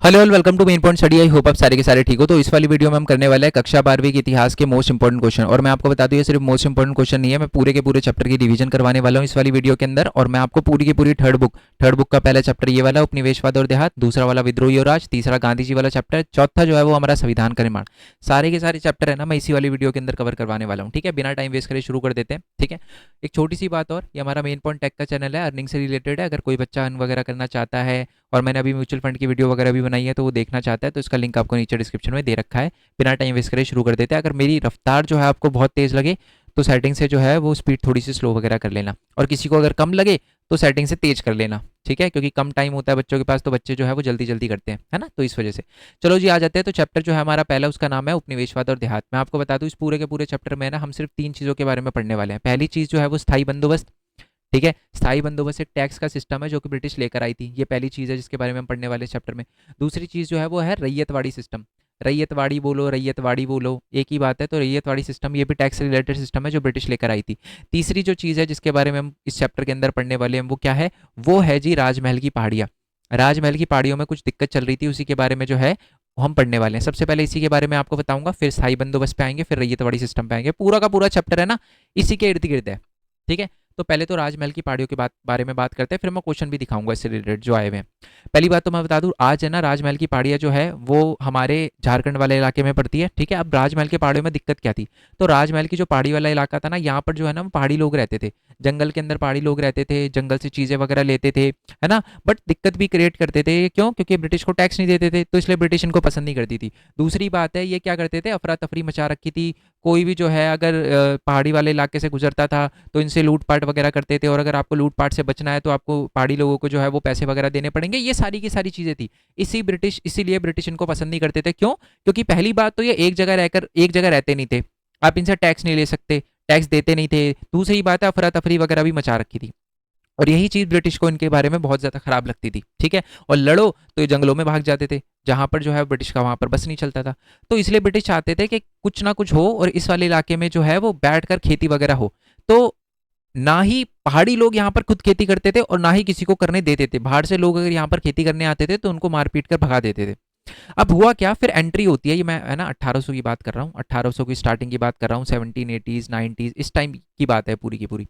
Hello all, welcome to main point study. I hope आप सारे के सारे ठीक हो। तो इस वाली वीडियो में हम करने वाले हैं कक्षा 12वीं के इतिहास के मोस्ट इंपॉर्टेंट क्वेश्चन। और मैं आपको बता दूं, ये सिर्फ मोस्ट इंपॉर्टेंट क्वेश्चन नहीं है, मैं पूरे के पूरे चैप्टर की रिवीजन करवाने वाला हूं इस वाली वीडियो के अंदर। और मैं आपको पूरी की पूरी थर्ड बुक का पहला चैप्टर ये वाला उपनिवेशवाद और देहात, दूसरा वाला विद्रोही और राज, तीसरा गांधी जी वाला चैप्टर, चौथा जो है वो हमारा संविधान का निर्माण। सारे के सारे चैप्टर है ना, मैं इसी वाली वीडियो के अंदर कवर करवाने वाला हूँ। ठीक है, बिना टाइम वेस्ट करे शुरू कर देते हैं। ठीक है, एक छोटी सी बात और, ये हमारा मेन पॉइंट टेक का चैनल है, अर्निंग से रिलेटेड है। अगर कोई बच्चा अर्न वगैरह करना चाहता है और मैंने अभी म्यूचुअल फंड की वीडियो वगैरह भी बनाई है तो वो देखना चाहता है तो इसका लिंक आपको नीचे डिस्क्रिप्शन में दे रखा है। बिना टाइम वेस्ट करे शुरू कर देते हैं। अगर मेरी रफ्तार जो है आपको बहुत तेज़ लगे तो सेटिंग से जो है वो स्पीड थोड़ी सी स्लो वगैरह कर लेना, और किसी को अगर कम लगे तो सेटिंग से तेज कर लेना। ठीक है, क्योंकि कम टाइम होता है बच्चों के पास तो बच्चे जो है वो जल्दी जल्दी करते हैं, है ना, तो इस वजह से। चलो जी, आ जाते हैं। तो चैप्टर जो है हमारा पहला, उसका नाम है उपनिवेशवाद और देहात। मैं आपको बता दूं, इस पूरे के पूरे चैप्टर में ना हम सिर्फ तीन चीज़ों के बारे में पढ़ने वाले हैं। पहली चीज़ जो है वो स्थायी बंदोबस्त। ठीक है, स्थायी बंदोबस्त एक टैक्स का सिस्टम है जो कि ब्रिटिश लेकर आई थी। ये पहली चीज़ है जिसके बारे में हम पढ़ने वाले चैप्टर में। दूसरी चीज़ जो है वो है रैयतवाड़ी सिस्टम। रैयतवाड़ी बोलो एक ही बात है। तो रैयतवाड़ी सिस्टम ये भी टैक्स से रिलेटेड सिस्टम है जो ब्रिटिश लेकर आई थी। तीसरी जो चीज़ है जिसके बारे में हम इस चैप्टर के अंदर पढ़ने वाले हैं वो क्या है, वो है जी राजमहल की पहाड़ियाँ। राजमहल की पहाड़ियों में कुछ दिक्कत चल रही थी, उसी के बारे में जो है हम पढ़ने वाले हैं। सबसे पहले इसी के बारे में आपको बताऊंगा, फिर स्थायी बंदोबस्त पे आएंगे, फिर रैयतवाड़ी सिस्टम पे आएंगे। पूरा का पूरा चैप्टर है ना इसी के इर्द गिर्द है। ठीक है, तो पहले तो राजमहल की पहाड़ियों के बारे में बात करते हैं, फिर मैं क्वेश्चन भी दिखाऊंगा इससे रिलेटेड जो आए हुए हैं। पहली बात तो मैं बता दूं, आज है ना राजमहल की पहाड़ियाँ जो है वो हमारे झारखंड वाले इलाके में पड़ती है। ठीक है, अब राजमहल की पहाड़ियों में दिक्कत क्या थी। तो राजमहल की जो पहाड़ी वाला इलाका था ना, यहाँ पर जो है ना वो पहाड़ी लोग रहते थे, जंगल के अंदर पहाड़ी लोग रहते थे, जंगल से चीज़ें वगैरह लेते थे, है ना। बट दिक्कत भी क्रिएट करते थे, क्यों? क्योंकि ब्रिटिश को टैक्स नहीं देते थे, तो इसलिए ब्रिटिश इनको पसंद नहीं करती थी। दूसरी बात है, ये क्या करते थे, अफरा तफरी मचा रखी थी। कोई भी जो है अगर पहाड़ी वाले इलाके से गुजरता था तो इनसे लूटपाट वगैरह करते थे, और अगर आपको लूटपाट से बचना है तो आपको पहाड़ी लोगों को जो है वो पैसे वगैरह देने पड़ेंगे। ये सारी की सारी चीज़ें थी। इसीलिए ब्रिटिश इनको पसंद नहीं करते थे। क्यों? क्योंकि पहली बात तो ये एक जगह रहते नहीं थे, आप इनसे टैक्स नहीं ले सकते, टैक्स देते नहीं थे। दूसरी बात है, अफरा तफरी वगैरह भी मचा रखी थी, और यही चीज़ ब्रिटिश को इनके बारे में बहुत ज़्यादा खराब लगती थी। ठीक है, और लड़ो तो ये जंगलों में भाग जाते थे, जहाँ पर जो है ब्रिटिश का वहाँ पर बस नहीं चलता था। तो इसलिए ब्रिटिश चाहते थे कि कुछ ना कुछ हो और इस वाले इलाके में जो है वो बैठ कर खेती वगैरह हो। तो ना ही पहाड़ी लोग यहाँ पर खुद खेती करते थे और ना ही किसी को करने देते थे। बाहर से लोग अगर यहाँ पर खेती करने आते थे तो उनको मार पीट कर भगा देते थे। अब हुआ क्या, फिर एंट्री होती है, ये मैं है ना 1800 की बात कर रहा हूँ, 1800 की स्टार्टिंग की बात कर रहा हूँ, 1780s 90s इस टाइम की बात है पूरी की पूरी।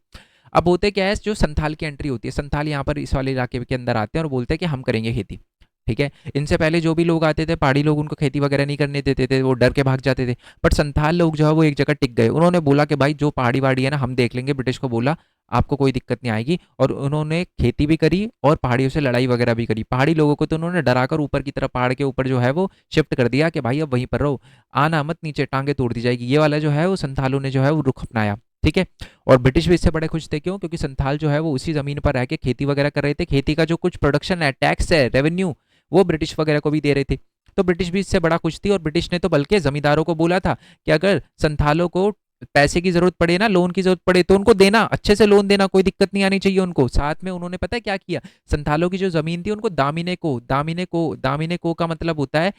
अब होते क्या है, जो संथाल की एंट्री होती है, संथाल यहाँ पर इस वाले इलाके के अंदर आते हैं और बोलते हैं कि हम करेंगे खेती। ठीक है, इनसे पहले जो भी लोग आते थे पहाड़ी लोग, उनको खेती वगैरह नहीं करने देते थे, वो डर के भाग जाते थे। बट संथाल लोग जो है वो एक जगह टिक गए, उन्होंने बोला कि भाई जो पहाड़ी वाड़ी है ना हम देख लेंगे। ब्रिटिश को बोला आपको कोई दिक्कत नहीं आएगी, और उन्होंने खेती भी करी और पहाड़ियों से लड़ाई वगैरह भी करी। पहाड़ी लोगों को तो उन्होंने डराकर ऊपर की तरफ, पहाड़ के ऊपर जो है वो शिफ्ट कर दिया कि भाई अब वहीं पर रहो, आना मत, नीचे टांगे तोड़ दी जाएगी। ये वाला जो है वो संथालों ने जो है वो रुख अपनाया। ठीक है, और ब्रिटिश भी इससे बड़े खुश थे। क्यों? क्योंकि संथाल जो है वो उसी जमीन पर रह के खेती वगैरह कर रहे थे, खेती का जो कुछ प्रोडक्शन है, टैक्स है, रेवेन्यू, वो ब्रिटिश वगैरह को भी दे रहे थे। तो ब्रिटिश भी इससे बड़ा खुश थी, और ब्रिटिश ने तो बल्कि जमींदारों को बोला था कि अगर संथालों को पैसे की जरूरत पड़े ना, लोन की जरूरत पड़े, तो उनको देना, अच्छे से लोन देना, कोई दिक्कत नहीं आनी चाहिए उनको। साथ में उन्होंने पता है क्या किया, संथालों की जो जमीन थी उनको दामिने को का मतलब होता है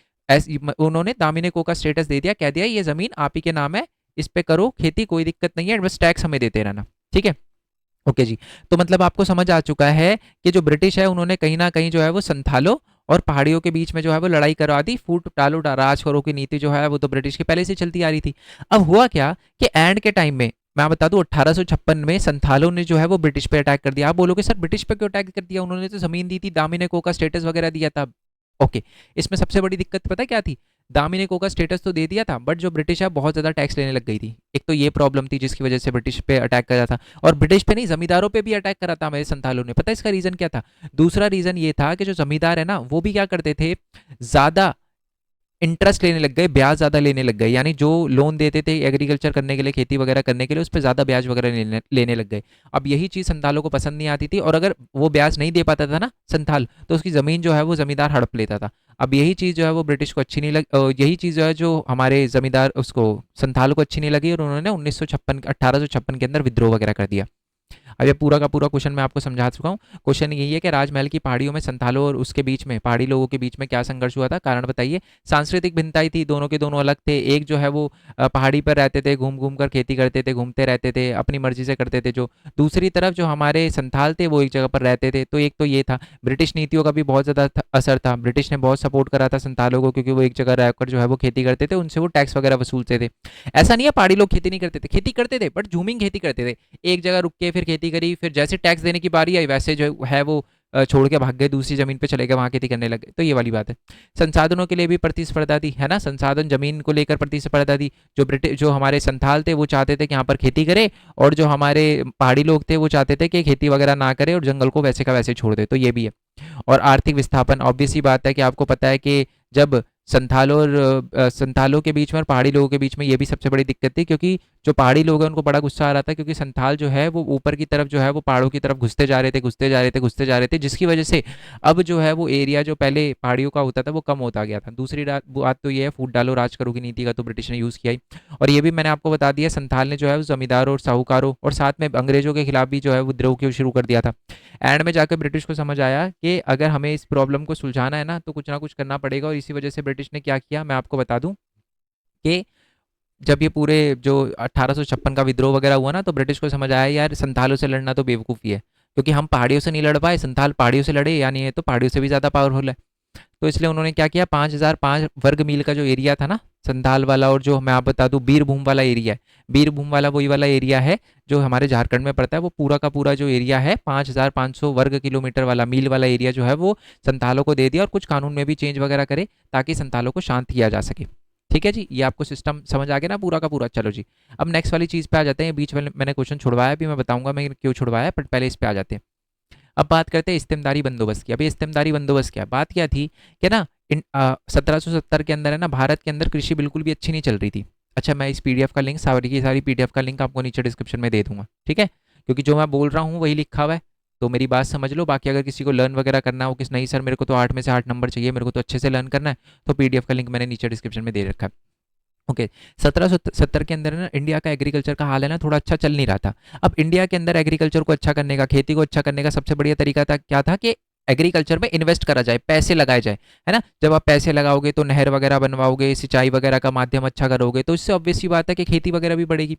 उन्होंने दामिने को का स्टेटस दे दिया, कह दिया ये जमीन आप ही के नाम है, इस पे करो खेती, कोई दिक्कत नहीं है, बस टैक्स हमें देते रहना। ठीक है, ओके जी। तो मतलब आपको समझ आ चुका है कि जो ब्रिटिश है उन्होंने कहीं ना कहीं जो है वो संथालों और पहाड़ियों के बीच में जो है वो लड़ाई करवा दी। फूट टालो राज करो की नीति जो है वो तो ब्रिटिश की पहले से चलती आ रही थी। अब हुआ क्या कि एंड के टाइम में मैं बता दूं 1856 में संथालों ने जो है वो ब्रिटिश पे अटैक कर दिया। आप बोलोगे सर ब्रिटिश पे क्यों अटैक कर दिया, उन्होंने तो जमीन दी थी, दामिने को का स्टेटस वगैरह दिया था। ओके, इसमें सबसे बड़ी दिक्कत पता है क्या थी, दामिने को का स्टेटस तो दे दिया था बट जो ब्रिटिश है बहुत ज़्यादा टैक्स लेने लग गई थी। एक तो ये प्रॉब्लम थी जिसकी वजह से ब्रिटिश पे अटैक करा था, और ब्रिटिश पे नहीं जमींदारों पे भी अटैक करा था हमारे संथालों ने। पता है इसका रीज़न क्या था? दूसरा रीज़न ये था कि जो जमींदार है ना वो भी क्या करते थे, ज़्यादा इंटरेस्ट लेने लग गए, ब्याज ज़्यादा लेने लग गए। यानी जो लोन देते थे एग्रीकल्चर करने के लिए, खेती वगैरह करने के लिए, उस पर ज़्यादा ब्याज वगैरह लेने लग गए। अब यही चीज़ संथालों को पसंद नहीं आती थी, और अगर वो ब्याज नहीं दे पाता था ना संथाल, तो उसकी ज़मीन जो है वो ज़मींदार हड़प लेता था। अब यही चीज़ जो है वो ब्रिटिश को अच्छी नहीं लगी, यही चीज़ जो है जो हमारे ज़मींदार उसको संथाल को अच्छी नहीं लगी, और उन्होंने 1856 के अंदर विद्रोह वगैरह कर दिया। अब ये पूरा का पूरा क्वेश्चन मैं आपको समझा चुका हूँ। क्वेश्चन यही है कि राजमहल की पहाड़ियों में संथालों और उसके बीच में पहाड़ी लोगों के बीच में क्या संघर्ष हुआ था, कारण बताइए। सांस्कृतिक भिन्नताएं थी, दोनों के दोनों अलग थे। एक जो है वो पहाड़ी पर रहते थे, घूम घूम कर खेती करते थे, घूमते रहते थे, अपनी मर्जी से करते थे। जो दूसरी तरफ जो हमारे संथाल थे वो एक जगह पर रहते थे। तो एक तो ये था। ब्रिटिश नीतियों का भी बहुत ज़्यादा असर था। ब्रिटिश ने बहुत सपोर्ट करा था संथालों को, क्योंकि वो एक जगह रहकर जो है वो खेती करते थे, उनसे वो टैक्स वगैरह वसूलते थे। ऐसा नहीं है पहाड़ी लोग खेती नहीं करते थे, खेती करते थे, बट झूमिंग खेती करते थे। एक जगह रुक के फिर खेती करी, फिर जैसे टैक्स देने की बारी आई वैसे जो है वो छोड़ के भाग गए, दूसरी जमीन पे चले गए, वहां खेती करने लगे। तो ये वाली बात है। संसाधनों के लिए भी प्रतिस्पर्धा थी, है ना, संसाधन जमीन को लेकर प्रतिस्पर्धा थी। जो हमारे संथाल थे वो चाहते थे कि यहाँ पर खेती करे, और जो हमारे पहाड़ी लोग थे वो चाहते थे कि खेती वगैरह ना करे और जंगल को वैसे का वैसे छोड़ दे। तो ये भी है। और आर्थिक विस्थापन, ऑब्वियस सी बात है कि आपको पता है कि जब संथालों के बीच में और पहाड़ी लोगों के बीच में ये भी सबसे बड़ी दिक्कत थी, क्योंकि जो पहाड़ी लोग हैं उनको बड़ा गुस्सा आ रहा था, क्योंकि संथाल जो है वो ऊपर की तरफ जो है वो पहाड़ों की तरफ घुसते जा रहे थे, घुसते जा रहे थे, घुसते जा रहे थे, जिसकी वजह से अब जो है वो एरिया जो पहले पहाड़ियों का होता था वो कम होता गया था। दूसरी बात तो ये है, फूट डालो राज करो की नीति का तो ब्रिटिश ने यूज़ किया ही। और ये भी मैंने आपको बता दिया, संथाल ने जो है जमींदारों और साहूकारों और साथ में अंग्रेजों के खिलाफ भी जो है वो विद्रोह शुरू कर दिया था। एंड में जाकर ब्रिटिश को समझ आया कि अगर हमें इस प्रॉब्लम को सुलझाना है ना कुछ करना पड़ेगा। और इसी वजह से ब्रिटिश ने क्या किया, मैं आपको बता दूं कि जब ये पूरे जो 1856 का विद्रोह वगैरह हुआ ना, तो ब्रिटिश को समझ आया यार संथालों से लड़ना तो बेवकूफ़ी है, क्योंकि हम पहाड़ियों से नहीं लड़ पाए, संथाल पहाड़ियों से लड़े, यानी ये तो पहाड़ियों से भी ज़्यादा पावरफुल है। तो इसलिए उन्होंने क्या किया, 5005 वर्ग मील का जो एरिया था ना संथाल वाला, और जो मैं आप बता दूं बीरभूम वाला एरिया है, बीरभूम वाला वही वाला एरिया है जो हमारे झारखंड में पड़ता है, वो पूरा का पूरा जो एरिया है 5500 वर्ग किलोमीटर वाला मील वाला एरिया जो है वो संथालों को दे दिया, और कुछ कानून में भी चेंज वगैरह करे ताकि संथालों को शांत किया जा सके। ठीक है जी, ये आपको सिस्टम समझ आ गया ना पूरा का पूरा। चलो जी, अब नेक्स्ट वाली चीज़ पे आ जाते हैं। बीच में मैंने क्वेश्चन छुड़वाया, भी मैं बताऊंगा मैं क्यों छुड़वाया, बट पहले इस पे आ जाते हैं। अब बात करते हैं इस्तेमदारी बंदोबस्त की। अभी इस्तेमदारी बंदोबस्त क्या बात क्या थी कि ना 1770 के अंदर है ना, भारत के अंदर कृषि बिल्कुल भी अच्छी नहीं चल रही थी। अच्छा, मैं इस पीडीएफ का लिंक, सारी की सारी पीडीएफ का लिंक आपको नीचे डिस्क्रिप्शन में दे दूंगा, ठीक है, क्योंकि जो मैं बोल रहा हूँ वही लिखा हुआ है, तो मेरी बात समझ लो। बाकी अगर किसी को लर्न वगैरह करना हो, किस नहीं सर मेरे को तो 8 में से 8 नंबर चाहिए, मेरे को तो अच्छे से लर्न करना है, तो पीडीएफ का लिंक मैंने नीचे डिस्क्रिप्शन में दे रखा है। ओके, 1770 के अंदर ना इंडिया का एग्रीकल्चर का हाल है ना थोड़ा अच्छा चल नहीं रहा था। अब इंडिया के अंदर एग्रीकल्चर को अच्छा करने का, खेती को अच्छा करने का सबसे बढ़िया तरीका था क्या था कि एग्रीकल्चर में इन्वेस्ट करा जाए, पैसे लगाए जाए, है ना। जब आप पैसे लगाओगे तो नहर वगैरह बनवाओगे, सिंचाई वगैरह का माध्यम अच्छा करोगे, तो इससे ऑब्वियस सी बात है कि खेती वगैरह भी बढ़ेगी।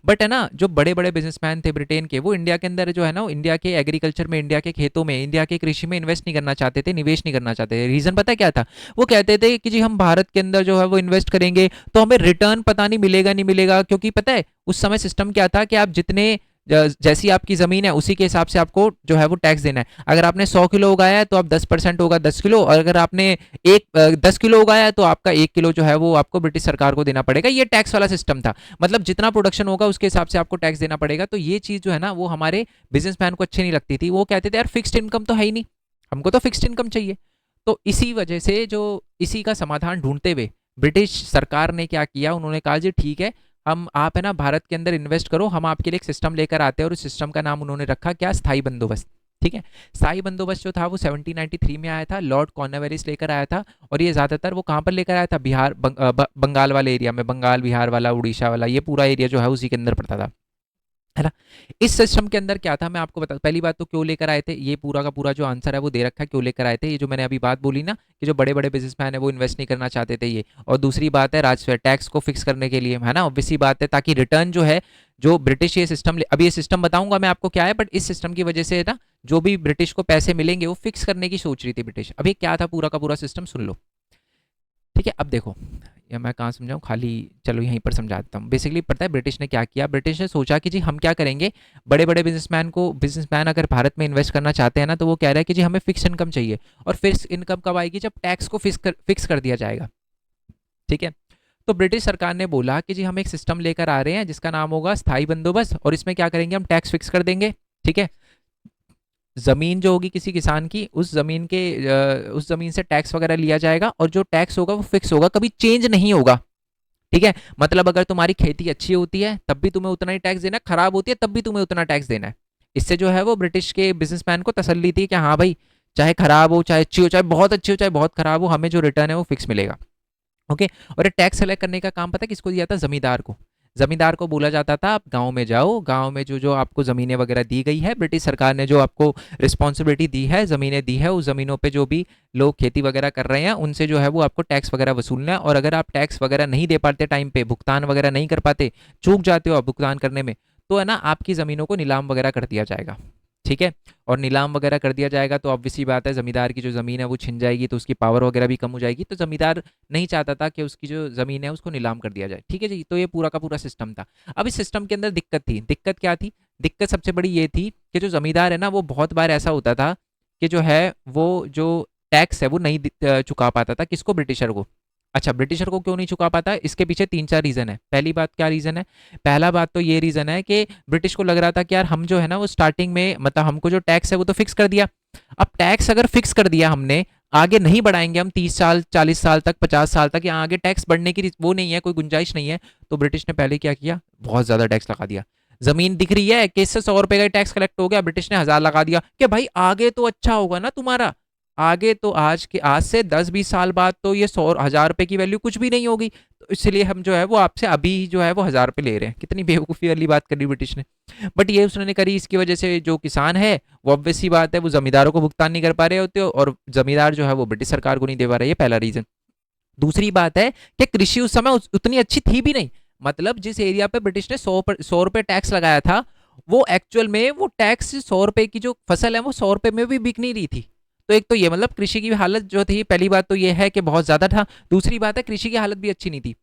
बट है ना, जो बड़े बड़े बिजनेसमैन थे ब्रिटेन के, वो इंडिया के अंदर जो है ना, इंडिया के एग्रीकल्चर में, इंडिया के खेतों में, इंडिया के कृषि में इन्वेस्ट नहीं करना चाहते थे, निवेश नहीं करना चाहते थे। रीजन पता क्या था, वो कहते थे कि जी हम भारत के अंदर जो है वो इन्वेस्ट करेंगे तो हमें रिटर्न पता नहीं मिलेगा नहीं मिलेगा, क्योंकि पता है उस समय सिस्टम क्या था कि आप जितने जैसी आपकी ज़मीन है उसी के हिसाब से आपको जो है वो टैक्स देना है। अगर आपने 100 किलो उगाया है तो आप 10% होगा 10 किलो, और अगर आपने 10 किलो उगाया है तो आपका 1 किलो जो है वो आपको ब्रिटिश सरकार को देना पड़ेगा। ये टैक्स वाला सिस्टम था, मतलब जितना प्रोडक्शन होगा उसके हिसाब से आपको टैक्स देना पड़ेगा। तो ये चीज़ जो है ना वो हमारे बिजनेसमैन को अच्छी नहीं लगती थी। वो कहते थे यार फिक्स्ड इनकम तो है ही नहीं, हमको तो फिक्स्ड इनकम चाहिए। तो इसी वजह से जो इसी का समाधान ढूंढते हुए ब्रिटिश सरकार ने क्या किया, उन्होंने कहा जी ठीक है, हम आप है ना भारत के अंदर इन्वेस्ट करो, हम आपके लिए एक सिस्टम लेकर आते हैं। और उस सिस्टम का नाम उन्होंने रखा क्या, स्थायी बंदोबस्त। ठीक है, स्थायी बंदोबस्त जो था वो 1793 में आया था, लॉर्ड कॉर्नवालिस लेकर आया था। और ये ज़्यादातर वो कहाँ पर लेकर आया था, बिहार बंगाल वाले एरिया में, बंगाल बिहार वाला उड़ीसा वाला ये पूरा एरिया जो है उसी के अंदर पड़ता था, है ना। इस सिस्टम के अंदर क्या था मैं आपको बता, पहली बात तो क्यों लेकर आए थे, ये पूरा का पूरा जो आंसर है वो दे रखा है क्यों लेकर आए थे। ये जो मैंने अभी बात बोली ना कि जो बड़े बड़े बिजनेसमैन है वो इन्वेस्ट नहीं करना चाहते थे ये। और दूसरी बात है राजस्व टैक्स को फिक्स करने के लिए, है ना, ऑब्वियसली बात है, ताकि रिटर्न जो है जो ब्रिटिश ये सिस्टम, अभी ये सिस्टम बताऊंगा मैं आपको क्या है, बट इस सिस्टम की वजह से ना जो भी ब्रिटिश को पैसे मिलेंगे वो फिक्स करने की सोच रही थी ब्रिटिश। अभी क्या था पूरा का पूरा सिस्टम सुन लो, ठीक है। अब देखो, या मैं कहाँ समझाऊँ, खाली चलो यहीं पर समझा देता हूँ। बेसिकली पता है ब्रिटिश ने क्या किया, ब्रिटिश ने सोचा कि जी हम क्या करेंगे, बड़े बड़े बिजनेसमैन अगर भारत में इन्वेस्ट करना चाहते हैं ना, तो वो कह रहा है कि जी हमें फिक्स इनकम चाहिए। और फिक्स इनकम कब आएगी, जब टैक्स को फिक्स कर दिया जाएगा, ठीक है। तो ब्रिटिश सरकार ने बोला कि जी हम एक सिस्टम लेकर आ रहे हैं जिसका नाम होगा स्थायी बंदोबस्त, और इसमें क्या करेंगे, हम टैक्स फिक्स कर देंगे, ठीक है। ज़मीन जो होगी किसी किसान की, उस ज़मीन से टैक्स वगैरह लिया जाएगा, और जो टैक्स होगा वो फिक्स होगा, कभी चेंज नहीं होगा, ठीक है। मतलब अगर तुम्हारी खेती अच्छी होती है तब भी तुम्हें उतना ही टैक्स देना है, खराब होती है तब भी तुम्हें उतना टैक्स देना है। इससे जो है वो ब्रिटिश के बिजनेसमैन को तसल्ली थी कि हाँ भाई, चाहे खराब हो, चाहे अच्छी हो, चाहे बहुत अच्छी हो, चाहे बहुत खराब हो, हमें जो रिटर्न है वो फिक्स मिलेगा। ओके, और ये टैक्स कलेक्ट करने का काम पता है किसको दिया था, जमींदार को। जमींदार को बोला जाता था आप गांव में जाओ, गांव में जो जो आपको ज़मीनें वगैरह दी गई है, ब्रिटिश सरकार ने जो आपको रिस्पॉन्सिबिलिटी दी है, ज़मीनें दी है, उस ज़मीनों पे जो भी लोग खेती वगैरह कर रहे हैं उनसे जो है वो आपको टैक्स वगैरह वसूलना है। और अगर आप टैक्स वगैरह नहीं दे पाते, टाइम पे भुगतान वगैरह नहीं कर पाते, चूक जाते हो आप भुगतान करने में, तो है ना आपकी ज़मीनों को नीलाम वगैरह कर दिया जाएगा। ठीक है, और नीलाम वगैरह कर दिया जाएगा तो ऑब्वियस सी बात है ज़मींदार की जो ज़मीन है वो छिन जाएगी, तो उसकी पावर वगैरह भी कम हो जाएगी। तो ज़मींदार नहीं चाहता था कि उसकी जो ज़मीन है उसको नीलाम कर दिया जाए। ठीक है जी, तो ये पूरा का पूरा सिस्टम था। अब इस सिस्टम के अंदर दिक्कत थी। दिक्कत क्या थी? दिक्कत सबसे बड़ी ये थी कि जो ज़मींदार है ना वो बहुत बार ऐसा होता था कि जो है वो जो टैक्स है वो नहीं चुका पाता था। किसको? ब्रिटिशर को। अच्छा, ब्रिटिशर को क्यों नहीं चुका पाता? इसके पीछे तीन चार रीज़न है। पहली बात क्या रीज़न है? पहला बात तो ये रीज़न है कि ब्रिटिश को लग रहा था कि यार हम जो है ना वो स्टार्टिंग में मतलब हमको जो टैक्स है वो तो फिक्स कर दिया। अब टैक्स अगर फिक्स कर दिया हमने, आगे नहीं बढ़ाएंगे हम 30 साल 40 साल तक 50 साल तक, या आगे टैक्स बढ़ने की वो नहीं है, कोई गुंजाइश नहीं है। तो ब्रिटिश ने पहले क्या किया? बहुत ज़्यादा टैक्स लगा दिया। जमीन दिख रही है कि इससे 100 रुपए का टैक्स कलेक्ट हो गया, ब्रिटिश ने 1000 लगा दिया कि भाई आगे तो अच्छा होगा ना तुम्हारा, आगे तो आज से 10-20 साल बाद तो ये 100 1000 रुपए की वैल्यू कुछ भी नहीं होगी, तो इसलिए हम जो है वो आपसे अभी जो है वो 1000 रुपए ले रहे हैं। कितनी बेवकूफ़ी वाली बात करी ब्रिटिश ने। बट ये उसने करी, इसकी वजह से जो किसान है वो ऑब्वियस सी बात है वो जमींदारों को भुगतान नहीं कर पा रहे होते, और जमींदार जो है वो ब्रिटिश सरकार को नहीं दे पा रहे। ये पहला रीजन। दूसरी बात है कि कृषि उस समय उतनी अच्छी थी भी नहीं। मतलब जिस एरिया पे ब्रिटिश ने 100 रुपए टैक्स लगाया था, वो एक्चुअल में वो टैक्स 100 रुपए की जो फसल है वो 100 रुपए में भी बिक नहीं रही थी। तो एक तो ये मतलब कृषि की हालत जो थी, पहली बात तो ये है कि बहुत ज्यादा था। दूसरी बात है कृषि की हालत भी अच्छी नहीं थी।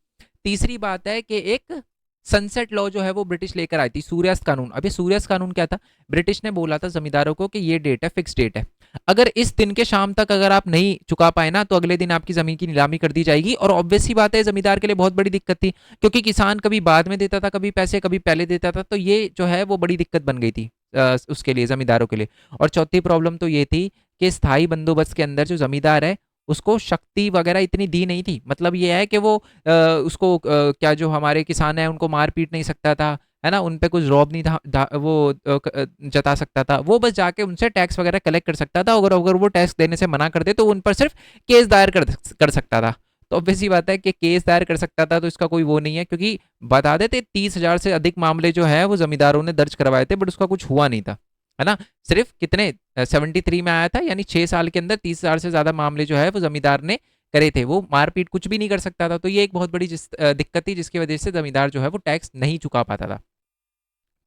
तीसरी बात है कि एक सनसेट लॉ जो है वो ब्रिटिश लेकर आई थी, सूर्यास्त कानून। अब ये सूर्यास्त कानून क्या था? ब्रिटिश ने बोला था जमींदारों को कि ये डेट है, फिक्स डेट है, अगर इस दिन के शाम तक अगर आप नहीं चुका पाए ना तो अगले दिन आपकी जमीन की नीलामी कर दी जाएगी। और ऑब्वियस सी बात है जमींदार के लिए बहुत बड़ी दिक्कत थी, क्योंकि किसान कभी बाद में देता था, कभी पैसे कभी पहले देता था, तो ये जो है वो बड़ी दिक्कत बन गई थी उसके लिए, जमींदारों के लिए। और चौथी प्रॉब्लम तो ये थी कि स्थायी बंदोबस्त के अंदर जो जमींदार है उसको शक्ति वगैरह इतनी दी नहीं थी। मतलब ये है कि वो उसको क्या जो हमारे किसान हैं उनको मार पीट नहीं सकता था, है ना, उन पे कुछ रौब नहीं वो जता सकता था। वो बस जाके उनसे टैक्स वगैरह कलेक्ट कर सकता था, अगर अगर वो टैक्स देने से मना करते तो उन पर सिर्फ केस दायर कर सकता था। तो ऑब्वियस सी बात है कि केस दायर कर सकता था, तो इसका कोई वो नहीं है, क्योंकि बता देते 30,000 से अधिक मामले जो है वो जमींदारों ने दर्ज करवाए थे, बट उसका कुछ हुआ नहीं था, है ना। सिर्फ कितने 73 में आया था, यानी 6 साल के अंदर 30,000 से ज्यादा मामले जो है वो जमींदार ने करे थे। वो मारपीट कुछ भी नहीं कर सकता था। तो ये एक बहुत बड़ी दिक्कत थी जिसकी वजह से जमींदार जो है वो टैक्स नहीं चुका पाता था।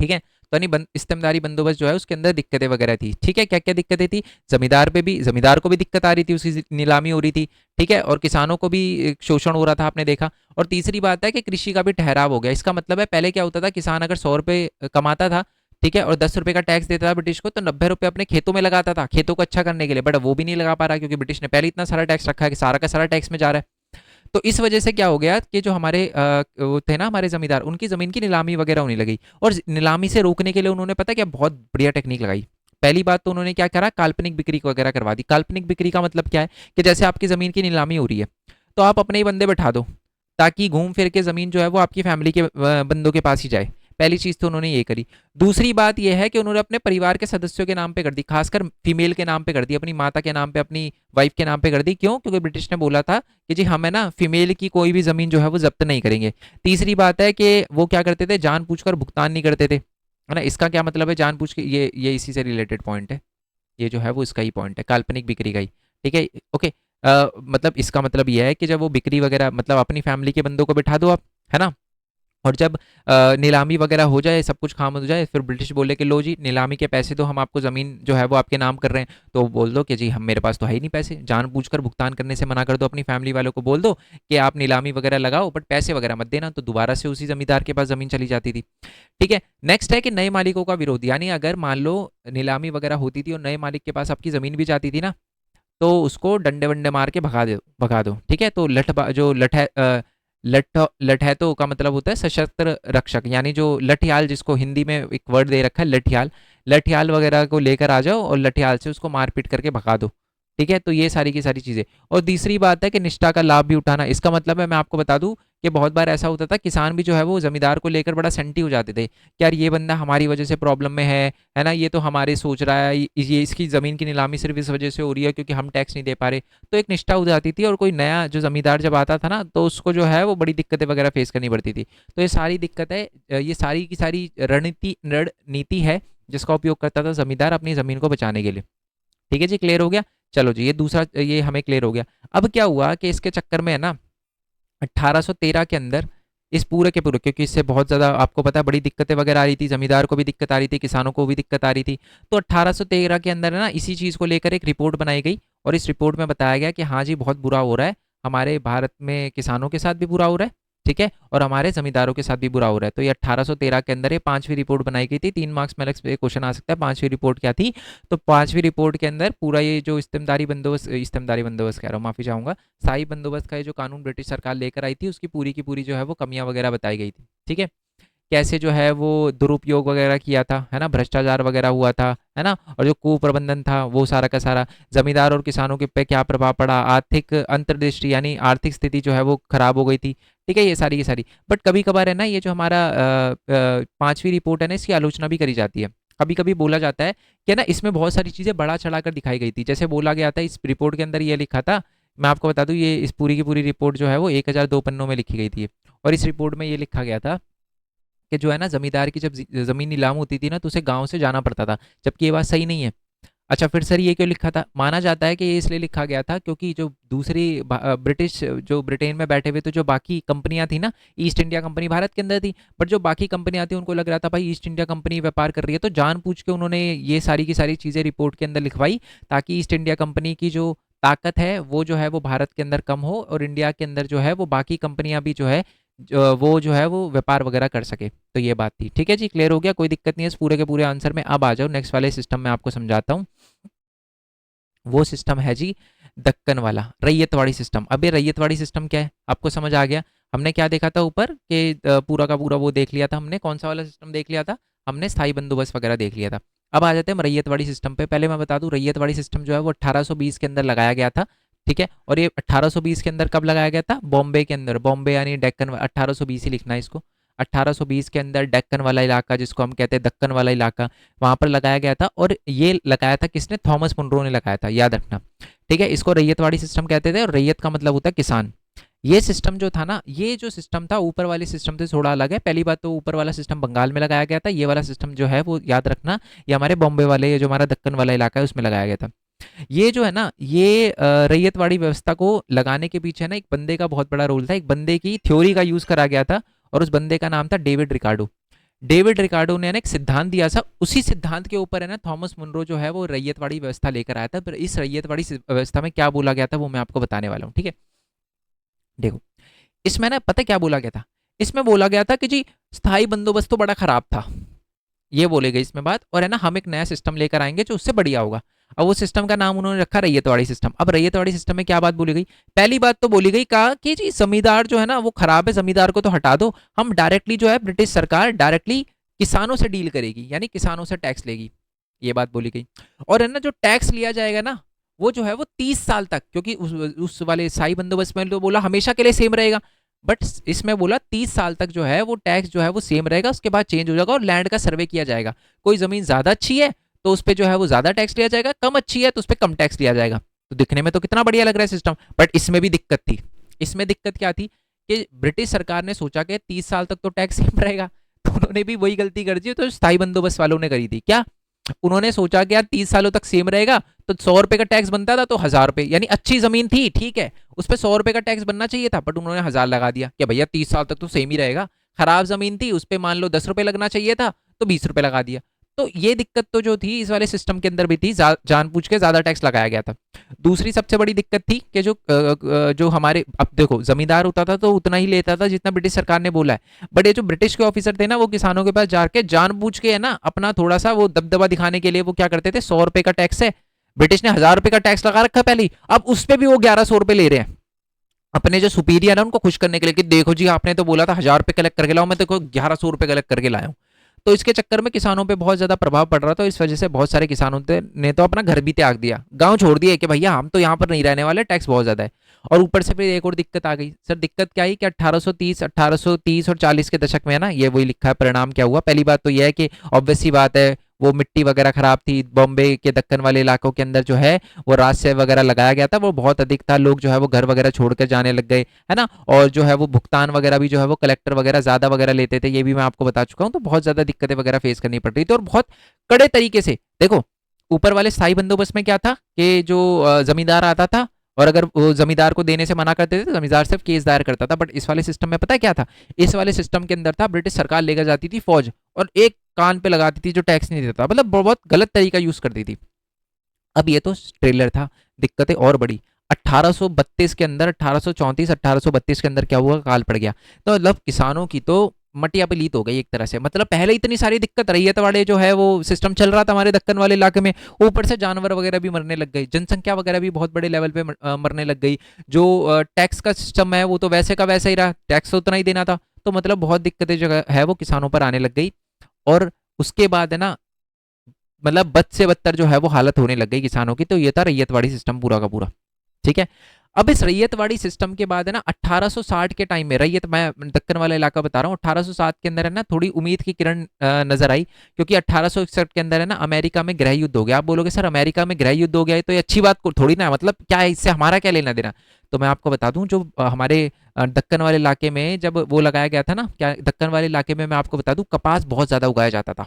ठीक है, तो यानी इस्तेमदारी बंदोबस्त जो है उसके अंदर दिक्कतें वगैरह थी। ठीक है, क्या क्या दिक्कतें थी? जमींदार को भी दिक्कत आ रही थी, उसकी नीलामी हो रही थी। ठीक है, और किसानों को भी शोषण हो रहा था, आपने देखा। और तीसरी बात है कि कृषि का भी ठहराव हो गया। इसका मतलब है पहले क्या होता था, किसान अगर 100 रुपए कमाता था, ठीक है, और 10 रुपए का टैक्स देता था ब्रिटिश को, तो 90 रुपए अपने खेतों में लगाता था, खेतों को अच्छा करने के लिए। बट वो भी नहीं लगा पा रहा, क्योंकि ब्रिटिश ने पहले इतना सारा टैक्स रखा है कि सारा का सारा टैक्स में जा रहा है। तो इस वजह से क्या हो गया कि जो हमारे वो थे ना हमारे जमींदार, उनकी जमीन की नीलामी वगैरह होने लगी। और नीलामी से रोकने के लिए उन्होंने पता क्या बहुत बढ़िया टेक्निक लगाई। पहली बात तो उन्होंने क्या करा, काल्पनिक बिक्री वगैरह करवा दी। काल्पनिक बिक्री का मतलब क्या है कि जैसे आपकी जमीन की नीलामी हो रही है, तो आप अपने ही बंदे बैठा दो, ताकि घूम फिर के जमीन जो है वो आपकी फैमिली के बंदों के पास ही जाए। पहली चीज तो उन्होंने ये करी। दूसरी बात यह है कि उन्होंने अपने परिवार के सदस्यों के नाम पे कर दी, खासकर फीमेल के नाम पे कर दी, अपनी माता के नाम पे, अपनी वाइफ के नाम पे कर दी। क्यों? क्योंकि ब्रिटिश ने बोला था कि जी हम है ना फीमेल की कोई भी जमीन जो है वो जब्त नहीं करेंगे। तीसरी बात है कि वो क्या करते थे, जानबूझकर भुगतान नहीं करते थे, है ना। इसका क्या मतलब है जानबूझ के? ये इसी से रिलेटेड पॉइंट है, ये जो है वो इसका ही पॉइंट है, काल्पनिक बिक्री का ही। ठीक है, ओके। मतलब इसका मतलब यह है कि जब वो बिक्री वगैरह मतलब अपनी फैमिली के बंदों को बिठा दो आप, है ना। और जब नीलामी वगैरह हो जाए, सब कुछ काम हो जाए, फिर ब्रिटिश बोले कि लो जी नीलामी के पैसे तो हम आपको ज़मीन जो है वो आपके नाम कर रहे हैं। तो बोल दो कि जी हम मेरे पास तो है ही नहीं पैसे, जानबूझकर भुगतान करने से मना कर दो। अपनी फैमिली वालों को बोल दो कि आप नीलामी वगैरह लगाओ बट पैसे वगैरह मत देना, तो दोबारा से उसी जमींदार के पास ज़मीन चली जाती थी। ठीक है, नेक्स्ट है कि नए मालिकों का विरोध। यानी अगर मान लो नीलामी वगैरह होती थी और नए मालिक के पास आपकी ज़मीन भी जाती थी ना, तो उसको डंडे वंडे मार के भगा दो। ठीक है, तो जो लठैतों का मतलब होता है सशस्त्र रक्षक, यानी जो लठियाल, जिसको हिंदी में एक वर्ड दे रखा है लठियाल, लठियाल वगैरह को लेकर आ जाओ और लठियाल से उसको मारपीट करके भगा दो। ठीक है, तो ये सारी की सारी चीजें। और तीसरी बात है कि निष्ठा का लाभ भी उठाना। इसका मतलब है, मैं आपको बता दूं कि बहुत बार ऐसा होता था, किसान भी जो है वो जमींदार को लेकर बड़ा सेंटी हो जाते थे कि यार ये बंदा हमारी वजह से प्रॉब्लम में है ना, ये तो हमारे सोच रहा है, ये इसकी जमीन की नीलामी सिर्फ इस वजह से हो रही है क्योंकि हम टैक्स नहीं दे पा रहे। तो एक निष्ठा हो जाती थी, और कोई नया जो जमींदार जब आता था ना, तो उसको जो है वो बड़ी दिक्कतें वगैरह फेस करनी पड़ती थी। तो ये सारी दिक्कतें, ये सारी की सारी रणनीति है जिसका उपयोग करता था जमींदार अपनी जमीन को बचाने के लिए। ठीक है जी, क्लियर हो गया। चलो जी, ये दूसरा ये हमें क्लियर हो गया। अब क्या हुआ कि इसके चक्कर में है ना, 1813 के अंदर इस पूरे के पूरे, क्योंकि इससे बहुत ज़्यादा आपको पता है बड़ी दिक्कतें वगैरह आ रही थी, जमींदार को भी दिक्कत आ रही थी, किसानों को भी दिक्कत आ रही थी। तो 1813 के अंदर है ना, इसी चीज़ को लेकर एक रिपोर्ट बनाई गई, और इस रिपोर्ट में बताया गया कि हाँ जी बहुत बुरा हो रहा है, हमारे भारत में किसानों के साथ भी बुरा हो रहा है, ठीक है, और हमारे जमींदारों के साथ भी बुरा हो रहा है। तो ये 1813 के अंदर ये पांचवी रिपोर्ट बनाई गई थी। 3 मार्क्स में क्वेश्चन आ सकता है, पांचवी रिपोर्ट क्या थी। तो पांचवी रिपोर्ट के अंदर पूरा ये जो इस्तेमदारी बंदोबस्त कह रहा हूँ, माफी चाहूंगा, शाही बंदोबस्त का ये जो कानून ब्रिटिश सरकार लेकर आई थी, उसकी पूरी की पूरी जो है वो कमियां वगैरह बताई गई थी। ठीक है, कैसे जो है वो दुरुपयोग वगैरह किया था, है ना, भ्रष्टाचार वगैरह हुआ था, है ना, और जो कुप्रबंधन था वो सारा का सारा, जमींदार और किसानों के पे क्या प्रभाव पड़ा, आर्थिक अंतर्दृष्टि यानी आर्थिक स्थिति जो है वो खराब हो गई थी। ठीक है, ये सारी की सारी। बट कभी कभार है ना, ये जो हमारा पांचवी रिपोर्ट है ना, इसकी आलोचना भी करी जाती है। कभी कभी बोला जाता है कि ना इसमें बहुत सारी चीजें बढ़ा चढ़ाकर दिखाई गई थी। जैसे बोला गया था इस रिपोर्ट के अंदर ये लिखा था, मैं आपको बता दूं, ये इस पूरी की पूरी रिपोर्ट जो है वो 1002 पन्नों में लिखी गई थी। और इस रिपोर्ट में ये लिखा गया था कि जो है ना, जमींदार की जब जमीन नीलाम होती थी ना, तो उसे गांव से जाना पड़ता था, जबकि ये बात सही नहीं है। अच्छा, फिर सर ये क्यों लिखा था? माना जाता है कि ये इसलिए लिखा गया था क्योंकि जो दूसरी ब्रिटिश जो ब्रिटेन में बैठे हुए तो जो बाकी कंपनियां थी ना, ईस्ट इंडिया कंपनी भारत के अंदर थी, बट जो बाकी कंपनियां थी उनको लग रहा था भाई ईस्ट इंडिया कंपनी व्यापार कर रही है, तो जानबूझ के उन्होंने ये सारी की सारी चीज़ें रिपोर्ट के अंदर लिखवाई, ताकि ईस्ट इंडिया कंपनी की जो ताकत है वो जो है वो भारत के अंदर कम हो, और इंडिया के अंदर जो है वो बाकी कंपनियां भी जो है वो जो है वो व्यापार वगैरह कर सके। तो ये बात थी। ठीक है जी, क्लियर हो गया, कोई दिक्कत नहीं है इस पूरे के पूरे आंसर में। अब आ जाओ नेक्स्ट वाले सिस्टम में, आपको समझाता हूँ। वो सिस्टम है जी दक्कन वाला रैयतवाड़ी सिस्टम। अब ये रैयतवाड़ी सिस्टम क्या है आपको समझ आ गया। हमने क्या देखा था ऊपर कि पूरा का पूरा वो देख लिया था हमने, कौन सा वाला सिस्टम देख लिया था हमने, स्थायी बंदोबस्त वगैरह देख लिया था। अब आ जाते हैं हम रैयतवाड़ी सिस्टम पे। पहले मैं बता दूं, रैयतवाड़ी सिस्टम जो है वो 1820 के अंदर लगाया गया था। ठीक है, और ये 1820 के अंदर कब लगाया गया था? बॉम्बे के अंदर, बॉम्बे यानी डेक्कन, 1820 ही लिखना है इसको। 1820 के अंदर डेक्कन वाला इलाका, जिसको हम कहते हैं दक्कन वाला इलाका, वहां पर लगाया गया था। और ये लगाया था किसने? थॉमस मुनरो ने लगाया था, याद रखना। ठीक है, इसको रैयतवाड़ी सिस्टम कहते थे, और रैयत का मतलब होता है किसान। ये सिस्टम जो था ना, ये जो सिस्टम था ऊपर वाले सिस्टम से थोड़ा अलग है। पहली बात तो ऊपर वाला सिस्टम बंगाल में लगाया गया था, ये वाला सिस्टम जो है वो याद रखना, ये हमारे बॉम्बे वाले, ये जो हमारा दक्कन वाला इलाका है उसमें लगाया गया था। ये जो है ना, ये रैयतवाड़ी व्यवस्था को लगाने के पीछे ना एक बंदे का बहुत बड़ा रोल था। एक बंदे की थ्योरी का यूज करा गया था, और उस बंदे का नाम था डेविड रिकार्डो। डेविड रिकार्डो ने ना एक सिद्धांत दिया था, उसी सिद्धांत के ऊपर है ना थॉमस मुनरो जो है वो रैयतवाड़ी व्यवस्था लेकर आया था। पर इस रैयतवाड़ी व्यवस्था में क्या बोला गया था वो मैं आपको बताने वाला हूँ। ठीक है, देखो, इसमें ना पता क्या बोला गया था? इसमें बोला गया था कि जी स्थायी बंदोबस्त तो बड़ा खराब था, ये बोले गई इसमें बात, और है ना हम एक नया सिस्टम लेकर आएंगे जो उससे बढ़िया होगा। अब वो सिस्टम का नाम उन्होंने रखा रैयतवाड़ी सिस्टम। अब रैयतवाड़ी सिस्टम में क्या बात बोली गई? पहली बात तो बोली गई, कहा कि जी जमींदार जो है ना वो खराब है, जमींदार को तो हटा दो, हम डायरेक्टली जो है ब्रिटिश सरकार डायरेक्टली किसानों से डील करेगी, यानी किसानों से टैक्स लेगी, ये बात बोली गई। और है ना जो टैक्स लिया जाएगा ना, वो जो है वो 30 साल तक, क्योंकि उस वाले शाही बंदोबस्त में तो बोला हमेशा के लिए सेम रहेगा, बट इसमें बोला 30 साल तक जो है वो टैक्स जो है वो सेम रहेगा, उसके बाद चेंज हो जाएगा और लैंड का सर्वे किया जाएगा। कोई जमीन ज्यादा अच्छी है तो उस पर जो है वो ज्यादा टैक्स लिया जाएगा, कम अच्छी है तो उस पर कम टैक्स लिया जाएगा। तो दिखने में तो कितना बढ़िया लग रहा है सिस्टम, बट इसमें भी दिक्कत थी। इसमें दिक्कत क्या थी कि ब्रिटिश सरकार ने सोचा कि 30 साल तक तो टैक्स सेम रहेगा, तो उन्होंने भी वही गलती कर दी तो स्थायी बंदोबस्त वालों ने करी थी। क्या उन्होंने सोचा कि यार 30 सालों तक सेम रहेगा, तो 100 रुपए का टैक्स बनता था तो 1000 रुपए, यानी अच्छी जमीन थी ठीक है उस पर 100 रुपए का टैक्स बनना चाहिए था, बट उन्होंने 1000 लगा दिया कि भैया 30 साल तक तो सेम ही रहेगा। खराब जमीन थी उस पर मान लो 10 रुपए लगना चाहिए था, तो 20 रुपए लगा दिया। तो ये दिक्कत तो जो थी इस वाले सिस्टम के अंदर भी थी, जानबूझ के ज्यादा टैक्स लगाया गया था। दूसरी सबसे बड़ी दिक्कत थी कि जो हमारे, अब देखो जमींदार होता था तो उतना ही लेता था जितना ब्रिटिश सरकार ने बोला है, बट ये जो ब्रिटिश के ऑफिसर थे ना वो किसानों के पास जाके जानबूझ के है ना अपना थोड़ा सा वो दबदबा दिखाने के लिए वो क्या करते थे, 100 रुपए का टैक्स है, ब्रिटिश ने 1000 रुपए का टैक्स लगा रखा पहले, अब उस पर भी वो 1100 रुपए ले रहे हैं अपने जो सुपीरियर है उनको खुश करने के लिए कि देखो जी आपने तो बोला था 1000 रुपए कलेक्ट करके लाओ, मैं तो 1100 रुपए कलेक्ट करके लाया हूँ। तो इसके चक्कर में किसानों पे बहुत ज़्यादा प्रभाव पड़ रहा था। इस वजह से बहुत सारे किसानों ने तो अपना घर भी त्याग दिया, गांव छोड़ दिया कि भैया हम तो यहाँ पर नहीं रहने वाले, टैक्स बहुत ज़्यादा है। और ऊपर से फिर एक और दिक्कत आ गई सर। दिक्कत क्या आई कि 1830 और 40 के दशक में है ना, ये वही लिखा है परिणाम क्या हुआ। पहली बात तो यह है कि ऑब्वियस सी बात है, वो मिट्टी वगैरह खराब थी, बॉम्बे के दक्कन वाले इलाकों के अंदर जो है वो राजस्व वगैरह लगाया गया था, वो बहुत अधिक था, लोग जो है वो घर वगैरह छोड़कर जाने लग गए, है ना। और जो है वो भुगतान वगैरह भी जो है वो कलेक्टर वगैरह ज्यादा वगैरह लेते थे, ये भी मैं आपको बता चुका हूँ। तो बहुत ज्यादा दिक्कतें वगैरह फेस करनी पड़ रही थी और बहुत कड़े तरीके से। देखो ऊपर वाले स्थायी बंदोबस्त में क्या था कि जो जमींदार आता था और अगर वो जमींदार को देने से मना करते थे तो जमींदार सिर्फ केस दायर करता था। बट इस वाले सिस्टम में पता है क्या था, इस वाले सिस्टम के अंदर था ब्रिटिश सरकार लेकर जाती थी फौज और एक कान पे लगाती थी जो टैक्स नहीं देता, मतलब बहुत गलत तरीका यूज करती थी। अब ये तो ट्रेलर था, दिक्कतें और बड़ी। 1832 के अंदर, 1834 1832 के अंदर क्या हुआ, काल पड़ गया। तो मतलब किसानों की तो मटिया पे लीत हो गई एक तरह से। मतलब पहले इतनी सारी दिक्कत, रैयत वाले जो है वो सिस्टम चल रहा था हमारे दक्कन वाले इलाके में, ऊपर से जानवर वगैरह भी मरने लग गई, जनसंख्या वगैरह भी बहुत बड़े लेवल पे मरने लग गई। जो टैक्स का सिस्टम है वो तो वैसे का वैसा ही रहा, टैक्स तो उतना ही देना था। तो मतलब बहुत दिक्कतें जो है वो किसानों पर आने लग गई। और उसके बाद है ना, मतलब बद से बदतर जो है वो हालत होने लग गई किसानों की। तो ये था रैयतवाड़ी सिस्टम पूरा का पूरा, ठीक है। अब इस रैयतवाड़ी सिस्टम के बाद है ना 1860 के टाइम में, रैयत मैं दक्कन वाला इलाका बता रहा हूँ, 1860 के अंदर है ना थोड़ी उम्मीद की किरण नजर आई। क्योंकि 1861 के अंदर है ना अमेरिका में गृह युद्ध हो गया। आप बोलोगे सर अमेरिका में गृह युद्ध हो गया तो ये अच्छी बात थोड़ी ना है, मतलब क्या है इससे हमारा क्या लेना देना। तो मैं आपको बता दूं, जो हमारे दक्कन वाले इलाके में जब वो लगाया गया था ना, क्या दक्कन वाले इलाके में मैं आपको बता दूं कपास बहुत ज्यादा उगाया जाता था।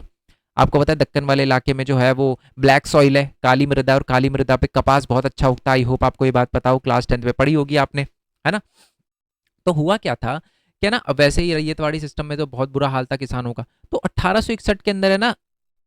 आपको पता है दक्कन वाले इलाके में जो है वो ब्लैक सॉइल है, काली मृदा, और काली मृदा पे कपास बहुत अच्छा उगता है। आई होप आपको ये बात पता हो, क्लास 10th में पढ़ी होगी आपने, है ना। तो हुआ क्या था, क्या ना, अब वैसे ही रैयतवाड़ी सिस्टम में तो बहुत बुरा हाल था किसानों का। तो 1861 के अंदर है ना,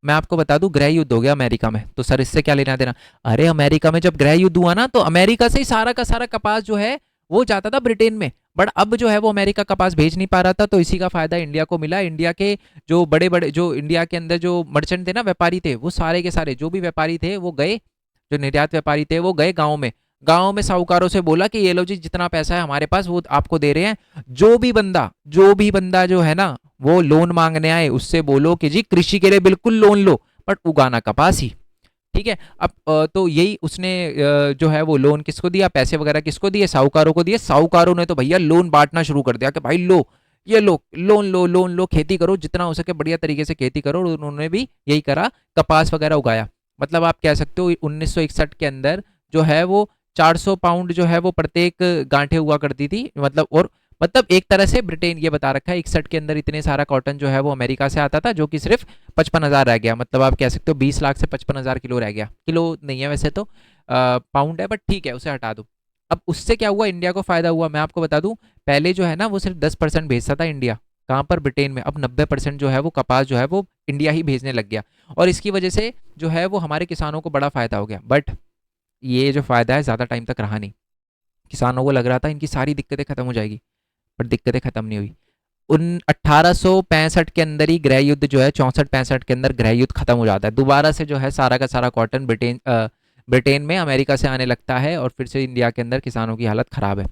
मैं आपको बता दूं गृह युद्ध हो गया अमेरिका में। तो सर इससे क्या लेना देना, अरे अमेरिका में जब गृह युद्ध हुआ ना तो अमेरिका से ही सारा का सारा कपास जो है वो जाता था ब्रिटेन में। बट अब जो है वो अमेरिका कपास भेज नहीं पा रहा था, तो इसी का फायदा इंडिया को मिला। इंडिया के जो बड़े बड़े, जो इंडिया के अंदर जो मर्चेंट थे ना, व्यापारी थे, वो सारे के सारे जो भी व्यापारी थे वो गए, जो निर्यात व्यापारी थे वो गए गाँव में। गांव में साहूकारों से बोला कि ये लो जी, जितना पैसा है हमारे पास वो आपको दे रहे हैं। जो भी बंदा जो है ना वो लोन मांगने आए उससे बोलो कि जी कृषि के लिए बिल्कुल लोन लो, बट उगाना कपास ही, ठीक है। अब तो यही उसने जो है वो लोन किसको दिया, पैसे वगैरह किसको दिए, साहूकारों को दिए। साहूकारों ने तो भैया लोन बांटना शुरू कर दिया कि भाई लो, ये लो, लोन लो, खेती करो, जितना हो सके बढ़िया तरीके से खेती करो। और उन्होंने भी यही करा, कपास वगैरह उगाया। मतलब आप कह सकते हो 1961 के अंदर जो है वो 400 पाउंड जो है वो प्रत्येक गांठे हुआ करती थी। मतलब और मतलब एक तरह से ब्रिटेन ये बता रखा है 61 के अंदर इतने सारा कॉटन जो है वो अमेरिका से आता था, जो कि सिर्फ 55,000 रह गया। मतलब आप कह सकते हो 20 लाख से 55,000 किलो रह गया। किलो नहीं है वैसे तो, पाउंड है, बट ठीक है उसे हटा दो। अब उससे क्या हुआ, इंडिया को फायदा हुआ। मैं आपको बता दूं पहले जो है ना वो सिर्फ 10% भेजता था इंडिया, कहाँ पर, ब्रिटेन में। अब 90% जो है वो कपास जो है वो इंडिया ही भेजने लग गया। और इसकी वजह से जो है वो हमारे किसानों को बड़ा फायदा हो गया। बट ये जो फायदा है ज़्यादा टाइम तक रहा नहीं। किसानों को लग रहा था इनकी सारी दिक्कतें खत्म हो जाएगी, पर दिक्कतें खत्म नहीं हुई। उन 1865 के अंदर ही गृह युद्ध जो है, 64-65 के अंदर गृह युद्ध खत्म हो जाता है। दोबारा से जो है सारा का सारा कॉटन ब्रिटेन में अमेरिका से आने लगता है, और फिर से इंडिया के अंदर किसानों की हालत खराब है।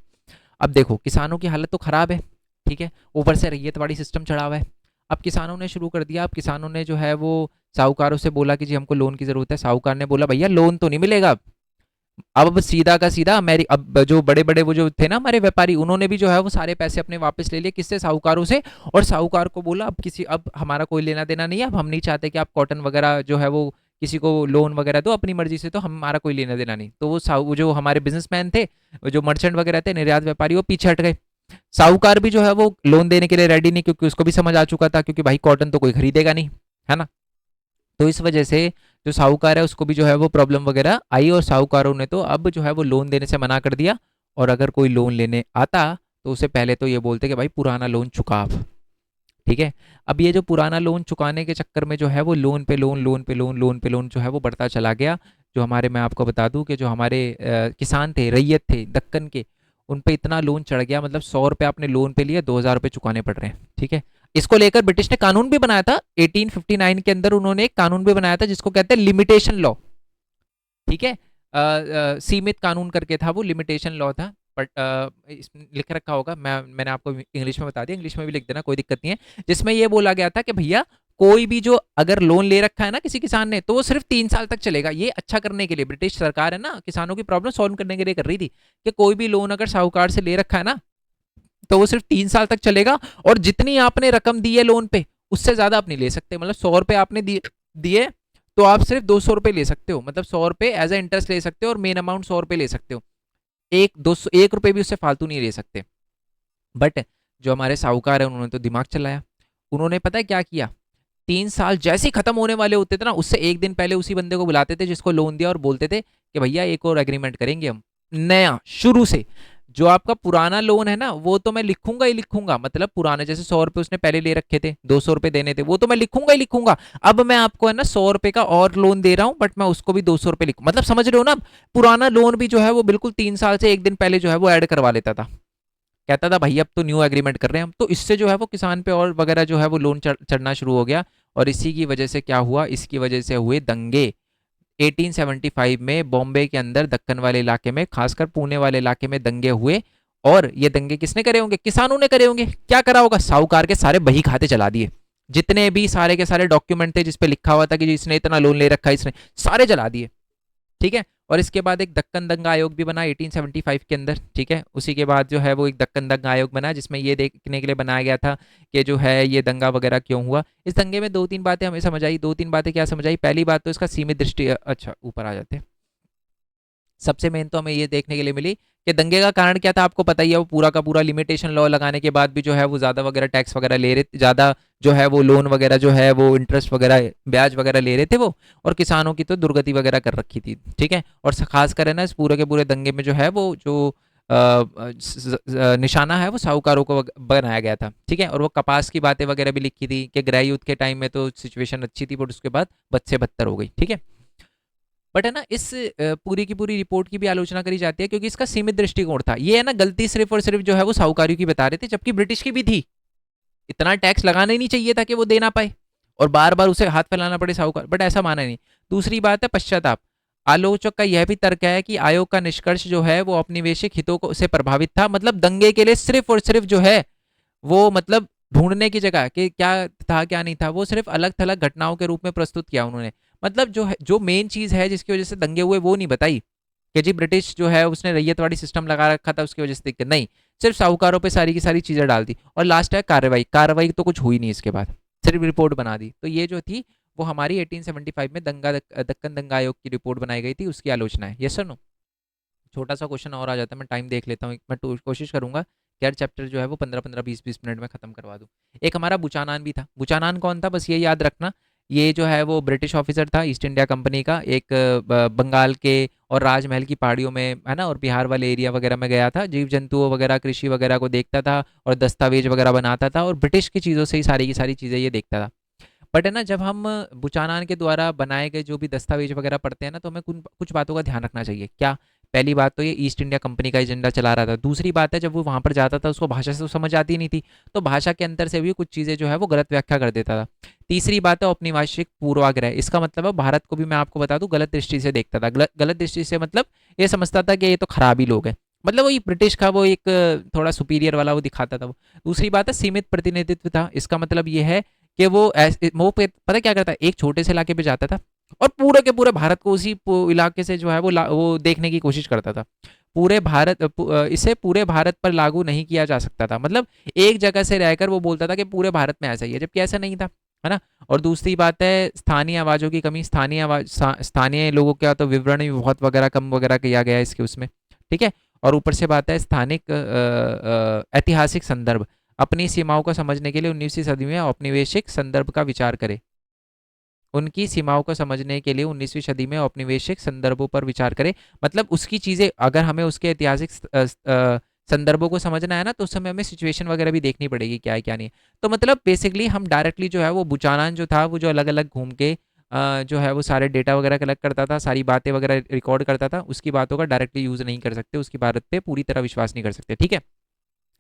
अब देखो किसानों की हालत तो खराब है, ठीक है, ऊपर से रैयतवाड़ी सिस्टम चढ़ा हुआ है। अब किसानों ने शुरू कर दिया, अब किसानों ने जो है वो साहूकारों से बोला कि जी हमको लोन की जरूरत है। साहूकार ने बोला भैया लोन तो नहीं मिलेगा। अब सीधा का सीधा अब जो बड़े बड़े वो जो थे ना हमारे व्यापारी, उन्होंने भी जो है वो सारे पैसे अपने वापस ले लिए, किससे, साहूकारों से। और साहूकार को बोला अब हमारा कोई लेना देना नहीं है, अब हम नहीं चाहते कि आप कॉटन वगैरह जो है वो किसी को लोन वगैरह दो अपनी मर्जी से, तो हमारा कोई लेना देना नहीं। तो वो जो हमारे बिजनेसमैन थे, जो मर्चेंट वगैरह थे, निर्यात व्यापारी, वो पीछे हट गए। साहूकार भी जो है वो लोन देने के लिए रेडी नहीं, क्योंकि उसको भी समझ आ चुका था, क्योंकि भाई कॉटन तो कोई खरीदेगा नहीं, है ना। तो इस वजह से जो साहूकार है उसको भी जो है वो प्रॉब्लम वगैरह आई, और साहूकारों ने तो अब जो है वो लोन देने से मना कर दिया। और अगर कोई लोन लेने आता तो उसे पहले तो ये बोलते कि भाई पुराना लोन चुका आप, ठीक है। अब ये जो पुराना लोन चुकाने के चक्कर में जो है वो लोन पे लोन, लोन पे लोन, लोन पे लोन जो है वो बढ़ता चला गया। जो हमारे, मैं आपको बता दूं कि जो हमारे किसान थे, रैयत थे दक्कन के, उन पे इतना लोन चढ़ गया, मतलब 100 रुपये आपने लोन पे लिए, 2,000 रुपये चुकाने पड़ रहे हैं, ठीक है। इसको लेकर ब्रिटिश ने कानून भी बनाया था 1859 के अंदर, उन्होंने एक कानून भी बनाया था जिसको कहते हैं लिमिटेशन लॉ, ठीक है। सीमित कानून करके था वो, लिमिटेशन लॉ था। बट लिख रखा होगा, मैंने आपको इंग्लिश में बता दिया, इंग्लिश में भी लिख देना, कोई दिक्कत नहीं है। जिसमें ये बोला गया था कि भैया कोई भी जो अगर लोन ले रखा है ना किसी किसान ने, तो वो सिर्फ 3 साल तक चलेगा। ये अच्छा करने के लिए ब्रिटिश सरकार है ना, किसानों की प्रॉब्लम सॉल्व करने के लिए कर रही थी कि कोई भी लोन अगर साहूकार से ले रखा है ना, तो वो सिर्फ 3 साल तक चलेगा, और जितनी आपने रकम दी है लोन पे उससे ज्यादा आप नहीं ले सकते। मतलब 100 रुपए आपने दिए तो आप सिर्फ 200 रुपए ले सकते हो, मतलब 100 रुपए एज ए इंटरेस्ट ले सकते हो, और मेन अमाउंट 100 रुपए ले सकते हो। 1 रुपए भी उससे फालतू नहीं ले सकते। बट जो हमारे साहूकार है उन्होंने तो दिमाग चलाया। उन्होंने पता है क्या किया, 3 साल जैसे ही खत्म होने वाले होते थे ना, उससे एक दिन पहले उसी बंदे को बुलाते थे जिसको लोन दिया, और बोलते थे कि भैया एक और एग्रीमेंट करेंगे हम नया शुरू से। जो आपका पुराना लोन है ना वो तो मैं लिखूंगा ही लिखूंगा, मतलब पुराने जैसे 100 रुपए उसने पहले ले रखे थे, 200 रुपए देने थे, वो तो मैं लिखूंगा ही लिखूंगा। अब मैं आपको है ना 100 रुपए का और लोन दे रहा हूं, बट मैं उसको भी 200 रुपए लिखूं, मतलब समझ रहे हो ना। पुराना लोन भी जो है वो बिल्कुल 3 साल से एक दिन पहले जो है वो ऐड करवा लेता था। कहता था भाई अब तो न्यू एग्रीमेंट कर रहे हैं हम, तो इससे जो है वो किसान पे और वगैरह जो है वो लोन चढ़ना शुरू हो गया। और इसी की वजह से क्या हुआ, इसकी वजह से हुए दंगे। 1875 में बॉम्बे के अंदर दक्कन वाले इलाके में, खासकर पुणे वाले इलाके में दंगे हुए। और ये दंगे किसने करे होंगे, किसानों ने करे होंगे। क्या करा होगा, साहूकार के सारे बही खाते चला दिए, जितने भी सारे के सारे डॉक्यूमेंट थे जिसपे लिखा हुआ था कि इसने इतना लोन ले रखा है, इसने सारे जला दिए। ठीक है। और इसके बाद एक दक्कन दंगा आयोग भी बना 1875 के अंदर। ठीक है। उसी के बाद जो है वो एक दक्कन दंगा आयोग बना, जिसमें ये देखने के लिए बनाया गया था कि जो है ये दंगा वगैरह क्यों हुआ। इस दंगे में 2-3 बातें हमें समझ आई। 2-3 बातें क्या समझ आई, पहली बात तो इसका सीमित दृष्टि, अच्छा ऊपर आ जाते हैं। सबसे मेन तो हमें ये देखने के लिए मिली कि दंगे का कारण क्या था, आपको पता ही है। वो पूरा का पूरा लिमिटेशन लॉ लगाने के बाद भी जो है वो ज्यादा वगैरह टैक्स वगैरह ले रहे, ज्यादा जो है वो लोन वगैरह जो है वो इंटरेस्ट वगैरह ब्याज वगैरह ले रहे थे वो। और किसानों की तो दुर्गति वगैरह कर रखी थी। ठीक है। और खासकर है ना इस पूरे के पूरे दंगे में जो है वो जो निशाना है वो साहूकारों को बनाया गया था। ठीक है। और वो कपास की बातें वगैरह भी लिखी थी कि गृह युद्ध के टाइम में तो सिचुएशन अच्छी थी, बट उसके बाद बद से बदतर हो गई। ठीक है। बट है ना इस पूरी की पूरी रिपोर्ट की भी आलोचना करी जाती है, क्योंकि इसका सीमित दृष्टिकोण था। ये है ना गलती सिर्फ और सिर्फ जो है वो साहूकारियों की बता रहे थे, जबकि ब्रिटिश की भी थी। इतना टैक्स लगाना ही नहीं चाहिए था कि वो दे ना पाए और बार बार उसे हाथ फैलाना पड़े साहूकार, बट ऐसा माना नहीं। दूसरी बात है पश्चाताप। आलोचक का यह भी तर्क है कि आयोग का निष्कर्ष जो है वो औपनिवेशिक हितों को से प्रभावित था। मतलब दंगे के लिए सिर्फ और सिर्फ जो है वो मतलब ढूंढने की जगह कि क्या था क्या नहीं था, वो सिर्फ अलग थलग घटनाओं के रूप में प्रस्तुत किया उन्होंने। मतलब जो है जो मेन चीज है जिसकी वजह से दंगे हुए वो नहीं बताई कि जी ब्रिटिश जो है उसने रैयतवाड़ी सिस्टम लगा रखा था उसकी वजह से दिक्कत नहीं। सिर्फ साहूकारों पे सारी की सारी चीजें डाल दी। और लास्ट है कार्रवाई। कार्रवाई तो कुछ हुई नहीं इसके बाद, सिर्फ रिपोर्ट बना दी। तो ये जो थी वो हमारी 1875 में दक्कन दंगा आयोग की रिपोर्ट बनाई गई थी, उसकी आलोचना है। Yes sir no. छोटा सा क्वेश्चन और आ जाता है, मैं टाइम देख लेता हूँ। मैं कोशिश करूंगा कि हर चैप्टर जो है वो 15-15 20-20 मिनट में खत्म करवा दूँ। एक हमारा बुचानान भी था। बुचानान कौन था, बस ये याद रखना। ये जो है वो ब्रिटिश ऑफिसर था, ईस्ट इंडिया कंपनी का। एक बंगाल के और राजमहल की पहाड़ियों में है ना, और बिहार वाले एरिया वगैरह में गया था। जीव जंतुओं वगैरह कृषि वगैरह को देखता था और दस्तावेज वगैरह बनाता था, और ब्रिटिश की चीज़ों से ही सारी की सारी चीज़ें ये देखता था। बट है ना जब हम बुचानान के द्वारा बनाए गए जो भी दस्तावेज वगैरह पढ़ते हैं ना, तो हमें कुछ बातों का ध्यान रखना चाहिए। क्या, पहली बात तो ये ईस्ट इंडिया कंपनी का एजेंडा चला रहा था। दूसरी बात है जब वो वहां पर जाता था उसको भाषा से तो समझ आती नहीं थी, तो भाषा के अंतर से भी कुछ चीज़ें जो है वो गलत व्याख्या कर देता था। तीसरी बात है औपनिवेशिक पूर्वाग्रह। इसका मतलब है भारत को भी मैं आपको बता दूं गलत दृष्टि से देखता था। गलत दृष्टि से मतलब ये समझता था कि ये तो खराब ही लोग हैं, मतलब वही ब्रिटिश का वो एक थोड़ा सुपीरियर वाला वो दिखाता था वो। दूसरी बात है सीमित प्रतिनिधित्व था। इसका मतलब ये है कि वो पता क्या करता है, एक छोटे से इलाके पे जाता था और पूरे के पूरे भारत को उसी इलाके से जो है वो देखने की कोशिश करता था। इसे पूरे भारत पर लागू नहीं किया जा सकता था। मतलब एक जगह से रहकर वो बोलता था कि पूरे भारत में ऐसा ही है, जबकि ऐसा नहीं था, है ना। और दूसरी बात है स्थानीय आवाज़ों की कमी। स्थानीय लोगों का तो विवरण भी बहुत वगैरह कम वगैरह किया गया है इसके उसमें। ठीक है। और ऊपर से बात है स्थानिक ऐतिहासिक संदर्भ। अपनी सीमाओं को समझने के लिए 19वीं सदी में औपनिवेशिक संदर्भ का विचार करें। उनकी सीमाओं को समझने के लिए 19वीं सदी में औपनिवेशिक संदर्भों पर विचार करें। मतलब उसकी चीज़ें अगर हमें उसके ऐतिहासिक संदर्भों को समझना है ना, तो उस समय हमें सिचुएशन वगैरह भी देखनी पड़ेगी क्या है क्या नहीं। तो मतलब बेसिकली हम डायरेक्टली जो है वो बुचानान जो था वो जो अलग अलग घूम के जो है वो सारे डेटा वगैरह कलेक्ट करता था, सारी बातें वगैरह रिकॉर्ड करता था, उसकी बातों का डायरेक्टली यूज़ नहीं कर सकते, उसकी बात पे पूरी तरह विश्वास नहीं कर सकते। ठीक है।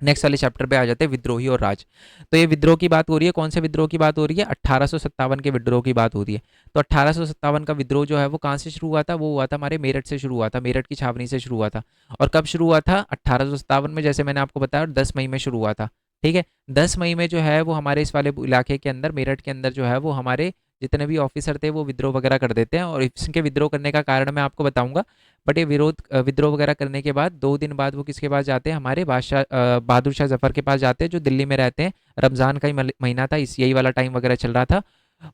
नेक्स्ट वाले चैप्टर पे आ जाते हैं विद्रोही और राज। तो ये विद्रोह की बात हो रही है, कौन से विद्रोह की बात हो रही है, 1857 के विद्रोह की बात हो रही है। तो 1857 का विद्रोह जो है वो कहाँ से शुरू हुआ था, वो हुआ था हमारे मेरठ से शुरू हुआ था, मेरठ की छावनी से शुरू हुआ था। और कब शुरू हुआ था, 1857 में, जैसे मैंने आपको बताया 10 मई में शुरू हुआ था। ठीक है। 10 मई में जो है वो हमारे इस वाले इलाके के अंदर, मेरठ के अंदर जो है वो हमारे जितने भी ऑफिसर थे वो विद्रोह वगैरह कर देते हैं, और इसके विद्रोह करने का कारण मैं आपको बताऊंगा। बट ये विद्रोह वगैरह करने के बाद 2 दिन बाद वो किसके पास जाते हैं, हमारे बादशाह बहादुर शाह जफर के पास जाते हैं, जो दिल्ली में रहते हैं। रमज़ान का ही महीना था, इस यही वाला टाइम वगैरह चल रहा था।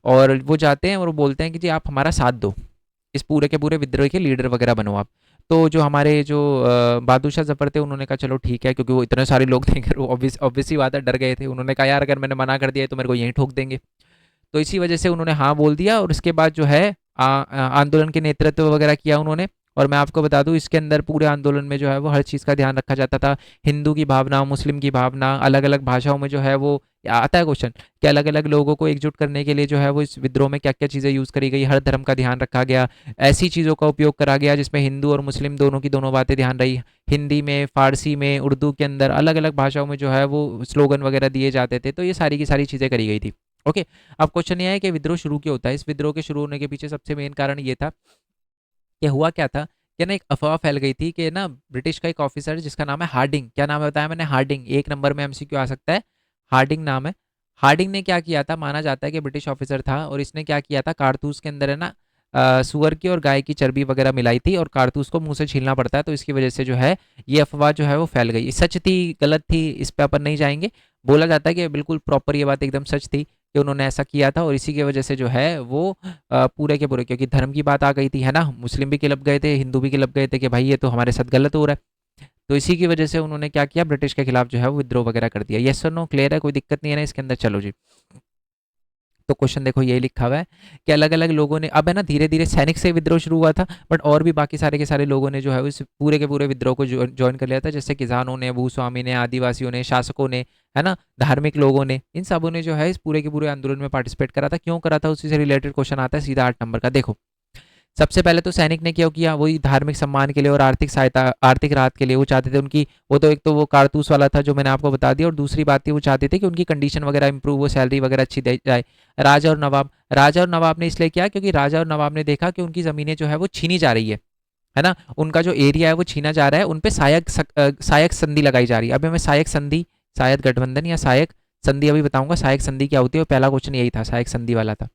और वो जाते हैं और वो बोलते हैं कि जी आप हमारा साथ दो, इस पूरे के पूरे विद्रोह के लीडर वगैरह बनो आप। तो जो हमारे जो बहादुर शाह जफर थे, उन्होंने कहा चलो ठीक है, क्योंकि वो इतने सारे लोग थे, वो ऑब्वियस ही बात है, डर गए थे। उन्होंने कहा यार अगर मैंने मना कर दिया तो मेरे को यहीं ठोक देंगे। तो इसी वजह से उन्होंने हाँ बोल दिया, और उसके बाद जो है आंदोलन के नेतृत्व वगैरह किया उन्होंने। और मैं आपको बता दूं, इसके अंदर पूरे आंदोलन में जो है वो हर चीज़ का ध्यान रखा जाता था। हिंदू की भावना, मुस्लिम की भावना, अलग अलग भाषाओं में जो है वो आता है क्वेश्चन कि अलग अलग लोगों को एकजुट करने के लिए जो है वो इस विद्रोह में क्या क्या चीज़ें यूज़ करी गई, हर धर्म का ध्यान रखा गया। ऐसी चीज़ों का उपयोग करा गया जिसमें हिंदू और मुस्लिम दोनों की दोनों बातें ध्यान रही। हिंदी में, फारसी में, उर्दू के अंदर अलग अलग भाषाओं में जो है वो स्लोगन वगैरह दिए जाते थे। तो ये सारी की सारी चीज़ें करी गई थी। ओके। अब क्वेश्चन ये है कि विद्रोह शुरू क्यों होता है। इस विद्रोह के शुरू होने के पीछे सबसे मेन कारण ये था कि हुआ क्या था कि ना एक अफवाह फैल गई थी कि ना ब्रिटिश का एक ऑफिसर जिसका नाम है हार्डिंग, क्या नाम है बताया मैंने, हार्डिंग, 1 नंबर में एमसीक्यू आ सकता है, हार्डिंग नाम है। हार्डिंग ने क्या किया था, माना जाता है कि ब्रिटिश ऑफिसर था, और इसने क्या किया था, कारतूस के अंदर है ना सुअर की और गाय की चर्बी वगैरह मिलाई थी, और कारतूस को मुंह से छीलना पड़ता है, तो इसकी वजह से जो है ये अफवाह जो है वो फैल गई। सच थी गलत थी इस पे अपन नहीं जाएंगे, बोला जाता है कि बिल्कुल प्रॉपर ये बात एकदम सच थी कि उन्होंने ऐसा किया था, और इसी की वजह से जो है वो पूरे के पूरे, क्योंकि धर्म की बात आ गई थी है ना, मुस्लिम भी किलप गए थे, हिंदू भी किलप गए थे कि भाई ये तो हमारे साथ गलत हो रहा है। तो इसी की वजह से उन्होंने क्या किया, ब्रिटिश के खिलाफ जो है वो विद्रोह वगैरह कर दिया। यस और नो क्लियर है, कोई दिक्कत नहीं है ना इसके अंदर। चलो जी, तो क्वेश्चन देखो यही लिखा हुआ है कि अलग अलग लोगों ने, अब है ना धीरे धीरे सैनिक से विद्रोह शुरू हुआ था, बट और भी बाकी सारे के सारे लोगों ने जो है इस पूरे के पूरे विद्रोह को ज्वाइन कर लिया था, जैसे किसानों ने, भूस्वामी ने, आदिवासियों ने, शासकों ने, है ना, धार्मिक लोगों ने, इन सबों ने जो है इस पूरे के पूरे आंदोलन में पार्टिसिपेट करा था। क्यों करा था, उसी से रिलेटेड क्वेश्चन आता है सीधा 8 नंबर का। देखो सबसे पहले तो सैनिक ने क्या किया, वही धार्मिक सम्मान के लिए और आर्थिक सहायता, आर्थिक राहत के लिए वो चाहते थे उनकी, वो तो एक तो वो कारतूस वाला था जो मैंने आपको बता दिया, और दूसरी बात थी वो चाहते थे कि उनकी कंडीशन वगैरह इंप्रूव हो, सैलरी वगैरह अच्छी दी जाए। राजा और नवाब ने इसलिए किया क्योंकि राजा और नवाब ने देखा कि उनकी ज़मीनें जो है वो छीनी जा रही है ना, उनका जो एरिया है वो छीना जा रहा है, उन पे सहायक संधि लगाई जा रही है। अभी मैं सहायक संधि, शायद गठबंधन या सहायक संधि अभी बताऊंगा। सहायक संधि क्या होती है, पहला क्वेश्चन यही था, सहायक संधि वाला था।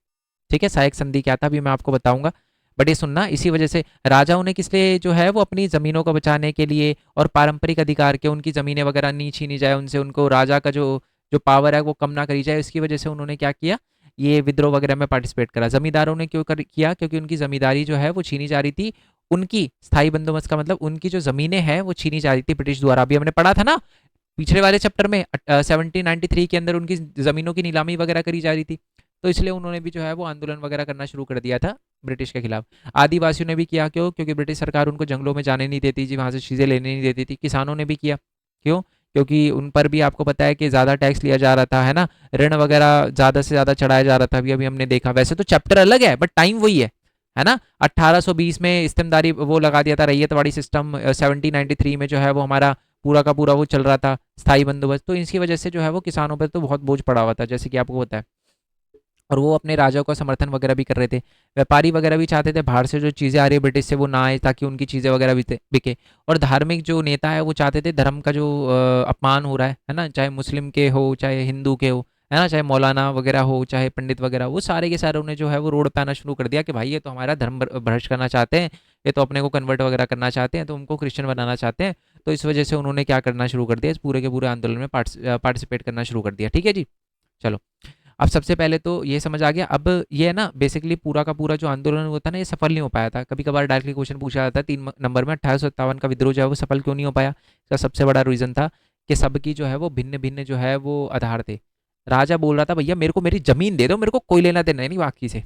ठीक है, सहायक संधि क्या था अभी मैं आपको बताऊंगा, बट ये सुनना, इसी वजह से राजाओं ने किस लिए जो है वो अपनी ज़मीनों को बचाने के लिए और पारंपरिक अधिकार के, उनकी ज़मीनें वगैरह नहीं छीनी जाए उनसे, उनको राजा का जो जो पावर है वो कम ना करी जाए, इसकी वजह से उन्होंने क्या किया, ये विद्रोह वगैरह में पार्टिसिपेट करा। जमींदारों ने किया, क्योंकि उनकी जमींदारी जो है वो छीनी जा रही थी, उनकी स्थायी बंदोबस्त का मतलब उनकी जो जमीनें हैं वो छीनी जा रही थी ब्रिटिश द्वारा। अभी हमने पढ़ा था ना पिछले वाले चैप्टर में 1793 के अंदर उनकी ज़मीनों की नीलामी वगैरह करी जा रही थी, तो इसलिए उन्होंने भी जो है वो आंदोलन वगैरह करना शुरू कर दिया था ब्रिटिश के खिलाफ। आदिवासियों ने भी किया, क्यों, क्योंकि ब्रिटिश सरकार उनको जंगलों में जाने नहीं देती थी, वहाँ से चीज़ें लेने नहीं देती थी। किसानों ने भी किया, क्यों, क्योंकि उन पर भी आपको पता है कि ज़्यादा टैक्स लिया जा रहा था, है ना, ऋण वगैरह ज़्यादा से ज़्यादा चढ़ाया जा रहा था। अभी अभी हमने देखा, वैसे तो चैप्टर अलग है बट टाइम वही है ना। 1820 में इस्तेमदारी वो लगा दिया था, रैयतवाड़ी सिस्टम। 1793 में जो है वो हमारा पूरा का पूरा वो चल रहा था, स्थायी बंदोबस्त। तो इसकी वजह से जो है वो किसानों पर तो बहुत बोझ पड़ा हुआ था, जैसे कि आपको पता है, और वो अपने राजाओं का समर्थन वगैरह भी कर रहे थे। व्यापारी वगैरह भी चाहते थे बाहर से जो चीज़ें आ रही है ब्रिटिश से वो ना आए, ताकि उनकी चीज़ें वगैरह बिके। और धार्मिक जो नेता है वो चाहते थे धर्म का जो अपमान हो रहा है ना, चाहे मुस्लिम के हो चाहे हिंदू के हो, है ना, चाहे मौलाना वगैरह हो चाहे पंडित वगैरह, वो सारे के सारे उन्हें जो है वो रोड पे आना शुरू कर दिया कि भाई ये तो हमारा धर्म भ्रष्ट करना चाहते हैं, ये तो अपने को कन्वर्ट वगैरह करना चाहते हैं, तो उनको क्रिश्चियन बनाना चाहते हैं। तो इस वजह से उन्होंने क्या करना शुरू कर दिया, इस पूरे के पूरे आंदोलन में पार्टिसिपेट करना शुरू कर दिया। ठीक है जी, चलो। अब सबसे पहले तो ये समझ आ गया। अब ये है ना बेसिकली पूरा का पूरा जो आंदोलन होता है ना, ये सफल नहीं हो पाया था। कभी कभार डायरेक्टली क्वेश्चन पूछा जाता है 3 नंबर में, 1857 का विद्रोह जो है वो सफल क्यों नहीं हो पाया। इसका सबसे बड़ा रीज़न था कि सबकी जो है वो भिन्न भिन्न जो है वो आधार थे। राजा बोल रहा था भैया मेरे को मेरी ज़मीन दे दो, मेरे को कोई लेना देना नहीं बाकी से,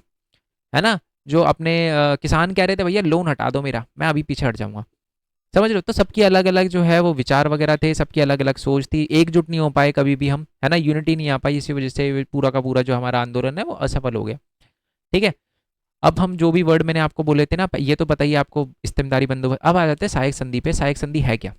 है ना। जो अपने किसान कह रहे थे भैया लोन हटा दो मेरा, मैं अभी पीछे हट जाऊंगा। समझ रहे हो, तो सबकी अलग अलग जो है वो विचार वगैरह थे, सबकी अलग अलग सोच थी, एकजुट नहीं हो पाए कभी भी हम, है ना, यूनिटी नहीं आ पाई, इसी वजह से पूरा का पूरा जो हमारा आंदोलन है वो असफल हो गया। ठीक है। अब हम जो भी वर्ड मैंने आपको बोले थे ना, ये तो बताइए आपको, इस्तेमदारी बंदोबस्त। अब आ जाते हैं सहायक संधि पे। सहायक संधि है क्या,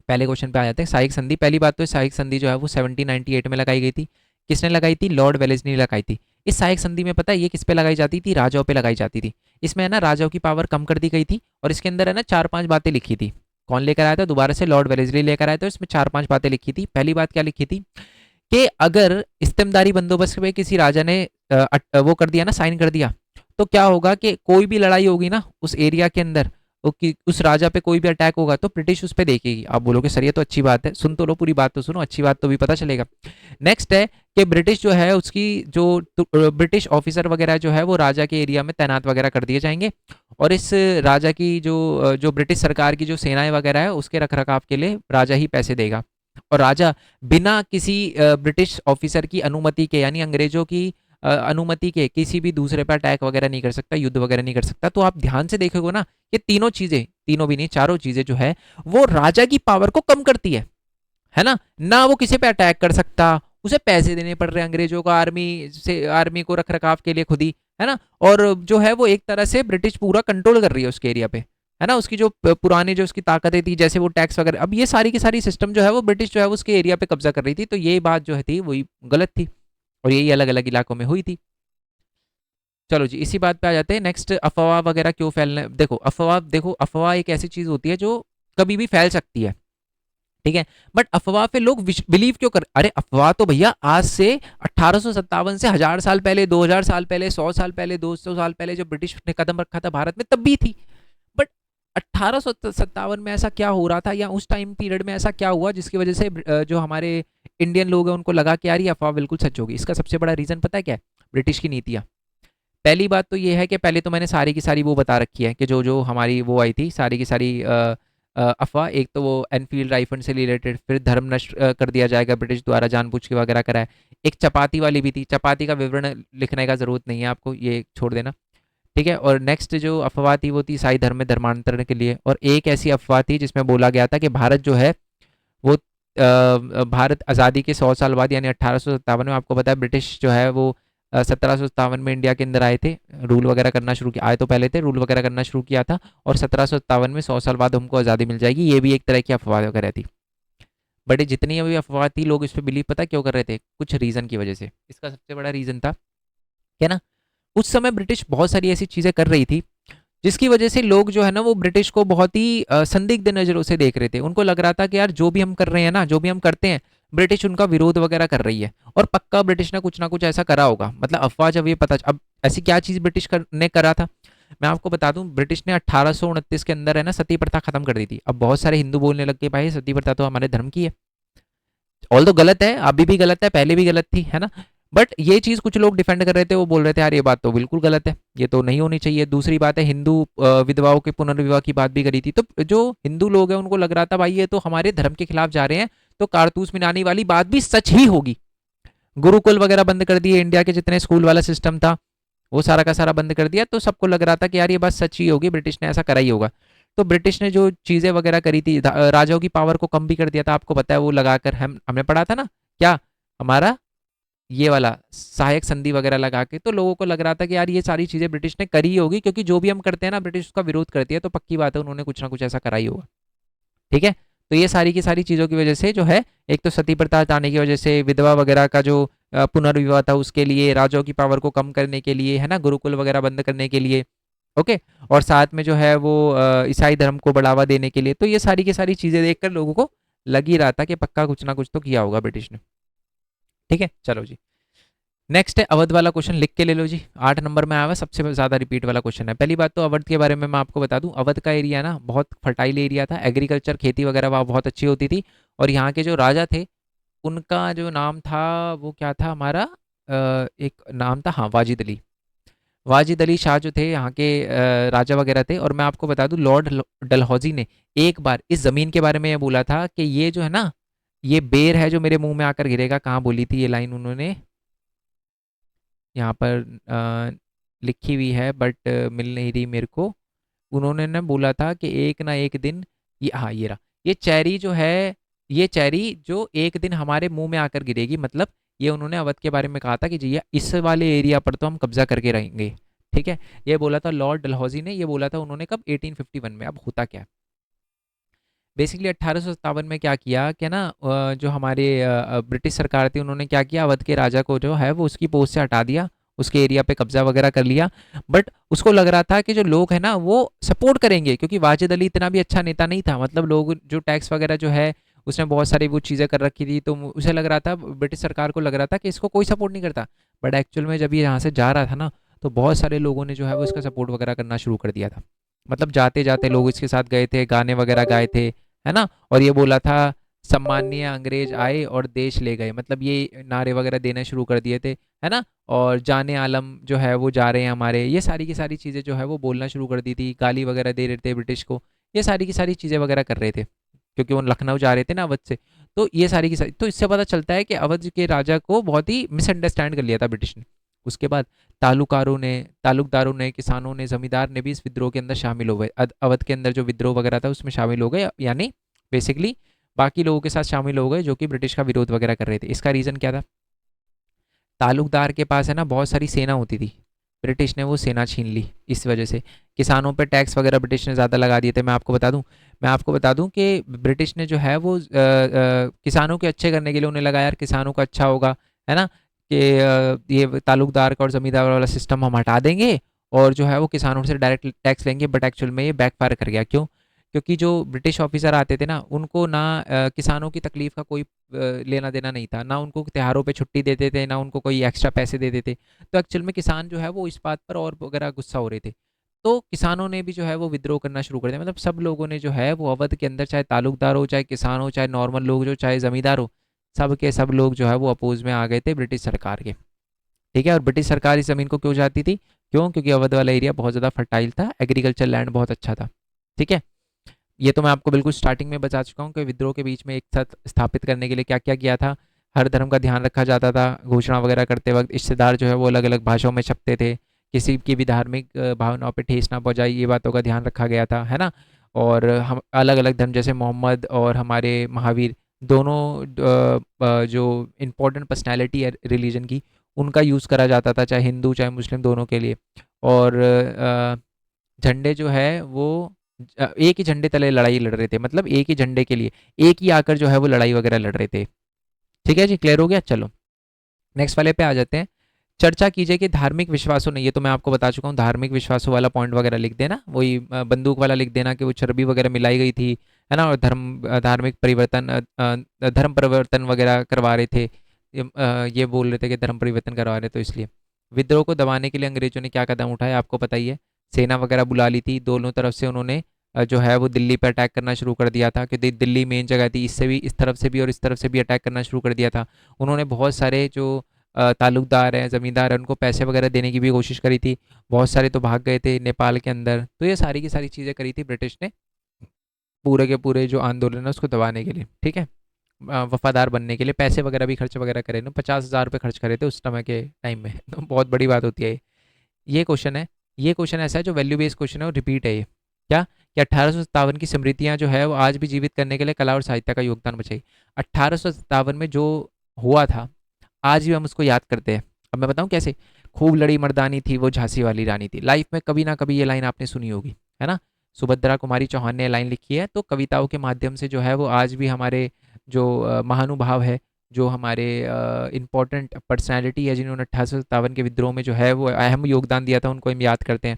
पहले क्वेश्चन पे आ जाते हैं। सहायक संधि, पहली बात तो सहायक संधि जो है वो 1798 में लगाई गई थी। किसने लगाई थी, लॉर्ड वेलेस्ली ने लगाई थी। इस सहायक संधि में पता है ये किस पे लगाई जाती थी, राजाओं पे लगाई जाती थी। इसमें है ना राजाओं की पावर कम कर दी गई थी, और इसके अंदर है ना 4-5 बातें लिखी थी। कौन लेकर आया था? दोबारा से लॉर्ड वेलेस्ली लेकर आया था। इसमें 4-5 बातें लिखी थी। पहली बात क्या लिखी थी कि अगर इस्तेमदारी बंदोबस्त पे किसी राजा ने वो कर दिया ना, साइन कर दिया, तो क्या होगा कि कोई भी लड़ाई होगी ना उस एरिया के अंदर, उस राजा पे कोई भी अटैक होगा तो ब्रिटिश उस पर देखेगी। आप बोलोगे सर ये तो अच्छी बात है, सुन तो लो, पूरी बात तो सुनो, अच्छी बात तो भी पता चलेगा। नेक्स्ट है कि ब्रिटिश जो है उसकी जो ब्रिटिश ऑफिसर वगैरह जो है वो राजा के एरिया में तैनात वगैरह कर दिए जाएंगे, और इस राजा की जो ब्रिटिश सरकार की जो सेनाएं वगैरह है उसके रख रखाव के लिए राजा ही पैसे देगा। और राजा बिना किसी ब्रिटिश ऑफिसर की अनुमति के, यानी अंग्रेजों की अनुमति के, किसी भी दूसरे पर अटैक वगैरह नहीं कर सकता, युद्ध वगैरह नहीं कर सकता। तो आप ध्यान से देखोगे ना, ये तीनों चीजें, तीनों भी नहीं चारों चीजें जो है वो राजा की पावर को कम करती है ना। ना वो किसी पे अटैक कर सकता, उसे पैसे देने पड़ रहे हैं अंग्रेजों को, आर्मी को रख रखाव के लिए खुद ही, है ना। और जो है वो एक तरह से ब्रिटिश पूरा कंट्रोल कर रही है उसके एरिया पे, है ना। उसकी जो पुरानी जो उसकी ताकतें थी, जैसे वो टैक्स वगैरह, अब ये सारी की सारी सिस्टम जो है वो ब्रिटिश जो है उसके एरिया पे कब्जा कर रही थी। तो ये बात जो है थी वही गलत थी, और यही अलग अलग इलाकों में हुई थी। चलो जी, इसी बात पे आ जाते हैं। नेक्स्ट, अफवाह वगैरह क्यों फैलने, देखो अफवाह एक ऐसी चीज होती है जो कभी भी फैल सकती है, ठीक है। बट अफवाह पे लोग बिलीव क्यों कर, अरे अफवाह तो भैया आज से 1857 से 1000 साल पहले, 2000 साल पहले, 100 साल पहले, 200 साल पहले जब ब्रिटिश ने कदम रखा था भारत में तब भी थी। बट 1857 में ऐसा क्या हो रहा था, या उस टाइम पीरियड में ऐसा क्या हुआ जिसकी वजह से जो हमारे इंडियन लोग हैं उनको लगा कि यार ये अफवाह बिल्कुल सच होगी? इसका सबसे बड़ा रीजन पता है क्या है? ब्रिटिश की नीतियां। पहली बात तो ये है कि पहले तो मैंने सारी की सारी वो बता रखी है कि जो जो हमारी वो आई थी सारी की सारी अफवाह। एक तो वो एनफील्ड राइफल से रिलेटेड, फिर धर्म नष्ट कर दिया जाएगा ब्रिटिश द्वारा जानबूझ के वगैरह करा है। एक चपाती वाली भी थी, चपाती का विवरण लिखने का जरूरत नहीं है आपको, ये छोड़ देना, ठीक है। और नेक्स्ट जो अफवाह थी वो थी ईसाई धर्म में धर्मांतरण के लिए। और एक ऐसी अफवाह थी जिसमें बोला गया था कि भारत जो है वो भारत आज़ादी के 100 साल बाद यानी 1857 में, आपको पता है ब्रिटिश जो है वो 1757 में इंडिया के अंदर आए थे, रूल वगैरह करना शुरू किया, आए तो पहले थे, रूल वगैरह करना शुरू किया था, और 1757 में 100 साल बाद हमको आज़ादी मिल जाएगी। ये भी एक तरह की अफवाह वगैरह थी। बट ये जितनी अभी अफवाह थी लोग इस पर बिलीव पता क्यों कर रहे थे? कुछ रीज़न की वजह से। इसका सबसे बड़ा रीज़न था क्या ना, उस समय ब्रिटिश बहुत सारी ऐसी चीज़ें कर रही थी जिसकी वजह से लोग जो है ना वो ब्रिटिश को बहुत ही संदिग्ध नज़रों से देख रहे थे। उनको लग रहा था कि यार जो भी हम कर रहे हैं ना, जो भी हम करते हैं, ब्रिटिश उनका विरोध वगैरह कर रही है, और पक्का ब्रिटिश ने कुछ ना कुछ ऐसा करा होगा। मतलब अफवाह जब ये पता, अब ऐसी क्या चीज़ ने करा था, मैं आपको बता दूं। ब्रिटिश ने 1829 के अंदर है ना सती प्रथा खत्म कर दी थी। अब बहुत सारे हिंदू बोलने लग गए भाई सती प्रथा तो हमारे धर्म की है, ऑल तो गलत है, अभी भी गलत है, पहले भी गलत थी, है ना। बट ये चीज कुछ लोग डिफेंड कर रहे थे, वो बोल रहे थे यार ये बात तो बिल्कुल गलत है, ये तो नहीं होनी चाहिए। दूसरी बात है, हिंदू विधवाओं के पुनर्विवाह की बात भी करी थी। तो जो हिंदू लोग हैं उनको लग रहा था भाई ये तो हमारे धर्म के खिलाफ जा रहे हैं, तो कारतूस मिलाने वाली बात भी सच ही होगी। गुरुकुल वगैरह बंद कर दिए, इंडिया के जितने स्कूल वाला सिस्टम था वो सारा का सारा बंद कर दिया। तो सबको लग रहा था कि यार ये बात सच ही होगी, ब्रिटिश ने ऐसा करा ही होगा। तो ब्रिटिश ने जो चीज़ें वगैरह करी थी, राजाओं की पावर को कम भी कर दिया था, आपको पता है वो लगाकर, हमने पढ़ा था ना क्या, हमारा ये वाला सहायक संधि वगैरह लगा के। तो लोगों को लग रहा था कि यार ये सारी चीज़ें ब्रिटिश ने करी होगी, क्योंकि जो भी हम करते हैं ना ब्रिटिश उसका विरोध करती है, तो पक्की बात है उन्होंने कुछ ना कुछ ऐसा करा ही होगा, ठीक है। तो ये सारी की सारी चीज़ों की वजह से जो है, एक तो सती प्रथा हटाने की वजह से, विधवा वगैरह का जो पुनर्विवाह था उसके लिए, राजाओं की पावर को कम करने के लिए, है ना, गुरुकुल वगैरह बंद करने के लिए, ओके, और साथ में जो है वो ईसाई धर्म को बढ़ावा देने के लिए। तो ये सारी की सारी चीज़ें देखकर लोगों को लग ही रहा था कि पक्का कुछ ना कुछ तो किया होगा ब्रिटिश ने, ठीक है। चलो जी, नेक्स्ट है अवध वाला क्वेश्चन, लिख के ले लो जी, 8 नंबर में आया हुआ, सबसे ज्यादा रिपीट वाला क्वेश्चन है। पहली बात तो अवध के बारे में मैं आपको बता दूं, अवध का एरिया ना बहुत फर्टाइल एरिया था, एग्रीकल्चर खेती वगैरह वहाँ बहुत अच्छी होती थी। और यहाँ के जो राजा थे उनका जो नाम था वो क्या था हमारा, एक नाम था, हाँ, वाजिद अली। वाजिद अली शाह जो थे यहाँ के राजा वगैरह थे। और मैं आपको बता दूं लॉर्ड डलहौजी ने एक बार इस जमीन के बारे में ये बोला था कि ये जो है ना, ये बेर है जो मेरे मुंह में आकर गिरेगा। कहाँ बोली थी ये लाइन उन्होंने, यहाँ पर लिखी हुई है बट मिल नहीं रही मेरे को। उन्होंने ना बोला था कि एक ना एक दिन, ये हाँ ये रहा, ये चेरी जो है, ये चेरी जो एक दिन हमारे मुंह में आकर गिरेगी। मतलब ये उन्होंने अवध के बारे में कहा था कि जी इस वाले एरिया पर तो हम कब्जा करके रहेंगे, ठीक है। ये बोला था लॉर्ड डलहौजी ने, ये बोला था उन्होंने कब, 1851 में। अब होता क्या, बेसिकली 1857 में क्या किया कि ना जो हमारे ब्रिटिश सरकार थी उन्होंने क्या किया, अवध के राजा को जो है वो उसकी पोस्ट से हटा दिया, उसके एरिया पे कब्जा वगैरह कर लिया। बट उसको लग रहा था कि जो लोग हैं ना वो सपोर्ट करेंगे, क्योंकि वाजिद अली इतना भी अच्छा नेता नहीं था। मतलब लोग जो टैक्स वगैरह जो है उसने बहुत सारी वो चीज़ें कर रखी थी, तो उसे लग रहा था, ब्रिटिश सरकार को लग रहा था कि इसको कोई सपोर्ट नहीं करता। बट एक्चुअल में जब ये यहाँ से जा रहा था ना, तो बहुत सारे लोगों ने जो है वो इसका सपोर्ट वगैरह करना शुरू कर दिया था। मतलब जाते जाते लोग इसके साथ गए थे, गाने वगैरह गाए थे, है ना। और ये बोला था, सम्मानीय अंग्रेज आए और देश ले गए, मतलब ये नारे वगैरह देने शुरू कर दिए थे, है ना। और जाने आलम जो है वो जा रहे हैं हमारे, ये सारी की सारी चीज़ें जो है वो बोलना शुरू कर दी थी, गाली वगैरह दे रहे थे ब्रिटिश को, ये सारी की सारी चीज़ें वगैरह कर रहे थे, क्योंकि वो लखनऊ जा रहे थे ना अवध से। तो ये सारी की सारी, तो इससे पता चलता है कि अवध के राजा को बहुत ही मिसअंडरस्टैंड कर लिया था ब्रिटिश ने। उसके बाद तालुकदारों ने, किसानों ने, जमींदार ने भी इस विद्रोह के अंदर शामिल हो गए। अवध के अंदर जो विद्रोह वगैरह था उसमें शामिल हो गए, यानी बेसिकली बाकी लोगों के साथ शामिल हो गए जो कि ब्रिटिश का विरोध वगैरह कर रहे थे। इसका रीज़न क्या था? तालुकदार के पास है ना बहुत सारी सेना होती थी, ब्रिटिश ने वो सेना छीन ली इस वजह से। किसानों पे टैक्स वगैरह ब्रिटिश ने ज़्यादा लगा दिए थे। मैं आपको बता दूं कि ब्रिटिश ने जो है वो किसानों के अच्छे करने के लिए उन्हें लगा यार किसानों का अच्छा होगा, है ना, कि ये तालुकदार का और ज़मींदार वाला सिस्टम हम हटा देंगे और जो है वो किसानों से डायरेक्ट टैक्स लेंगे। बट एक्चुअल में ये बैकफायर कर गया। क्यों? क्योंकि जो ब्रिटिश ऑफिसर आते थे ना, उनको ना किसानों की तकलीफ का कोई लेना देना नहीं था, ना उनको त्योहारों पे छुट्टी देते थे, ना उनको कोई एक्स्ट्रा पैसे देते थे। तो एक्चुअल में किसान जो है वो इस बात पर और वगैरह गुस्सा हो रहे थे। तो किसानों ने भी जो है वो विद्रोह करना शुरू कर दिया। मतलब सब लोगों ने जो है वो अवध के अंदर, चाहे तालुकदार हो, चाहे किसान हो, चाहे नॉर्मल लोग जो, चाहे ज़मींदार हो, सब के सब लोग जो है वो अपोज में आ गए थे ब्रिटिश सरकार के। ठीक है। और ब्रिटिश सरकार इस ज़मीन को क्यों चाहती थी? क्यों? क्योंकि अवध वाला एरिया बहुत ज़्यादा फर्टाइल था, एग्रीकल्चर लैंड बहुत अच्छा था। ठीक है। ये तो मैं आपको बिल्कुल स्टार्टिंग में बता चुका हूँ कि विद्रोह के बीच में एक साथ स्थापित करने के लिए क्या क्या किया था। हर धर्म का ध्यान रखा जाता था। घोषणा वगैरह करते वक्त इश्तेदार जो है वो अलग अलग भाषाओं में छपते थे। किसी की भी धार्मिक भावनाओं पे ठेस ना पहुंचाई, ये बातों का ध्यान रखा गया था, है ना। और हम अलग अलग धर्म जैसे मोहम्मद और हमारे महावीर दोनों जो इम्पोर्टेंट पर्सनैलिटी है रिलीजन की, उनका यूज़ करा जाता था, चाहे हिंदू चाहे मुस्लिम दोनों के लिए। और झंडे जो है वो एक ही झंडे तले लड़ाई लड़ रहे थे, मतलब एक ही झंडे के लिए एक ही आकर जो है वो लड़ाई वगैरह लड़ रहे थे। ठीक है जी, क्लियर हो गया। चलो नेक्स्ट वाले पे आ जाते हैं। चर्चा कीजिए कि धार्मिक विश्वासों ने, ये तो मैं आपको बता चुका हूँ, धार्मिक विश्वासों वाला पॉइंट वगैरह लिख देना, वही बंदूक वाला लिख देना कि वो चर्बी वगैरह मिलाई गई थी, है ना। और धार्मिक परिवर्तन, धर्म परिवर्तन वगैरह करवा रहे थे। ये बोल रहे थे कि धर्म परिवर्तन करवा रहे, तो इसलिए विद्रोह को दबाने के लिए अंग्रेजों ने क्या कदम उठाए आपको पता ही है। सेना वगैरह बुला ली थी, दोनों तरफ से उन्होंने जो है वो दिल्ली पर अटैक करना शुरू कर दिया था, क्योंकि दिल्ली मेन जगह थी, इससे भी, इस तरफ से भी और इस तरफ से भी अटैक करना शुरू कर दिया था। उन्होंने बहुत सारे जो ताल्लुकदार हैं, ज़मींदार हैं, उनको पैसे वगैरह देने की भी कोशिश करी थी। बहुत सारे तो भाग गए थे नेपाल के अंदर। तो ये सारी की सारी चीज़ें करी थी ब्रिटिश ने, पूरे के पूरे जो आंदोलन है उसको दबाने के लिए। ठीक है। वफादार बनने के लिए पैसे वगैरह भी खर्च वगैरह करे ना, 50,000 रुपये खर्च करे थे उस समय के टाइम में। तो बहुत बड़ी बात होती है ये क्वेश्चन है। ये क्वेश्चन ऐसा है जो वैल्यू बेस्ड क्वेश्चन है और रिपीट है ये। क्या? कि 1857 की स्मृतियां जो है वो आज भी जीवित करने के लिए कला और साहित्य का योगदान बचाई। 1857 में जो हुआ था आज भी हम उसको याद करते हैं। अब मैं बताऊं कैसे। खूब लड़ी मर्दानी थी वो झांसी वाली रानी थी। लाइफ में कभी ना कभी ये लाइन आपने सुनी होगी, है ना। सुभद्रा कुमारी चौहान ने लाइन लिखी है, तो कविताओं के माध्यम से जो है वो आज भी हमारे जो महानुभाव है, जो हमारे इम्पोर्टेंट पर्सनैलिटी है, जिन्होंने 1857 के विद्रोह में जो है वो अहम योगदान दिया था, उनको हम याद करते हैं।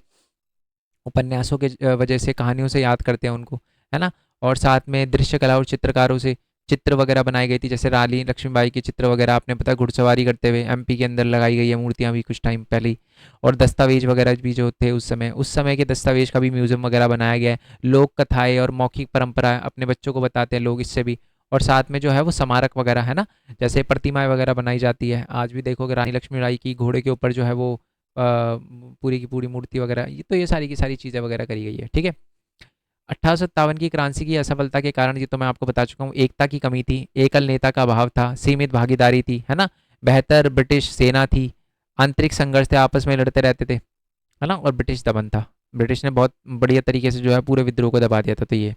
उपन्यासों के वजह से, कहानियों से याद करते हैं उनको, है ना। और साथ में दृश्य कला और चित्रकारों से चित्र वगैरह बनाई गई थी, जैसे रानी लक्ष्मीबाई के चित्र वगैरह आपने पता घुड़सवारी करते हुए एमपी के अंदर लगाई गई है मूर्तियाँ भी कुछ टाइम पहले ही। और दस्तावेज वगैरह भी जो थे उस समय के दस्तावेज का भी म्यूजियम वगैरह बनाया गया है। लोक कथाएं और मौखिक परंपरा अपने बच्चों को बताते हैं लोग इससे भी। और साथ में जो है वो स्मारक वगैरह, है ना, जैसे प्रतिमाएं वगैरह बनाई जाती है। आज भी देखोगे रानी लक्ष्मीबाई की घोड़े के ऊपर जो है वो पूरी की पूरी मूर्ति वगैरह, ये तो ये सारी की सारी चीज़ें वगैरह करी गई है। ठीक है। 1857 की क्रांति की असफलता के कारण, ये तो मैं आपको बता चुका हूँ, एकता की कमी थी, एकल नेता का अभाव था, सीमित भागीदारी थी, है ना, बेहतर ब्रिटिश सेना थी, आंतरिक संघर्ष थे, आपस में लड़ते रहते थे, है ना, और ब्रिटिश दमन था। ब्रिटिश ने बहुत बढ़िया तरीके से जो है पूरे विद्रोह को दबा दिया था। तो ये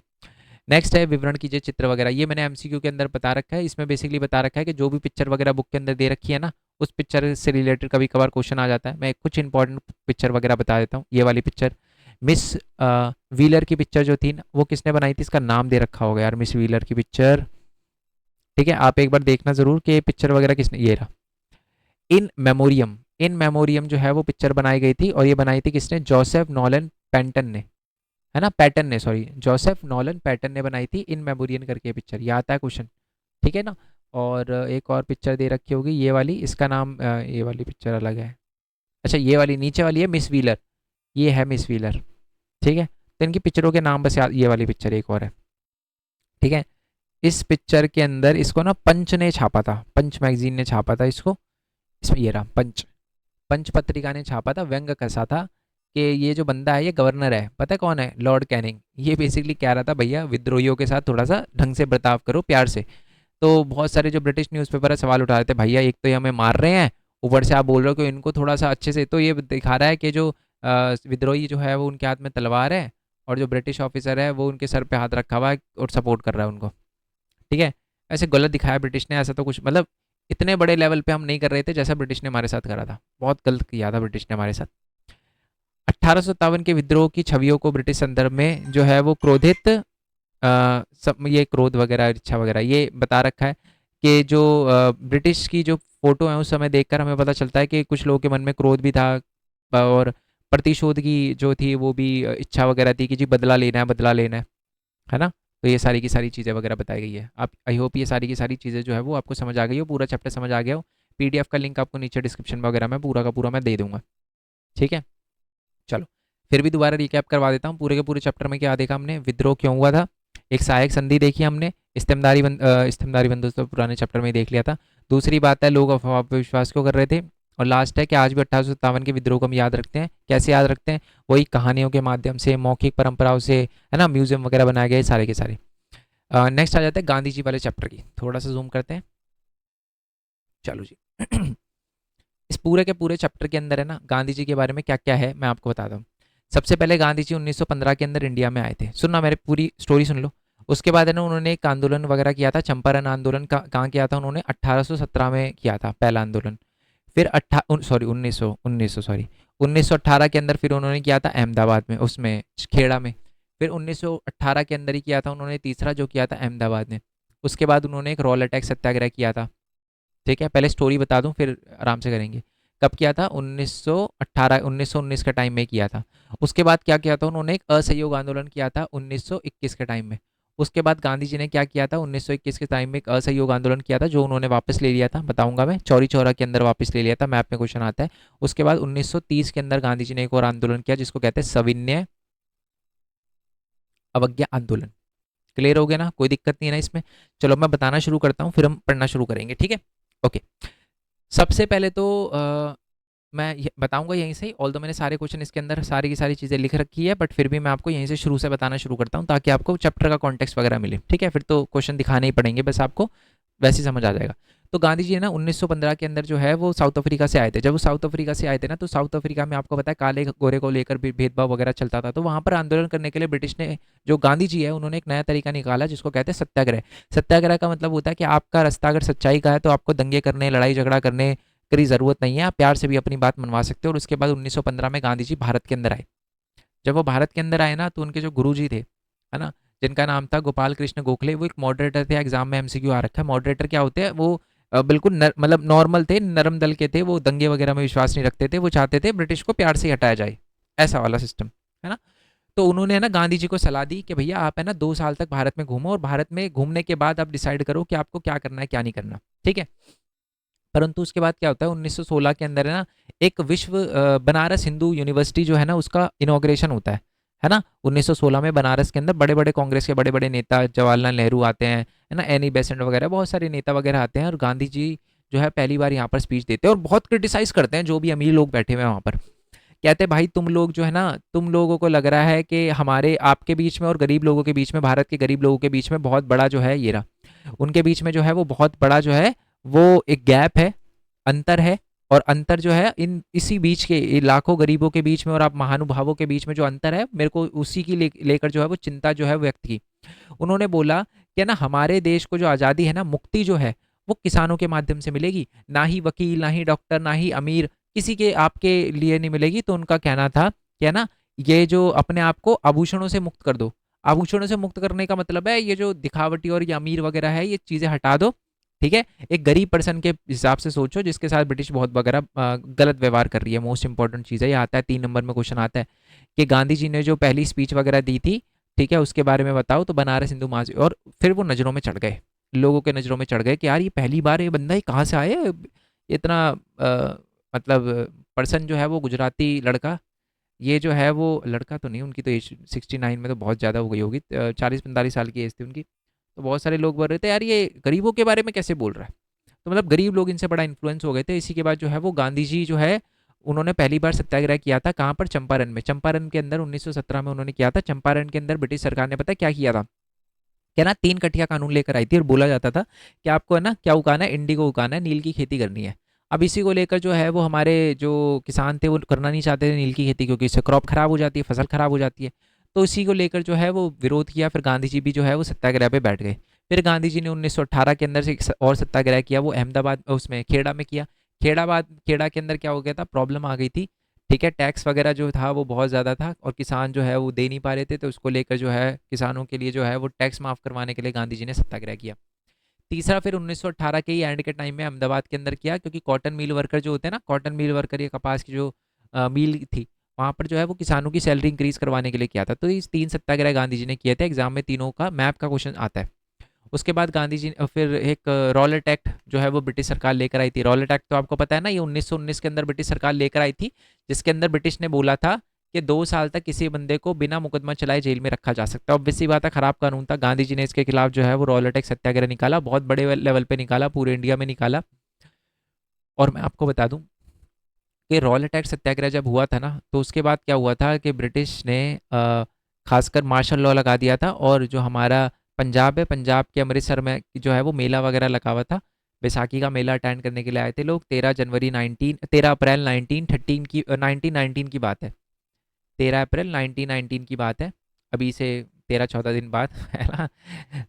नेक्स्ट है, विवरण कीजिए चित्र वगैरह। ये मैंने एमसीक्यू के अंदर बता रखा है। इसमें बेसिकली बता रखा है कि जो भी पिक्चर वगैरह बुक के अंदर दे रखी है ना, उस पिक्चर से रिलेटेड कभी कभार क्वेश्चन आ जाता है। मैं कुछ इंपॉर्टेंट पिक्चर वगैरह बता देता हूँ। ये वाली पिक्चर मिस व्हीलर की पिक्चर जो थी ना, वो किसने बनाई थी, इसका नाम दे रखा होगा यार, मिस व्हीलर की पिक्चर। ठीक है, आप एक बार देखना जरूर कि पिक्चर वगैरह किसने, ये रहा इन मेमोरियम। इन मेमोरियम जो है वो पिक्चर बनाई गई थी, और ये बनाई थी किसने? जोसेफ नॉलन पैटन ने, है ना, पैटन ने, सॉरी, जोसेफ नॉलन पैटन ने बनाई थी इन मेमोरियम करके पिक्चर। ये आता है क्वेश्चन, ठीक है ना। और एक और पिक्चर दे रखी होगी ये वाली, इसका नाम ये वाली पिक्चर अलग है। अच्छा, ये वाली नीचे वाली है मिस व्हीलर, ये है मिस व्हीलर, ठीक है। तो इनकी पिक्चरों के नाम बस याद, ये वाली पिक्चर एक और है, ठीक है। इस पिक्चर के अंदर इसको ना पंच ने छापा था, पंच मैगजीन ने छापा था इसको। इसमें ये रहा पंच, पंच पत्रिका ने छापा था, व्यंग कसा था कि ये जो बंदा है ये गवर्नर है, पता है कौन है? Lord Canning. ये बेसिकली कह रहा था भैया विद्रोहियों के साथ थोड़ा सा ढंग से बर्ताव करो, प्यार से। तो बहुत सारे जो ब्रिटिश न्यूज़पेपर है सवाल उठा रहे थे, भैया एक तो ये हमें मार रहे हैं, ऊपर से आप बोल रहे हो कि इनको थोड़ा सा अच्छे से। तो ये दिखा रहा है कि जो विद्रोही जो है वो उनके हाथ में तलवार है, और जो ब्रिटिश ऑफिसर है वो उनके सर पे हाथ रखा हुआ है और सपोर्ट कर रहा है उनको, ठीक है। ऐसे गलत दिखाया ब्रिटिश ने, ऐसा तो कुछ मतलब इतने बड़े लेवल पे हम नहीं कर रहे थे जैसा ब्रिटिश ने हमारे साथ करा था, बहुत गलत किया था ब्रिटिश ने हमारे साथ। 1857 के विद्रोह की छवियों को ब्रिटिश संदर्भ में जो है वो क्रोधित, सब ये क्रोध वगैरह इच्छा वगैरह ये बता रखा है कि जो ब्रिटिश की जो फोटो है उस समय देखकर हमें पता चलता है कि कुछ लोगों के मन में क्रोध भी था, और प्रतिशोध की जो थी वो भी इच्छा वगैरह थी कि जी बदला लेना है, बदला लेना है ना। तो ये सारी की सारी चीज़ें वगैरह बताई गई है। आप आई होप ये सारी की सारी चीज़ें जो है वो आपको समझ आ गई हो, पूरा चैप्टर समझ आ गया हो। पीडीएफ का लिंक आपको नीचे डिस्क्रिप्शन वगैरह में पूरा का पूरा मैं दे दूंगा, ठीक है। चलो, फिर भी दोबारा रिकैप करवा देता हूँ पूरे के पूरे चैप्टर में क्या देखा हमने, विद्रोह क्यों हुआ था, एक सहायक संधि देखी हमने, इस्तेमदारी बंदोबस्त तो पुराने चैप्टर में ही देख लिया था। दूसरी बात है लोग अफवाह पर विश्वास क्यों कर रहे थे, और लास्ट है कि आज भी 1857 के विद्रोह को हम याद रखते हैं, कैसे याद रखते हैं? वही कहानियों के माध्यम से, मौखिक परंपराओं से, है ना, म्यूजियम वगैरह बनाए गए सारे के सारे। नेक्स्ट आ जाते हैं गांधी जी वाले चैप्टर की, थोड़ा सा जूम करते हैं, चलो जी। इस पूरे के पूरे चैप्टर के अंदर है ना गांधी जी के बारे में क्या क्या है मैं आपको बताता हूँ। सबसे पहले गांधी जी 1915 के अंदर इंडिया में आए थे, सुनना मेरे पूरी स्टोरी सुन लो। उसके बाद है ना उन्होंने एक आंदोलन वगैरह किया था, चंपारण आंदोलन का कहाँ किया था उन्होंने? 1817 में किया था पहला आंदोलन। फिर सॉरी 1918 के अंदर फिर उन्होंने किया था अहमदाबाद में, उसमें खेड़ा में। फिर 1918 के अंदर ही किया था उन्होंने तीसरा जो किया था अहमदाबाद में। उसके बाद उन्होंने एक रॉल अटैक सत्याग्रह किया था, ठीक है। पहले स्टोरी बता दूं फिर आराम से करेंगे। कब किया था? 1918 1919 के टाइम में किया था। उसके बाद क्या किया था उन्होंने? एक असहयोग आंदोलन किया था 1921 के टाइम में। उसके बाद गांधी जी ने क्या किया था? 1921 के टाइम में एक असहयोग आंदोलन किया था जो उन्होंने वापस ले लिया था, बताऊंगा मैं, चौरी चौरा के अंदर वापस ले लिया था, मैप में क्वेश्चन आता है। उसके बाद 1930 के अंदर गांधी जी ने एक और आंदोलन किया जिसको कहते हैं सविनय अवज्ञा आंदोलन। क्लियर हो गया ना? कोई दिक्कत नहीं है ना इसमें? चलो मैं बताना शुरू करता हूँ फिर हम पढ़ना शुरू करेंगे, ठीक है। ओके, सबसे पहले तो मैं बताऊंगा यहीं से ही, ऑल दो मैंने सारे क्वेश्चन इसके अंदर सारी की सारी चीज़ें लिख रखी है, बट फिर भी मैं आपको यहीं से शुरू से बताना शुरू करता हूँ ताकि आपको चैप्टर का कॉन्टेक्स्ट वगैरह मिले, ठीक है। फिर तो क्वेश्चन दिखाने ही पड़ेंगे, बस आपको वैसे ही समझ आ जाएगा। तो गांधी जी ना 1915 के अंदर जो है वो साउथ अफ्रीका से आए थे। जब वो साउथ अफ्रीका से आए थे ना, तो साउथ अफ्रीका में आपको पता है काले गोरे को लेकर भी भेदभाव वगैरह चलता था। तो वहाँ पर आंदोलन करने के लिए ब्रिटिश ने, जो गांधी जी है उन्होंने एक नया तरीका निकाला जिसको कहते हैं सत्याग्रह। सत्याग्रह का मतलब होता है कि आपका रास्ता अगर सच्चाई का है तो आपको दंगे करने, लड़ाई झगड़ा करने की ज़रूरत नहीं है, आप प्यार से भी अपनी बात मनवा सकते हो। और उसके बाद 1915 में गांधी जी भारत के अंदर आए। जब वो भारत के अंदर आए ना तो उनके जो गुरु जी थे, है ना, जिनका नाम था गोपाल कृष्ण गोखले, वो एक मॉडरेटर थे। एग्जाम में एमसीक्यू आ रखा है, मॉडरेटर क्या होते हैं? वो बिल्कुल मतलब नॉर्मल थे, नरम दल के थे, वो दंगे वगैरह में विश्वास नहीं रखते थे, वो चाहते थे ब्रिटिश को प्यार से हटाया जाए, ऐसा वाला सिस्टम, है ना। तो उन्होंने ना गांधी जी को सलाह दी कि भैया आप है ना 2 साल तक भारत में घूमो, और भारत में घूमने के बाद आप डिसाइड करो कि आपको क्या करना है क्या नहीं करना, ठीक है। परंतु उसके बाद क्या होता है 1916 के अंदर है ना एक विश्व बनारस हिंदू यूनिवर्सिटी जो है ना उसका इनॉग्रेशन होता है ना। 1916 में बनारस के अंदर बड़े बड़े कांग्रेस के बड़े बड़े नेता, जवाहरलाल नेहरू आते हैं, है ना, एनी बेसेंट वगैरह बहुत सारे नेता वगैरह आते हैं, और गांधी जी जो है पहली बार यहाँ पर स्पीच देते हैं और बहुत क्रिटिसाइज करते हैं जो भी अमीर लोग बैठे हुए हैं वहाँ पर। कहते हैं भाई तुम लोग जो है ना, तुम लोगों को लग रहा है कि हमारे आपके बीच में और गरीब लोगों के बीच में, भारत के गरीब लोगों के बीच में बहुत बड़ा जो है ये रहा, उनके बीच में जो है वो बहुत बड़ा जो है वो एक गैप है, अंतर है। और अंतर जो है इन इसी बीच के लाखों गरीबों के बीच में और आप महानुभावों के बीच में जो अंतर है, मेरे को उसी की लेकर जो है वो चिंता जो है व्यक्त की। उन्होंने बोला कि ना हमारे देश को जो आज़ादी है ना, मुक्ति जो है वो किसानों के माध्यम से मिलेगी, ना ही वकील, ना ही डॉक्टर, ना ही अमीर किसी के आपके लिए नहीं मिलेगी। तो उनका कहना था कि ना ये जो अपने आप को आभूषणों से मुक्त कर दो। आभूषणों से मुक्त करने का मतलब है ये जो दिखावटी और ये अमीर वगैरह है ये चीज़ें हटा दो, ठीक है, एक गरीब पर्सन के हिसाब से सोचो जिसके साथ ब्रिटिश बहुत वगैरह गलत व्यवहार कर रही है। मोस्ट इंपॉर्टेंट चीज़ है, ये आता है 3 नंबर में क्वेश्चन आता है कि गांधी जी ने जो पहली स्पीच वगैरह दी थी, ठीक है, उसके बारे में बताओ। तो बनारस हिंदू महासभा, और फिर वो नज़रों में चढ़ गए, लोगों के नज़रों में चढ़ गए कि यार ये पहली बार ये बंदा, ये कहाँ से आया है? इतना मतलब पर्सन जो है वो गुजराती लड़का, ये जो है वो लड़का तो नहीं, उनकी तो एज 69 में तो बहुत ज़्यादा हो गई होगी, 40-45 साल की एज थी उनकी। तो बहुत सारे लोग बोल रहे थे यार ये गरीबों के बारे में कैसे बोल रहा है। तो मतलब गरीब लोग इनसे बड़ा इन्फ्लुएंस हो गए थे। इसी के बाद जो है वो गांधी जी जो है, उन्होंने पहली बार सत्याग्रह किया था कहाँ पर? चंपारण में। चंपारण के अंदर 1917 में उन्होंने किया था। चंपारण के अंदर ब्रिटिश सरकार ने पता है क्या किया था? क्या ना, 3 कटिया कानून लेकर आई थी और बोला जाता था कि आपको है ना क्या उगाना है? इंडिगो उगाना है, नील की खेती करनी है। अब इसी को लेकर जो है वो हमारे जो किसान थे वो करना नहीं चाहते थे नील की खेती, क्योंकि इससे क्रॉप खराब हो जाती है, फसल खराब हो जाती है। तो इसी को लेकर जो है वो विरोध किया। फिर गांधी जी भी जो है वो सत्याग्रह पे बैठ गए। फिर गांधी जी ने 1918 के अंदर से एक और सत्याग्रह किया, वो अहमदाबाद उसमें खेड़ा में किया। खेड़ा के अंदर क्या हो गया था? प्रॉब्लम आ गई थी, ठीक है, टैक्स वगैरह जो था वो बहुत ज़्यादा था और किसान जो है वो दे नहीं पा रहे थे। तो उसको लेकर जो है किसानों के लिए जो है वो टैक्स माफ़ करवाने के लिए गांधी जी ने सत्याग्रह किया। तीसरा फिर 1918 के ही एंड के टाइम में अहमदाबाद के अंदर किया, क्योंकि कॉटन मिल वर्कर जो होते हैं ना, कॉटन मिल वर्कर, ये कपास की जो मिल थी, वहाँ पर जो है वो किसानों की सैलरी इंक्रीज करवाने के लिए किया था। तो इस 3 सत्याग्रह गांधी जी ने किए थे। एग्जाम में तीनों का मैप का क्वेश्चन आता है। उसके बाद गांधी जी फिर एक रॉलेट एक्ट जो है वो ब्रिटिश सरकार लेकर आई थी। रॉलेट एक्ट तो आपको पता है ना, ये 1919 के अंदर ब्रिटिश सरकार लेकर आई थी, जिसके अंदर ब्रिटिश ने बोला था कि 2 साल तक किसी बंदे को बिना मुकदमा चलाए जेल में रखा जा सकता है। ऑब्वियसली बात है, खराब कानून था। गांधी जी ने इसके खिलाफ जो है वो रॉलेट एक्ट सत्याग्रह निकाला, बहुत बड़े लेवल पे निकाला, पूरे इंडिया में निकाला। और मैं आपको बता दूं कि रॉलेट एक्ट सत्याग्रह जब हुआ था ना, तो उसके बाद क्या हुआ था कि ब्रिटिश ने खासकर मार्शल लॉ लगा दिया था। और जो हमारा पंजाब है, पंजाब के अमृतसर में जो है वो मेला वगैरह लगा हुआ था, बैसाखी का मेला अटेंड करने के लिए आए थे लोग। 13 अप्रैल 1919 की बात है। 13 अप्रैल 1919 की बात है, अभी से 13-14 दिन बाद है ना।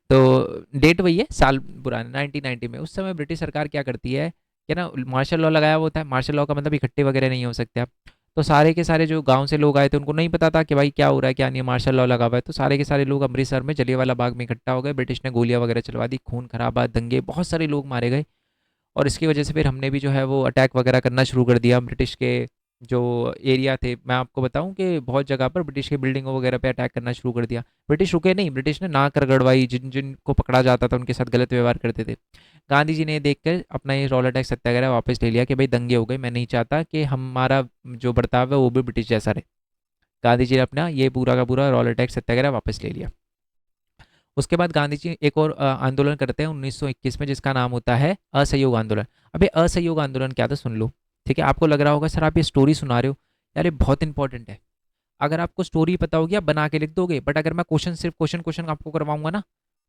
तो डेट वही है, साल पुराना 1990 में। उस समय ब्रिटिश सरकार क्या करती है कि ना, मार्शल लॉ लगाया होता है। मार्शल लॉ का मतलब इकट्ठे वगैरह नहीं हो सकते आप। तो सारे के सारे जो गांव से लोग आए थे, उनको नहीं पता था कि भाई क्या हो रहा है क्या नहीं, मार्शल लॉ लगा हुआ है। तो सारे के सारे लोग अमृतसर में जलियांवाला बाग में इकट्ठा हो गए। ब्रिटिश ने गोलियां वगैरह चलवा दी, खून खराबा, दंगे, बहुत सारे लोग मारे गए। और इसकी वजह से फिर हमने भी जो है वो अटैक वगैरह करना शुरू कर दिया। ब्रिटिश के जो एरिया थे, मैं आपको बताऊं कि बहुत जगह पर ब्रिटिश के बिल्डिंगों वगैरह पे अटैक करना शुरू कर दिया। ब्रिटिश रुके नहीं, ब्रिटिश ने नाक रगड़वाई, जिन जिन को पकड़ा जाता था उनके साथ गलत व्यवहार करते थे। गांधी जी ने देख कर अपना ये रॉल अटैक सत्याग्रह वापस ले लिया कि भाई दंगे हो गए, मैं नहीं चाहता कि हमारा जो बर्ताव है वो भी ब्रिटिश जैसा रहे। गांधी जी ने अपना ये पूरा का पूरा रॉल अटैक सत्याग्रह वापस ले लिया। उसके बाद गांधी जी एक और आंदोलन करते हैं 1921 में, जिसका नाम होता है असहयोग आंदोलन। अबे असहयोग आंदोलन क्या था, सुन लो। ठीक है, आपको लग रहा होगा सर आप ये स्टोरी सुना रहे हो, यार ये बहुत इंपॉर्टेंट है। अगर आपको स्टोरी पता होगी आप बना के लिख दोगे, बट अगर मैं क्वेश्चन सिर्फ क्वेश्चन क्वेश्चन आपको करवाऊंगा ना,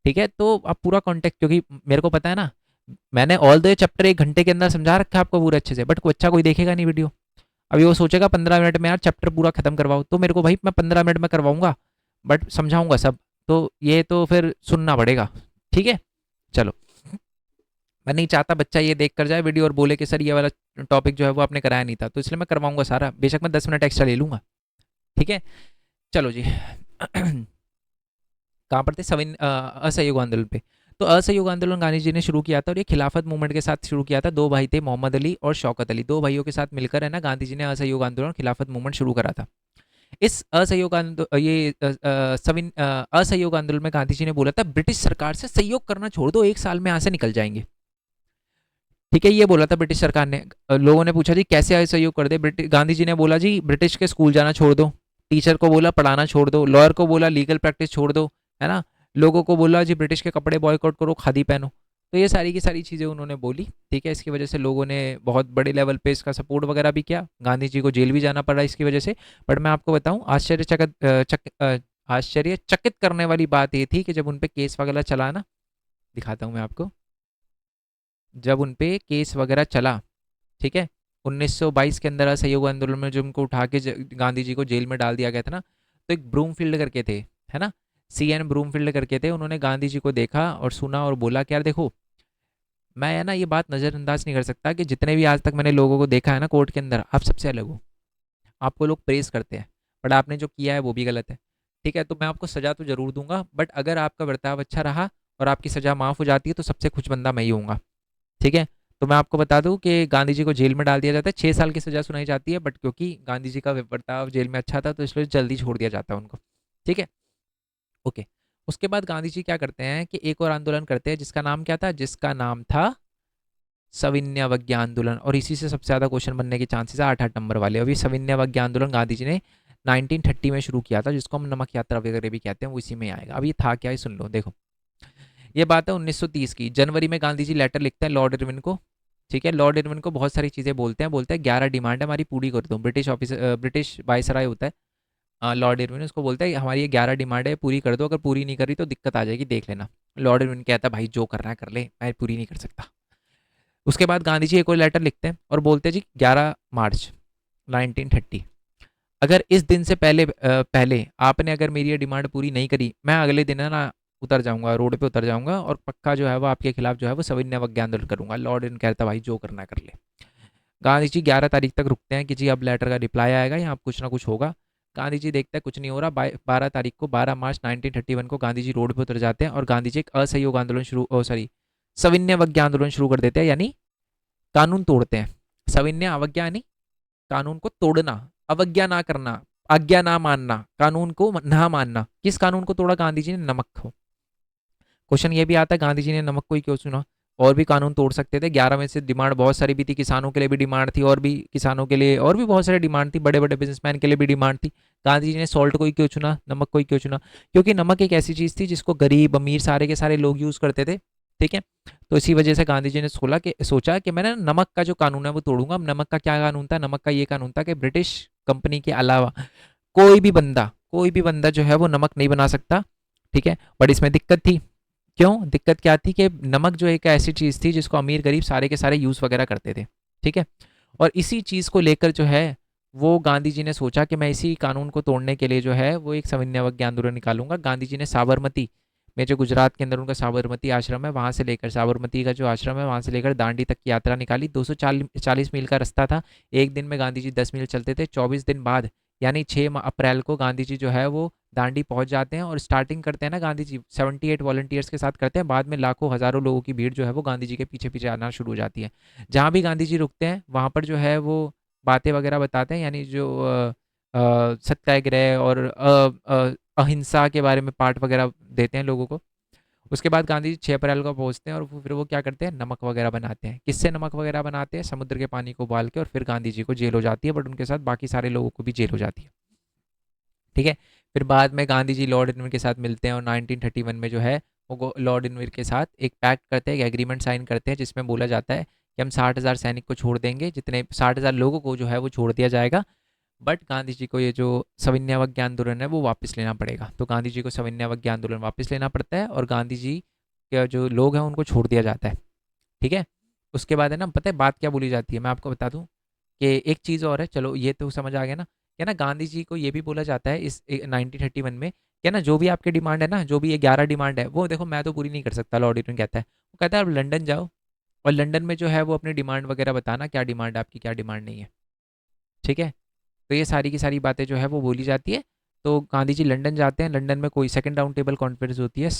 ठीक है, तो आप पूरा कॉन्टेक्ट, क्योंकि मेरे को पता है ना, मैंने ऑल द चैप्टर 1 घंटे के अंदर समझा रखा है आपको पूरे अच्छे से, बट कोई अच्छा कोई देखेगा नहीं वीडियो। अभी वो सोचेगा 15 मिनट में यार चैप्टर पूरा खत्म करवाओ, तो मेरे को भाई मैं 15 मिनट में करवाऊंगा, बट समझाऊंगा सब। तो ये तो फिर सुनना पड़ेगा, ठीक है। चलो, मैं नहीं चाहता बच्चा ये देख कर जाए वीडियो और बोले कि सर ये वाला टॉपिक जो है वो आपने कराया नहीं था, तो इसलिए मैं करवाऊंगा सारा, बेशक मैं 10 मिनट एक्स्ट्रा ले लूंगा, ठीक है। चलो जी। कहाँ पर थे? असहयोग आंदोलन पे। तो असहयोग आंदोलन गांधी जी ने शुरू किया था, और ये खिलाफत मूवमेंट के साथ शुरू किया था। 2 भाई थे, मोहम्मद अली और शौकत अली, 2 भाइयों के साथ मिलकर है ना गांधी जी ने असहयोग आंदोलन, खिलाफत मूवमेंट शुरू करा था। इस असहयोग आंदोलन, ये असहयोग आंदोलन में गांधी जी ने बोला था ब्रिटिश सरकार से सहयोग करना छोड़ दो, 1 साल में यहाँ से निकल जाएंगे। ठीक है, ये बोला था ब्रिटिश सरकार ने। लोगों ने पूछा जी कैसे असहयोग कर दे, गांधी जी ने बोला जी ब्रिटिश के स्कूल जाना छोड़ दो, टीचर को बोला पढ़ाना छोड़ दो, लॉयर को बोला लीगल प्रैक्टिस छोड़ दो, है ना, लोगों को बोला जी ब्रिटिश के कपड़े बॉयकॉट करो, खादी पहनो। तो ये सारी की सारी चीज़ें उन्होंने बोली, ठीक है। इसकी वजह से लोगों ने बहुत बड़े लेवल पे इसका सपोर्ट वगैरह भी किया, गांधी जी को जेल भी जाना पड़ा इसकी वजह से। बट मैं आपको बताऊं, आश्चर्यचकित करने वाली बात ये थी कि जब उन पे केस वगैरह चला ना, दिखाता हूँ मैं आपको, जब उन पे केस वगैरह चला, ठीक है, 1922 के अंदर असहयोग आंदोलन में जो उनको उठा के गांधी जी को जेल में डाल दिया गया था ना, तो एक ब्रूमफील्ड करके थे, है ना, CN ब्रूमफील्ड करके थे, उन्होंने गांधी जी को देखा और सुना और बोला कि यार देखो, मैं है ना ये बात नज़रअंदाज नहीं कर सकता कि जितने भी आज तक मैंने लोगों को देखा है ना कोर्ट के अंदर, आप सबसे अलग हो। आपको लोग प्रेस करते हैं, बट आपने जो किया है वो भी गलत है, ठीक है। तो मैं आपको सज़ा तो ज़रूर दूंगा, बट अगर आपका बर्ताव अच्छा रहा और आपकी सज़ा माफ़ हो जाती है तो सबसे खुश बंदा मैं ही होऊंगा। ठीक है। तो मैं आपको बता दूं कि गांधी जी को जेल में डाल दिया जाता है, 6 साल की सजा सुनाई जाती है, बट क्योंकि गांधी जी का बर्ताव जेल में अच्छा था तो इसलिए जल्दी छोड़ दिया जाता है उनको। ठीक है। ओके। उसके बाद गांधी जी क्या करते हैं कि एक और आंदोलन करते हैं जिसका नाम क्या था, जिसका नाम था सविनय अवज्ञा आंदोलन, और इसी से सबसे ज्यादा क्वेश्चन बनने के चांसेस है 8-8 नंबर वाले। अभी सविनय अवज्ञा आंदोलन गांधी जी ने 1930 में शुरू किया था, जिसको हम नमक यात्रा वगैरह भी कहते हैं, वो इसी में आएगा। अब ये था क्या, ये सुन लो। देखो, ये बात है 1930 की। जनवरी में गांधी जी लेटर लिखते हैं लॉर्ड इरविन को। ठीक है। लॉर्ड इरविन को बहुत सारी चीजें बोलते हैं 11 डिमांड है हमारी, पूरी कर दो। ब्रिटिश ऑफिस, ब्रिटिश वायसराय होता है लॉर्ड इरविन, उसको बोलता है हमारी ये 11 डिमांड है, पूरी कर दो, अगर पूरी नहीं करी तो दिक्कत आ जाएगी, देख लेना। लॉर्ड इरविन कहता है भाई जो करना है कर ले, मैं पूरी नहीं कर सकता। उसके बाद गांधी जी एक और लेटर लिखते हैं और बोलते हैं जी 11 मार्च 1930, अगर इस दिन से पहले आपने अगर मेरी ये डिमांड पूरी नहीं करी, मैं अगले दिन है ना उतर जाऊंगा, रोड पे उतर जाऊंगा और पक्का जो है वो आपके खिलाफ जो है वो सविनय अवज्ञा आंदोलन करूंगा। लॉर्ड इन कहता भाई जो करना कर ले। गांधी जी 11 तारीख तक रुकते हैं कि जी अब लेटर का रिप्लाई आएगा, यहाँ कुछ ना कुछ होगा। गांधी जी देखते हैं कुछ नहीं हो रहा। 12 तारीख को 12 मार्च 1931 को गांधी जी रोड पर उतर जाते हैं और गांधी जी एक असहयोग आंदोलन सविनय अवज्ञा आंदोलन शुरू कर देते हैं, यानी कानून तोड़ते हैं। सविनय अवज्ञा यानी कानून को तोड़ना, अवज्ञा ना करना, आज्ञा ना मानना, कानून को ना मानना। किस कानून को तोड़ा गांधी जी ने? नमक को। क्वेश्चन ये भी आता है गांधी जी ने नमक को ही क्यों चुना? और भी कानून तोड़ सकते थे, 11 में से डिमांड बहुत सारी भी थी, किसानों के लिए भी डिमांड थी, और भी किसानों के लिए और भी बहुत सारी डिमांड थी, बड़े बड़े बिजनेसमैन के लिए भी डिमांड थी। गांधी जी ने सॉल्ट को ही क्यों चुना, नमक को ही क्यों चुना? क्योंकि नमक एक ऐसी चीज थी जिसको गरीब अमीर सारे के सारे लोग यूज करते थे। ठीक है। तो इसी वजह से गांधी जी ने सोचा कि मैंने नमक का जो कानून है वो तोड़ूंगा। नमक का क्या कानून था? नमक का ये कानून था कि ब्रिटिश कंपनी के अलावा कोई भी बंदा जो है वो नमक नहीं बना सकता। ठीक है। बट इसमें दिक्कत थी। क्यों दिक्कत क्या थी? कि नमक जो एक ऐसी चीज थी जिसको अमीर गरीब सारे के सारे यूज वगैरह करते थे। ठीक है। और इसी चीज को लेकर जो है वो गांधी जी ने सोचा कि मैं इसी कानून को तोड़ने के लिए जो है वो एक सविनय अवज्ञा आंदोलन निकालूंगा। गांधी जी ने साबरमती में, जो गुजरात के अंदर उनका साबरमती आश्रम है, वहां से लेकर साबरमती का जो आश्रम है वहां से लेकर दांडी तक की यात्रा निकाली। 240 मील का रास्ता था। एक दिन में गांधी जी 10 मील चलते थे। 24 दिन बाद यानी 6 अप्रैल को गांधी जी जो है वो दांडी पहुंच जाते हैं और स्टार्टिंग करते हैं ना गांधी जी 78 वॉलंटियर्स के साथ करते हैं। बाद में लाखों हजारों लोगों की भीड़ जो है वो गांधी जी के पीछे पीछे आना शुरू हो जाती है। जहाँ भी गांधी जी रुकते हैं वहाँ पर जो है वो बातें वगैरह बताते हैं, यानी जो सत्याग्रह और अहिंसा के बारे में पाठ वगैरह देते हैं लोगों को। उसके बाद गांधी जी 6 अप्रैल को पहुंचते हैं और फिर वो क्या करते हैं, नमक वगैरह बनाते हैं। किससे नमक वगैरह बनाते हैं? समुद्र के पानी को उबाल के। और फिर गांधी जी को जेल हो जाती है, बट उनके साथ बाकी सारे लोगों को भी जेल हो जाती है। ठीक है। फिर बाद में गांधी जी लॉर्ड इरविन के साथ मिलते हैं और 1931 में जो है वो लॉर्ड इरविन के साथ एक पैक्ट करते हैं, एक एग्रीमेंट साइन करते हैं, जिसमें बोला जाता है कि हम 60,000 सैनिक को छोड़ देंगे, जितने 60,000 लोगों को जो है वो छोड़ दिया जाएगा। बट गांधी जी को ये जो सविनय अवज्ञा आंदोलन है वो वापस लेना पड़ेगा। तो गांधी जी को सविनय अवज्ञा आंदोलन वापस लेना पड़ता है और गांधी जी के जो लोग हैं उनको छोड़ दिया जाता है। ठीक है। उसके बाद है ना, पता है बात क्या बोली जाती है? मैं आपको बता दूं कि एक चीज़ और है। चलो ये तो समझ आ गया ना, क्या ना गांधी जी को ये भी बोला जाता है इस 1931 में, क्या ना जो भी आपकी डिमांड है ना, जो भी ये 11 डिमांड है वो देखो मैं तो पूरी नहीं कर सकता, लॉर्ड इरविन कहता है। वो कहता है आप लंदन जाओ और लंदन में जो है वो अपनी डिमांड वगैरह बताना, क्या डिमांड है आपकी, क्या डिमांड नहीं है। ठीक है। तो ये सारी की सारी बातें जो है वो बोली जाती है। तो गांधी जी लंदन जाते हैं। लंदन में कोई सेकंड राउंड टेबल कॉन्फ्रेंस होती है,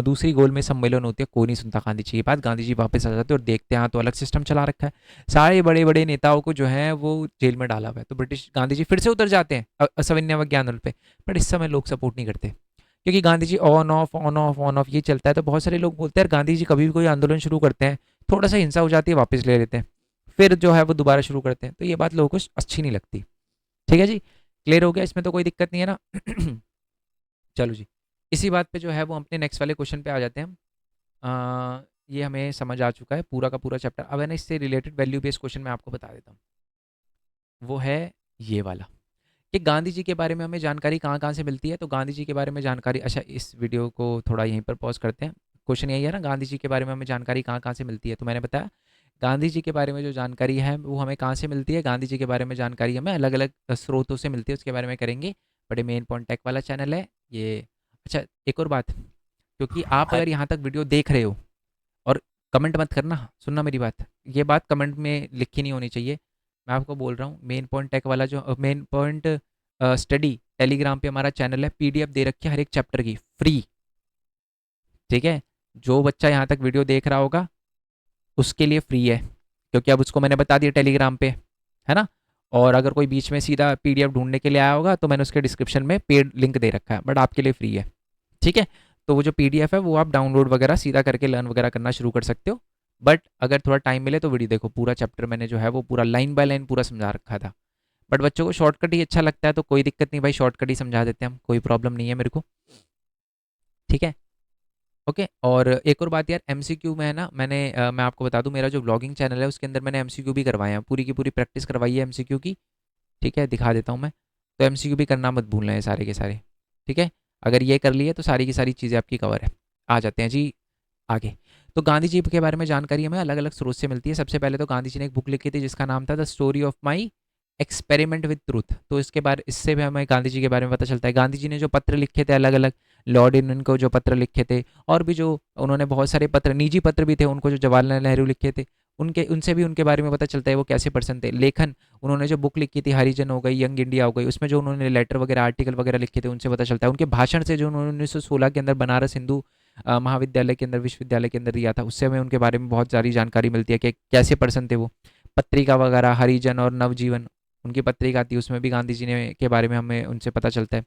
दूसरी गोल में सम्मेलन होती है, कोई नहीं सुनता गांधी जी की बात। गांधी जी वापस आ जाते हैं और देखते हैं हाँ तो अलग सिस्टम चला रखा है, सारे बड़े बड़े नेताओं को जो है वो जेल में डाला हुआ है। तो ब्रिटिश गांधी जी फिर से उतर जाते हैं असविन्य अवज्ञा आंदोलन पे। बट इस समय लोग सपोर्ट नहीं करते, क्योंकि Gandhi ji on off on off on off ये चलता है। तो बहुत सारे लोग बोलते हैं यार गांधी जी कभी भी कोई आंदोलन शुरू करते हैं, थोड़ा सा हिंसा हो जाती है, वापस ले लेते हैं, फिर जो है वो दोबारा शुरू करते हैं। तो ये बात लोगों को अच्छी नहीं लगती। ठीक है जी। क्लियर हो गया? इसमें तो कोई दिक्कत नहीं है ना? चलो जी। इसी बात पे जो है वो अपने नेक्स्ट वाले क्वेश्चन पे आ जाते हैं हम। ये हमें समझ आ चुका है पूरा का पूरा चैप्टर। अब है ना इससे रिलेटेड वैल्यू बेस्ड क्वेश्चन मैं आपको बता देता हूँ। वो है ये वाला कि गांधी जी के बारे में हमें जानकारी कहाँ कहाँ से मिलती है। तो गांधी जी के बारे में जानकारी, अच्छा इस वीडियो को थोड़ा यहीं पर पॉज करते हैं। क्वेश्चन यही है ना, गांधी जी के बारे में हमें जानकारी कहाँ कहाँ से मिलती है? तो मैंने बताया गांधी जी के बारे में जो जानकारी है वो हमें कहाँ से मिलती है। गांधी जी के बारे में जानकारी हमें अलग अलग स्रोतों से मिलती है, उसके बारे में करेंगे। बड़े मेन पॉइंट टेक वाला चैनल है ये। अच्छा एक और बात, क्योंकि आप हाँ अगर यहाँ तक वीडियो देख रहे हो और कमेंट मत करना, सुनना मेरी बात, ये बात कमेंट में लिखी नहीं होनी चाहिए। मैं आपको बोल रहा हूँ मेन पॉइंट टेक वाला जो मेन पॉइंट स्टडी टेलीग्राम पे हमारा चैनल है, पीडीएफ दे रखी है हर एक चैप्टर की फ्री। ठीक है। जो बच्चा यहाँ तक वीडियो देख रहा होगा उसके लिए फ्री है, क्योंकि अब उसको मैंने बता दिया टेलीग्राम पे, है ना। और अगर कोई बीच में सीधा पीडीएफ ढूंढने के लिए आया होगा तो मैंने उसके डिस्क्रिप्शन में पेड लिंक दे रखा है, बट आपके लिए फ्री है, ठीक है। तो वो जो पीडीएफ है वो आप डाउनलोड वगैरह सीधा करके लर्न वगैरह करना शुरू कर सकते हो। बट अगर थोड़ा टाइम मिले तो वीडियो देखो, पूरा चैप्टर मैंने जो है वो पूरा लाइन बाय लाइन पूरा समझा रखा था। बट बच्चों को शॉर्टकट ही अच्छा लगता है तो कोई दिक्कत नहीं भाई, शॉर्टकट ही समझा देते हैं हम, कोई प्रॉब्लम नहीं है मेरे को, ठीक है। ओके। और एक और बात यार, एमसीक्यू में है ना, मैं आपको बता दूं, मेरा जो ब्लॉगिंग चैनल है उसके अंदर मैंने एमसीक्यू भी करवाए हैं, पूरी की पूरी प्रैक्टिस करवाई है एमसीक्यू की, ठीक है, दिखा देता हूँ मैं। तो एमसीक्यू भी करना मत भूलना है सारे के सारे, ठीक है। अगर ये कर लिए तो सारी की सारी चीज़ें आपकी कवर है। आ जाते हैं जी आगे। तो गांधी जी के बारे में जानकारी हमें अलग अलग स्रोत से मिलती है। सबसे पहले तो गांधी जी ने एक बुक लिखी थी जिसका नाम था the story of my experiment with truth. तो इससे भी हमें गांधी जी के बारे में पता चलता है। गांधी जी ने जो पत्र लिखे थे अलग अलग, लॉर्ड इरविन को जो पत्र लिखे थे, और भी जो उन्होंने बहुत सारे पत्र, निजी पत्र भी थे उनको, जो जवाहरलाल नेहरू लिखे थे, उनके उनसे भी उनके बारे में पता चलता है वो कैसे पर्सन थे। लेखन, उन्होंने जो बुक लिखी थी हरिजन हो गई, यंग इंडिया हो गई, उसमें जो उन्होंने लेटर वगैरह आर्टिकल वगैरह लिखे थे उनसे पता चलता है। उनके भाषण से जो उन्होंने 1916 के अंदर बनारस हिंदू महाविद्यालय के अंदर, विश्वविद्यालय के अंदर दिया था, उससे हमें उनके बारे में बहुत सारी जानकारी मिलती है कि कैसे पर्सन थे वो। पत्रिका वगैरह हरिजन और नवजीवन, उनकी पत्रिका आती है, उसमें भी गांधी जी ने के बारे में हमें उनसे पता चलता है।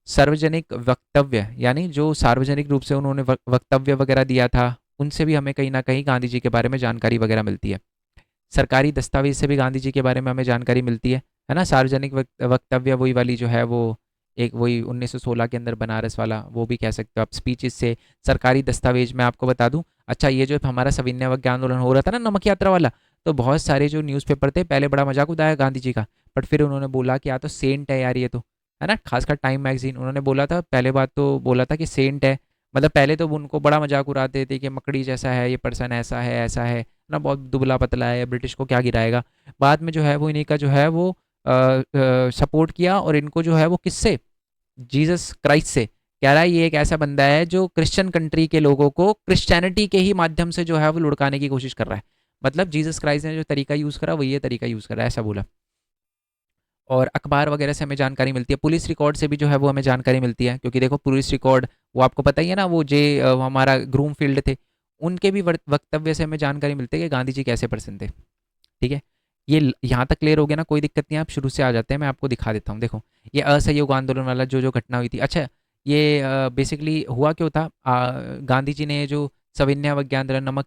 सार्वजनिक वक्तव्य, यानी जो सार्वजनिक रूप से उन्होंने वक्तव्य वगैरह दिया था, उनसे भी हमें कहीं ना कहीं गांधी जी के बारे में जानकारी वगैरह मिलती है। सरकारी दस्तावेज से भी गांधी जी के बारे में हमें जानकारी मिलती है ना। सार्वजनिक वक्तव्य वही वाली जो है वो, एक वही 1916 के अंदर बनारस वाला, वो भी कह सकते हो आप। स्पीचेस से, सरकारी दस्तावेज मैं आपको बता दूं। अच्छा, ये जो हमारा सविनय अवज्ञा आंदोलन हो रहा था ना, नमक यात्रा वाला, तो बहुत सारे जो न्यूज़पेपर थे पहले बड़ा मजाक उड़ाया गांधी जी का, बट फिर उन्होंने बोला कि या तो सेंट है यार ये तो, है ना। खासकर टाइम मैगजीन, उन्होंने बोला था, पहले बात तो बोला था कि सेंट है, मतलब पहले तो उनको बड़ा मजाक उड़ाते थे कि मकड़ी जैसा है ये पर्सन, ऐसा है ना, बहुत दुबला पतला है, ब्रिटिश को क्या गिराएगा। बाद में जो है वो इन्हीं का जो है वो सपोर्ट किया, और इनको जो है वो किससे, जीसस क्राइस्ट से, कह रहा है ये एक ऐसा बंदा है जो क्रिश्चियन कंट्री के लोगों को क्रिश्चियनिटी के ही माध्यम से जो है वो लुढ़काने की कोशिश कर रहा है। मतलब जीसस क्राइस्ट ने जो तरीका यूज़ करा वही ये तरीका यूज़ करा है, ऐसा बोला। और अखबार वगैरह से हमें जानकारी मिलती है, पुलिस रिकॉर्ड से भी जो है वो हमें जानकारी मिलती है, क्योंकि देखो पुलिस रिकॉर्ड, वो आपको पता ही है ना, वो वो हमारा ग्रूम फील्ड थे, उनके भी वक्तव्य से हमें जानकारी मिलती है कि गांधी जी कैसे पर्सन थे, ठीक है। ये यहाँ तक क्लियर हो गया ना, कोई दिक्कत नहीं है। आप शुरू से आ जाते हैं, मैं आपको दिखा देता हूँ। देखो, ये असहयोग आंदोलन वाला जो जो घटना हुई थी, अच्छा, ये बेसिकली हुआ क्यों था, गांधी जी ने जो सविनय अवज्ञा आंदोलन, नमक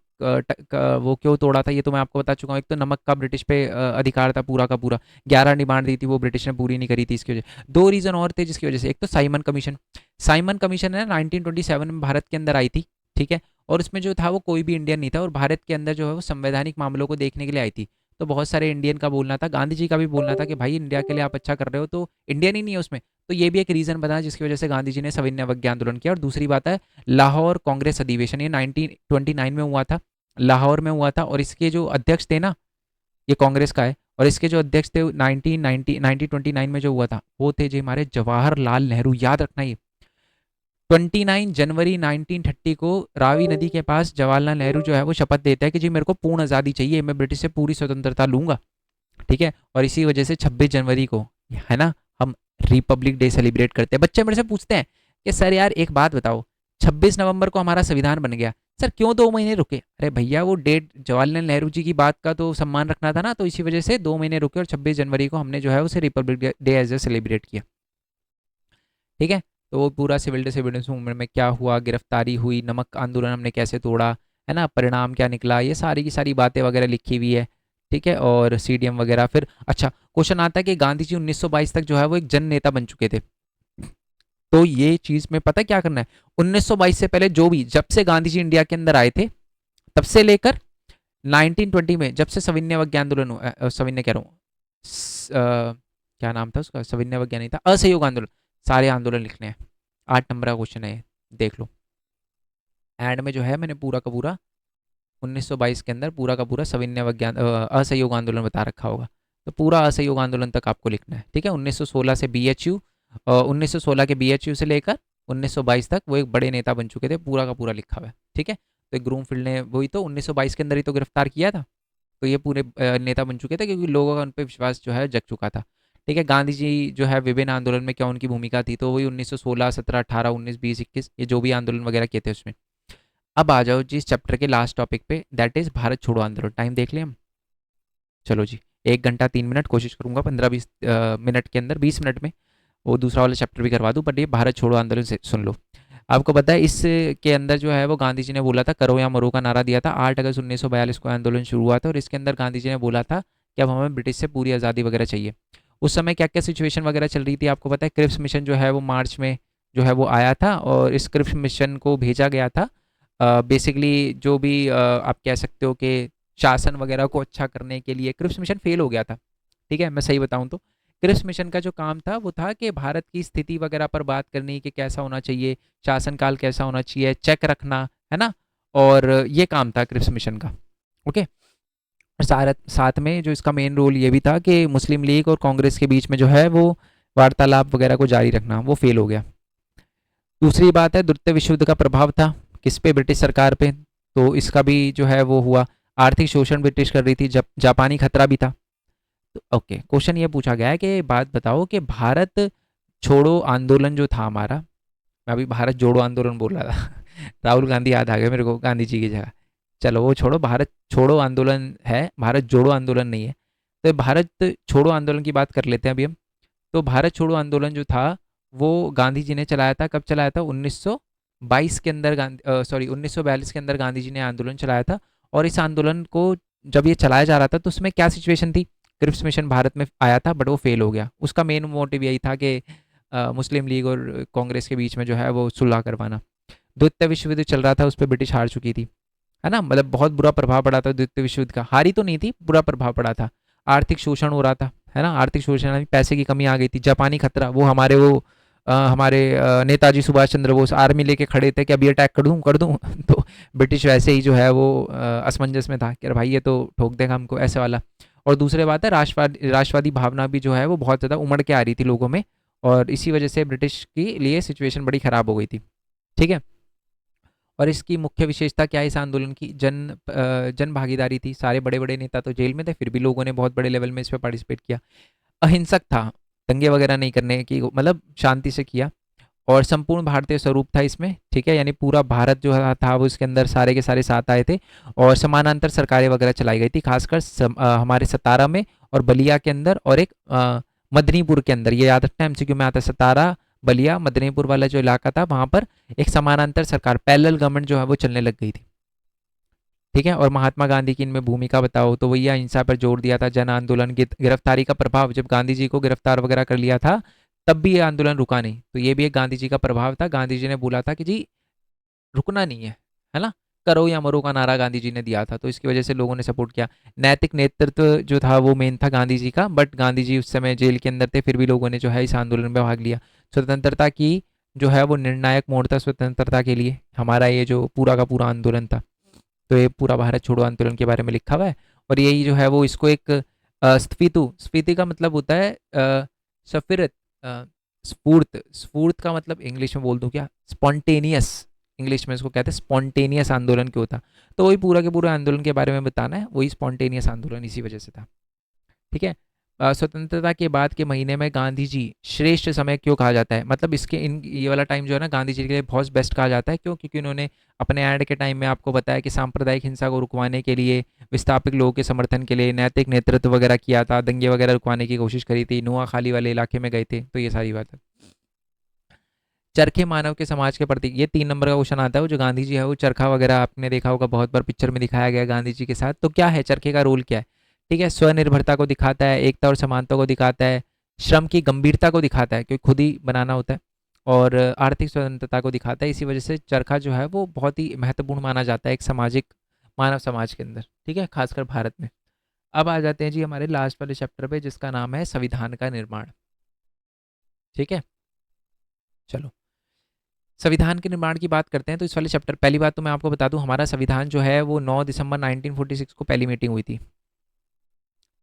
वो क्यों तोड़ा था, ये तो मैं आपको बता चुका हूँ। एक तो नमक का ब्रिटिश पे अधिकार था पूरा का पूरा, 11 डिमांड दी थी वो ब्रिटिश ने पूरी नहीं करी थी, इसकी वजह, दो रीज़न और थे जिसकी वजह से। एक तो साइमन कमीशन, साइमन कमीशन है 1927 में भारत के अंदर आई थी, ठीक है। और उसमें जो था वो कोई भी इंडियन नहीं था, और भारत के अंदर जो है वो संवैधानिक मामलों को देखने के लिए आई थी। तो बहुत सारे इंडियन का बोलना था, गांधी जी का भी बोलना था कि भाई इंडिया के लिए आप अच्छा कर रहे हो, तो इंडियन ही नहीं है उसमें। तो ये भी एक रीज़न बना जिसकी वजह से गांधी जी ने सविनय अवज्ञा आंदोलन किया। और दूसरी बात है, लाहौर कांग्रेस अधिवेशन, ये 1929 में हुआ था, लाहौर में हुआ था। और इसके जो अध्यक्ष थे ना, ये कांग्रेस का है, और इसके जो अध्यक्ष थे 1929 में जो हुआ था, वो थे जी हमारे जवाहरलाल नेहरू, याद रखना ये। 29 जनवरी 1930 को रावी नदी के पास जवाहरलाल नेहरू जो है वो शपथ देता है कि जी मेरे को पूर्ण आज़ादी चाहिए, मैं ब्रिटिश से पूरी स्वतंत्रता लूंगा, ठीक है। और इसी वजह से 26 जनवरी को, है ना, हम रिपब्लिक डे सेलिब्रेट करते हैं। बच्चे मेरे से पूछते हैं कि सर यार एक बात बताओ, 26 नवंबर को हमारा संविधान बन गया, सर क्यों 2 महीने रुके? अरे भैया वो डेट जवाहरलाल नेहरू जी की बात का तो सम्मान रखना था ना, तो इसी वजह से 2 महीने रुके, और 26 जनवरी को हमने जो है उसे Republic Day as a celebrate किया, ठीक है। तो वो पूरा सिविल डिसोबीडियंस मूवमेंट में क्या हुआ, गिरफ्तारी हुई, नमक आंदोलन हमने कैसे तोड़ा, है ना, परिणाम क्या निकला, ये सारी की सारी बातें वगैरह लिखी हुई है, ठीक है। और सीडीएम वगैरह। फिर अच्छा, क्वेश्चन आता है कि गांधी जी 1922 तक जो है वो एक जन नेता बन चुके थे। तो ये चीज में पता क्या करना है, 1922 से पहले जो भी, जब से गांधी जी इंडिया के अंदर आए थे तब से लेकर 1920 में, जब से सविनय अवज्ञा आंदोलन, सविनय कह रहा हूँ, क्या नाम था उसका, सविनय अवज्ञा नहीं था, असहयोग आंदोलन, सारे आंदोलन लिखने हैं। 8 नंबर का क्वेश्चन है, देख लो। एंड में जो है मैंने पूरा का पूरा 1922 के अंदर पूरा का पूरा सविनय अवज्ञा असहयोग आंदोलन बता रखा होगा। तो पूरा असहयोग आंदोलन तक आपको लिखना है, ठीक है। 1916 से बीएचयू, 1916 के बीएचयू से लेकर 1922 तक वो एक बड़े नेता बन चुके थे, पूरा का पूरा लिखा हुआ है, ठीक है। तो ग्रूमफील्ड ने वही तो 1922 के अंदर ही तो गिरफ्तार किया था, तो ये पूरे नेता बन चुके थे, क्योंकि लोगों का उन पर विश्वास जो है जग चुका था, ठीक है। गांधी जी जो है विभिन्न आंदोलन में क्या उनकी भूमिका थी, तो वही 1916, 17, 18, 19, 20, 21, ये जो भी आंदोलन वगैरह किए थे उसमें। अब आ जाओ जी इस चैप्टर के लास्ट टॉपिक पे, दैट इज भारत छोड़ो आंदोलन। टाइम देख लिया हम? चलो जी, 1 घंटा 3 मिनट, कोशिश करूंगा 15-20 मिनट के अंदर, 20 मिनट में वो दूसरा वाला चैप्टर भी करवा दूं, बट ये भारत छोड़ो आंदोलन से सुन लो। आपको पता है इस के अंदर जो है वो गांधी जी ने बोला था, करो या मरो का नारा दिया था। 8 अगस्त 1942 को आंदोलन शुरू हुआ था और इसके अंदर गांधी जी ने बोला था कि अब हमें ब्रिटिश से पूरी आज़ादी वगैरह चाहिए। उस समय क्या क्या सिचुएशन वगैरह चल रही थी आपको पता है? क्रिप्स मिशन जो है वो मार्च में जो है वो आया था, और इस क्रिप्स मिशन को भेजा गया था बेसिकली जो भी आप कह सकते हो कि शासन वगैरह को अच्छा करने के लिए। क्रिप्स मिशन फेल हो गया था, ठीक है, मैं सही बताऊं तो। क्रिप्स मिशन का जो काम था वो था कि भारत की स्थिति वगैरह पर बात करनी कि कैसा होना चाहिए, शासनकाल कैसा होना चाहिए, चेक रखना, है ना। और ये काम था क्रिप्स मिशन का। ओके। और साथ में जो इसका मेन रोल ये भी था कि मुस्लिम लीग और कांग्रेस के बीच में जो है वो वार्तालाप वगैरह को जारी रखना, वो फेल हो गया। दूसरी बात है द्वितीय विश्व युद्ध का प्रभाव था किस पे? ब्रिटिश सरकार पे। तो इसका भी जो है वो हुआ। आर्थिक शोषण ब्रिटिश कर रही थी, जब जापानी खतरा भी था। तो ओके, क्वेश्चन ये पूछा गया है कि बात बताओ कि भारत छोड़ो आंदोलन जो था हमारा, मैं अभी भारत जोड़ो आंदोलन बोल रहा था राहुल गांधी याद आ गए मेरे को गांधी जी की जगह। चलो वो छोड़ो, भारत छोड़ो आंदोलन है, भारत जोड़ो आंदोलन नहीं है। तो भारत छोड़ो आंदोलन की बात कर लेते हैं अभी हम। तो भारत छोड़ो आंदोलन जो था वो गांधी जी ने चलाया था। कब चलाया था? 1922 के अंदर, गांधी सॉरी 1942 के अंदर गांधी जी ने आंदोलन चलाया था। और इस आंदोलन को जब ये चलाया जा रहा था तो उसमें क्या सिचुएशन थी? क्रिप्स मिशन भारत में आया था बट वो फेल हो गया। उसका मेन मोटिव यही था कि मुस्लिम लीग और कांग्रेस के बीच में जो है वो सुलह करवाना। द्वितीय विश्व युद्ध चल रहा था, उस पर ब्रिटिश हार चुकी थी, है ना। मतलब बहुत बुरा प्रभाव पड़ा था द्वितीय विश्व युद्ध का। हारी तो नहीं थी, बुरा प्रभाव पड़ा था। आर्थिक शोषण हो रहा था, है ना। आर्थिक शोषण यानी पैसे की कमी आ गई थी। जापानी खतरा, वो हमारे नेताजी सुभाष चंद्र बोस आर्मी लेके खड़े थे कि अभी अटैक कर दूं तो ब्रिटिश वैसे ही जो है वो असमंजस में था कि भाई ये तो ठोक देगा हमको, ऐसे वाला। और दूसरी बात है राष्ट्रवादी भावना भी जो है वो बहुत ज़्यादा उमड़ के आ रही थी लोगों में, और इसी वजह से ब्रिटिश के लिए सिचुएशन बड़ी ख़राब हो गई थी, ठीक है। और इसकी मुख्य विशेषता क्या है इस आंदोलन की? जन भागीदारी थी। सारे बड़े बड़े नेता तो जेल में थे, फिर भी लोगों ने बहुत बड़े लेवल में इस पर पार्टिसिपेट किया। अहिंसक था, दंगे वगैरह नहीं करने की, मतलब शांति से किया। और संपूर्ण भारतीय स्वरूप था इसमें, ठीक है, यानी पूरा भारत जो था वो इसके अंदर सारे के सारे साथ आए थे। और समानांतर सरकारें वगैरह चलाई गई थी, खासकर हमारे सतारा में और बलिया के अंदर, और एक मदनीपुर के अंदर। ये याद रखना, एमसीक्यू में आता है। सतारा, बलिया, मदनीपुर वाला जो इलाका था वहां पर एक समानांतर सरकार, पैरेलल गवर्नमेंट जो है वो चलने लग गई थी, ठीक है। और महात्मा गांधी की इनमें भूमिका बताओ तो वही अहिंसा पर जोर दिया था। जन आंदोलन, गिरफ्तारी का प्रभाव, जब गांधी जी को गिरफ्तार वगैरह कर लिया था तब भी ये आंदोलन रुका नहीं, तो ये भी एक गांधी जी का प्रभाव था। गांधी जी ने बोला था कि जी रुकना नहीं है ना। करो या मरो का नारा गांधी जी ने दिया था, तो इसकी वजह से लोगों ने सपोर्ट किया। नैतिक नेतृत्व जो था वो मेन था गांधी जी का, बट गांधी जी उस समय जेल के अंदर थे, फिर भी लोगों ने जो है इस आंदोलन में भाग लिया। स्वतंत्रता की जो है वो निर्णायक मोड़ था स्वतंत्रता के लिए हमारा, ये जो पूरा का पूरा आंदोलन था। तो ये पूरा भारत छोड़ो आंदोलन के बारे में लिखा हुआ है। और यही जो है वो इसको एक स्फीति का मतलब होता है सफिरत, स्फूर्त। स्फूर्त का मतलब इंग्लिश में बोल दूं क्या? स्पॉन्टेनियस। इंग्लिश में इसको कहते हैं स्पॉन्टेनियस आंदोलन क्यों था। तो वही पूरा के पूरे आंदोलन के बारे में बताना है, वही स्पॉन्टेनियस आंदोलन इसी वजह से था, ठीक है। स्वतंत्रता के बाद के महीने में गांधी जी श्रेष्ठ समय क्यों कहा जाता है? मतलब इसके इन ये वाला टाइम जो है ना गांधी जी के लिए बहुत बेस्ट कहा जाता है। क्यों? क्योंकि उन्होंने अपने एड के टाइम में आपको बताया कि सांप्रदायिक हिंसा को रुकवाने के लिए, विस्थापित लोगों के समर्थन के लिए नैतिक नेतृत्व वगैरह किया था, दंगे वगैरह रुकवाने की कोशिश करी थी, नुआखाली वाले इलाके में गए थे, तो ये सारी बात है। चरखे मानव के समाज के प्रति, ये 3 नंबर का क्वेश्चन आता है। वो जो गांधी जी है वो चरखा वगैरह आपने देखा होगा, बहुत बार पिक्चर में दिखाया गया गांधी जी के साथ। तो क्या है चरखे का रोल, क्या है? ठीक है, स्वनिर्भरता को दिखाता है, एकता और समानता को दिखाता है, श्रम की गंभीरता को दिखाता है क्योंकि खुद ही बनाना होता है, और आर्थिक स्वतंत्रता को दिखाता है। इसी वजह से चरखा जो है वो बहुत ही महत्वपूर्ण माना जाता है एक सामाजिक मानव समाज के अंदर, ठीक है, खासकर भारत में। अब आ जाते हैं जी हमारे लास्ट वाले चैप्टर पे जिसका नाम है संविधान का निर्माण, ठीक है। चलो संविधान के निर्माण की बात करते हैं तो इस वाले चैप्टर, पहली बात तो मैं आपको बता दूं हमारा संविधान जो है वो 9 दिसंबर 1946 को पहली मीटिंग हुई थी,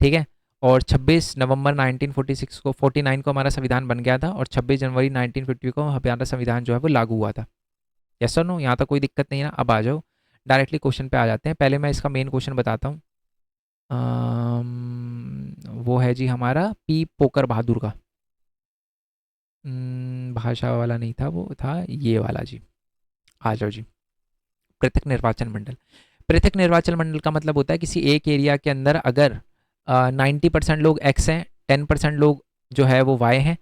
ठीक है। और 26 नवंबर 1946 को 49 को हमारा संविधान बन गया था, और 26 जनवरी 1950 को हमारा संविधान जो है वो लागू हुआ था। यस और नो? यहाँ तक कोई दिक्कत नहीं है ना? अब आ जाओ डायरेक्टली क्वेश्चन पे आ जाते हैं। पहले मैं इसका मेन क्वेश्चन बताता हूँ। वो है जी हमारा पी पोकर बहादुर का। भाषा वाला नहीं था, वो था ये वाला जी। आ जाओ जी। पृथक निर्वाचन मंडल। पृथक निर्वाचन मंडल का मतलब होता है किसी एक एरिया के अंदर अगर 90% लोग एक्स हैं, 10% लोग जो है वो वाई हैं,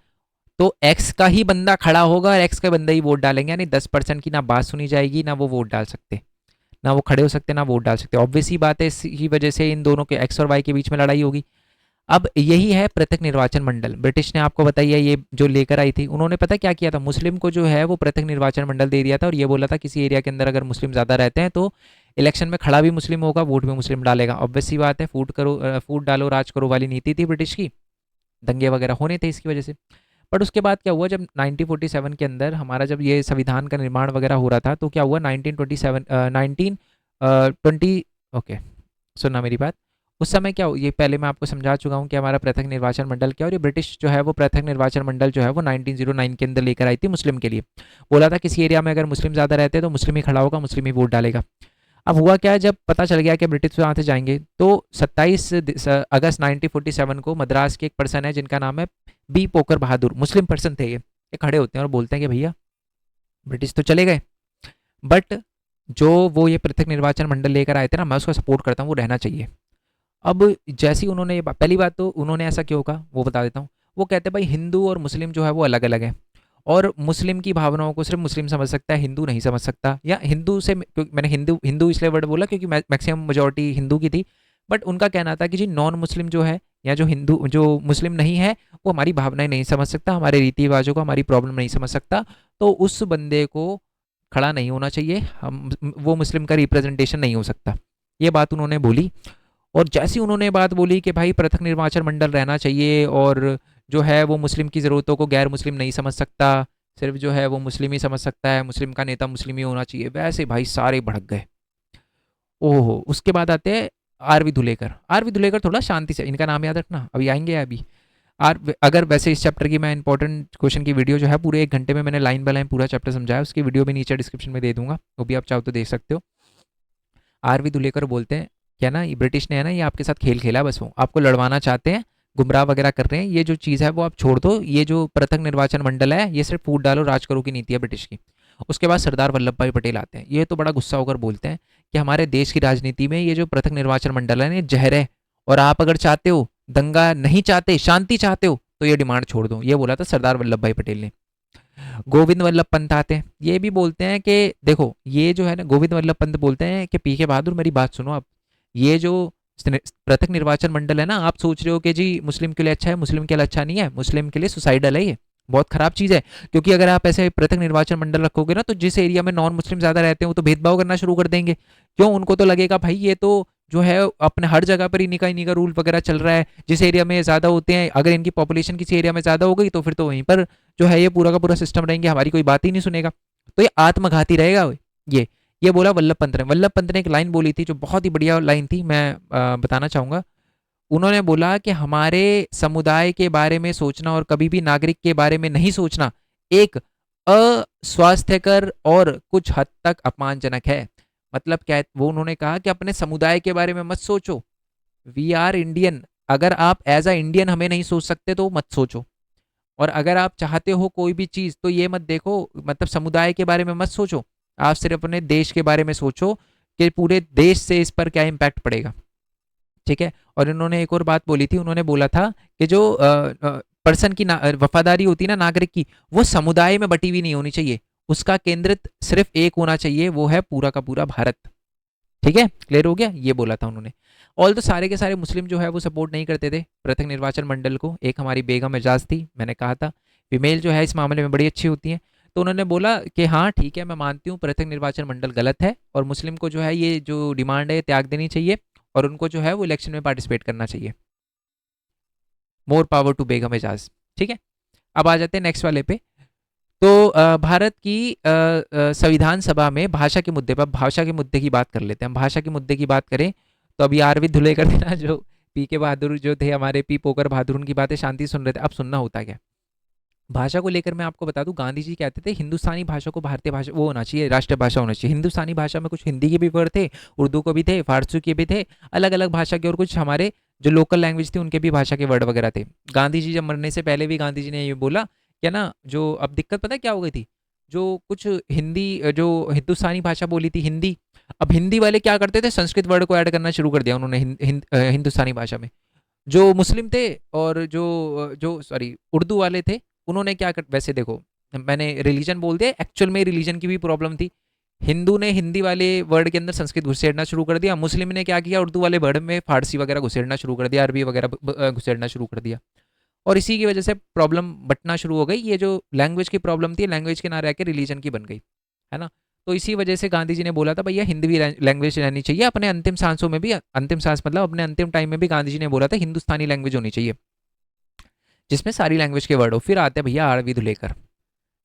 तो एक्स का ही बंदा खड़ा होगा और एक्स का बंदा ही वोट डालेंगे, यानी 10% की ना बात सुनी जाएगी, ना वो वोट डाल सकते, ना वो खड़े हो सकते, ना वोट डाल सकते। ऑब्वियस ही बात है, इसी वजह से इन दोनों के एक्स और वाई के बीच में लड़ाई होगी। अब यही है पृथक निर्वाचन मंडल। ब्रिटिश ने आपको बताइए ये जो लेकर आई थी, उन्होंने पता क्या किया था, मुस्लिम को जो है वो पृथक निर्वाचन मंडल दे दिया था और ये बोला था किसी एरिया के अंदर अगर मुस्लिम ज़्यादा रहते हैं तो इलेक्शन में खड़ा भी मुस्लिम होगा, वोट भी मुस्लिम डालेगा। ऑब्वियस सी बात है, फूट डालो राज करो वाली नीति थी ब्रिटिश की, दंगे वगैरह होने थे इसकी वजह से। बट उसके बाद क्या हुआ, जब 1947 के अंदर हमारा जब ये संविधान का निर्माण वगैरह हो रहा था, तो क्या हुआ 1920 ओके, सुनना मेरी बात। उस समय क्या ये पहले मैं आपको समझा चुका हूँ कि हमारा पृथक निर्वाचन मंडल क्या, और ये ब्रिटिश जो है वो पृथक निर्वाचन मंडल जो है वो 1909 के अंदर लेकर आई थी मुस्लिम के लिए। बोला था किसी एरिया में अगर मुस्लिम ज़्यादा रहते हैं तो मुस्लिम ही खड़ा होगा, मुस्लिम ही वोट डालेगा। अब हुआ क्या, जब पता चल गया कि ब्रिटिश वहाँ से जाएंगे, तो 27 अगस्त 1947 को मद्रास के एक पर्सन है जिनका नाम है बी पोकर बहादुर, मुस्लिम पर्सन थे ये खड़े होते हैं और बोलते हैं कि भैया ब्रिटिश तो चले गए, बट जो वो ये पृथक निर्वाचन मंडल लेकर आए थे ना, मैं उसको सपोर्ट करता हूँ, वो रहना चाहिए। अब जैसे ही उन्होंने पहली बात तो उन्होंने ऐसा क्यों कहा वो बता देता हूँ। वो कहते हैं भाई हिंदू और मुस्लिम जो है वो अलग अलग है, और मुस्लिम की भावनाओं को सिर्फ मुस्लिम समझ सकता है, हिंदू नहीं समझ सकता। या हिंदू से मैंने हिंदू हिंदू इसलिए वर्ड बोला क्योंकि मैक्सिमम मेजोरिटी हिंदू की थी, बट उनका कहना था कि जी नॉन मुस्लिम जो है या जो हिंदू जो मुस्लिम नहीं है वो हमारी भावनाएं नहीं समझ सकता, हमारे रीति रिवाजों को, हमारी प्रॉब्लम नहीं समझ सकता, तो उस बंदे को खड़ा नहीं होना चाहिए, हम वो मुस्लिम का रिप्रेजेंटेशन नहीं हो सकता। ये बात उन्होंने बोली। और जैसे ही उन्होंने बात बोली कि भाई पृथक निर्वाचन मंडल रहना चाहिए और जो है वो मुस्लिम की ज़रूरतों को गैर मुस्लिम नहीं समझ सकता, सिर्फ जो है वो मुस्लिम ही समझ सकता है, मुस्लिम का नेता मुस्लिम ही होना चाहिए, वैसे भाई सारे भड़क गए। ओहो, उसके बाद आते हैं आरवी धुलेकर। आरवी धुलेकर थोड़ा शांति से, इनका नाम याद रखना, अभी आएंगे अभी। आर अगर वैसे इस चैप्टर की मैं इंपॉर्टेंट क्वेश्चन की वीडियो जो है पूरे 1 घंटे में मैंने लाइन बाय लाइन पूरा चैप्टर समझाया, उसकी वीडियो भी नीचे डिस्क्रिप्शन में दे दूंगा, वो भी आप चाहो तो देख सकते हो। आरवी धुलेकर बोलते हैं क्या ना, ये ब्रिटिश ने है ना ये आपके साथ खेल खेला, बस वो आपको लड़वाना चाहते हैं, गुमराह वगैरह कर रहे हैं, ये जो चीज़ है वो आप छोड़ दो, ये जो पृथक निर्वाचन मंडल है ये सिर्फ फूट डालो राज करो की नीति है ब्रिटिश की। उसके बाद सरदार वल्लभ भाई पटेल आते हैं, ये तो बड़ा गुस्सा होकर बोलते हैं कि हमारे देश की राजनीति में ये जो पृथक निर्वाचन मंडल है ये जहर है, और आप अगर चाहते हो दंगा नहीं चाहते, शांति चाहते हो, तो ये डिमांड छोड़ दो। ये बोला था सरदार वल्लभ भाई पटेल ने। गोविंद वल्लभ पंत आते हैं, ये भी बोलते हैं कि देखो ये जो है ना, गोविंद वल्लभ पंत बोलते हैं कि पी के बहादुर मेरी बात सुनो आप, ये जो पृथक निर्वाचन मंडल है ना, आप सोच रहे हो कि जी मुस्लिम के लिए अच्छा है, मुस्लिम के लिए अच्छा नहीं है, मुस्लिम के लिए सुसाइडल है, ये बहुत खराब चीज़ है। क्योंकि अगर आप ऐसे पृथक निर्वाचन मंडल रखोगे ना, तो जिस एरिया में नॉन मुस्लिम ज़्यादा रहते हैं वो तो भेदभाव करना शुरू कर देंगे। क्यों, उनको तो लगेगा भाई ये तो जो है अपने हर जगह पर इन्हीं का रूल वगैरह चल रहा है, जिस एरिया में ज़्यादा होते हैं, अगर इनकी पॉपुलेशन किसी एरिया में ज़्यादा हो गई तो फिर तो वहीं पर जो है ये पूरा का पूरा सिस्टम रहेंगे, हमारी कोई बात ही नहीं सुनेगा, तो ये आत्मघाती रहेगा। ये ये बोला वल्लभ पंत ने। वल्लभ पंत ने एक लाइन बोली थी जो बहुत ही बढ़िया लाइन थी, मैं बताना चाहूँगा। उन्होंने बोला कि हमारे समुदाय के बारे में सोचना और कभी भी नागरिक के बारे में नहीं सोचना एक अस्वास्थ्यकर और कुछ हद तक अपमानजनक है। मतलब क्या है वो, उन्होंने कहा कि अपने समुदाय के बारे में मत सोचो, वी आर इंडियन, अगर आप एज अ इंडियन हमें नहीं सोच सकते तो मत सोचो, और अगर आप चाहते हो कोई भी चीज़ तो ये मत देखो, मतलब समुदाय के बारे में मत सोचो, आप सिर्फ अपने देश के बारे में सोचो कि पूरे देश से इस पर क्या इम्पैक्ट पड़ेगा। ठीक है। और इन्होंने एक और बात बोली थी, उन्होंने बोला था कि जो पर्सन की वफादारी होती है ना नागरिक की, वो समुदाय में बटी हुई नहीं होनी चाहिए, उसका केंद्रित सिर्फ एक होना चाहिए, वो है पूरा का पूरा भारत। ठीक है, क्लियर हो गया, ये बोला था उन्होंने। ऑल तो सारे के सारे मुस्लिम जो है वो सपोर्ट नहीं करते थे पृथक निर्वाचन मंडल को। एक हमारी बेगम एजाज थी, मैंने कहा था फीमेल जो है इस मामले में बड़ी अच्छी होती हैं, तो उन्होंने बोला कि हाँ ठीक है मैं मानती हूँ पृथक निर्वाचन मंडल गलत है, और मुस्लिम को जो है ये जो डिमांड है त्याग देनी चाहिए, और उनको जो है वो इलेक्शन में पार्टिसिपेट करना चाहिए। मोर पावर टू बेगम एजाज। ठीक है, अब आ जाते हैं नेक्स्ट वाले पे। तो भारत की संविधान सभा में भाषा के मुद्दे पर, भाषा के मुद्दे की बात कर लेते हैं। हम भाषा के मुद्दे की बात करें तो अभी आरवी धुलेकर थे ना, जो पी के बहादुर जो थे हमारे, पी पोकर बहादुर, उनकी बातें शांति सुन रहे थे। अब सुनना होता क्या भाषा को लेकर, मैं आपको बता दूं गांधी जी कहते थे हिंदुस्तानी भाषा को भारतीय भाषा वो होना चाहिए, राष्ट्रीय भाषा होना चाहिए। हिंदुस्तानी भाषा में कुछ हिंदी के भी वर्ड थे, उर्दू को भी थे, फारसी के भी थे, अलग अलग भाषा के, और कुछ हमारे जो लोकल लैंग्वेज थी उनके भी भाषा के वर्ड वगैरह थे। गांधी जी जब मरने से पहले भी गांधी जी ने ये बोला क्या ना, जो अब दिक्कत पता है क्या हो गई थी, जो कुछ हिंदी जो हिंदुस्तानी भाषा बोली थी हिंदी, अब हिंदी वाले क्या करते थे, संस्कृत वर्ड को ऐड करना शुरू कर दिया उन्होंने हिंदुस्तानी भाषा में। जो मुस्लिम थे और जो सॉरी उर्दू वाले थे, उन्होंने क्या कर, वैसे देखो मैंने रिलीजन बोल दिया, एक्चुअल में रिलीजन की भी प्रॉब्लम थी। हिंदू ने हिंदी वाले वर्ड के अंदर संस्कृत घुसेड़ना शुरू कर दिया, मुस्लिम ने क्या किया, उर्दू वाले वर्ड में फारसी वगैरह घुसेड़ना शुरू कर दिया, अरबी वगैरह घुसेड़ना शुरू कर दिया। और इसी की वजह से प्रॉब्लम बटना शुरू हो गई। ये जो लैंग्वेज की प्रॉब्लम थी, लैंग्वेज के ना रह के रिलीजन की बन गई, है ना। तो इसी वजह से गांधी जी ने बोला था भैया हिंदी भी लैंग्वेज रहनी चाहिए। अपने अंतिम सांसों में भी, अंतिम सांस मतलब अपने अंतिम टाइम में भी गांधी जी ने बोला था हिंदुस्तानी लैंग्वेज होनी चाहिए, जिसमें सारी लैंग्वेज के वर्ड हो। फिर आते हैं भैया आरवी धुलेकर,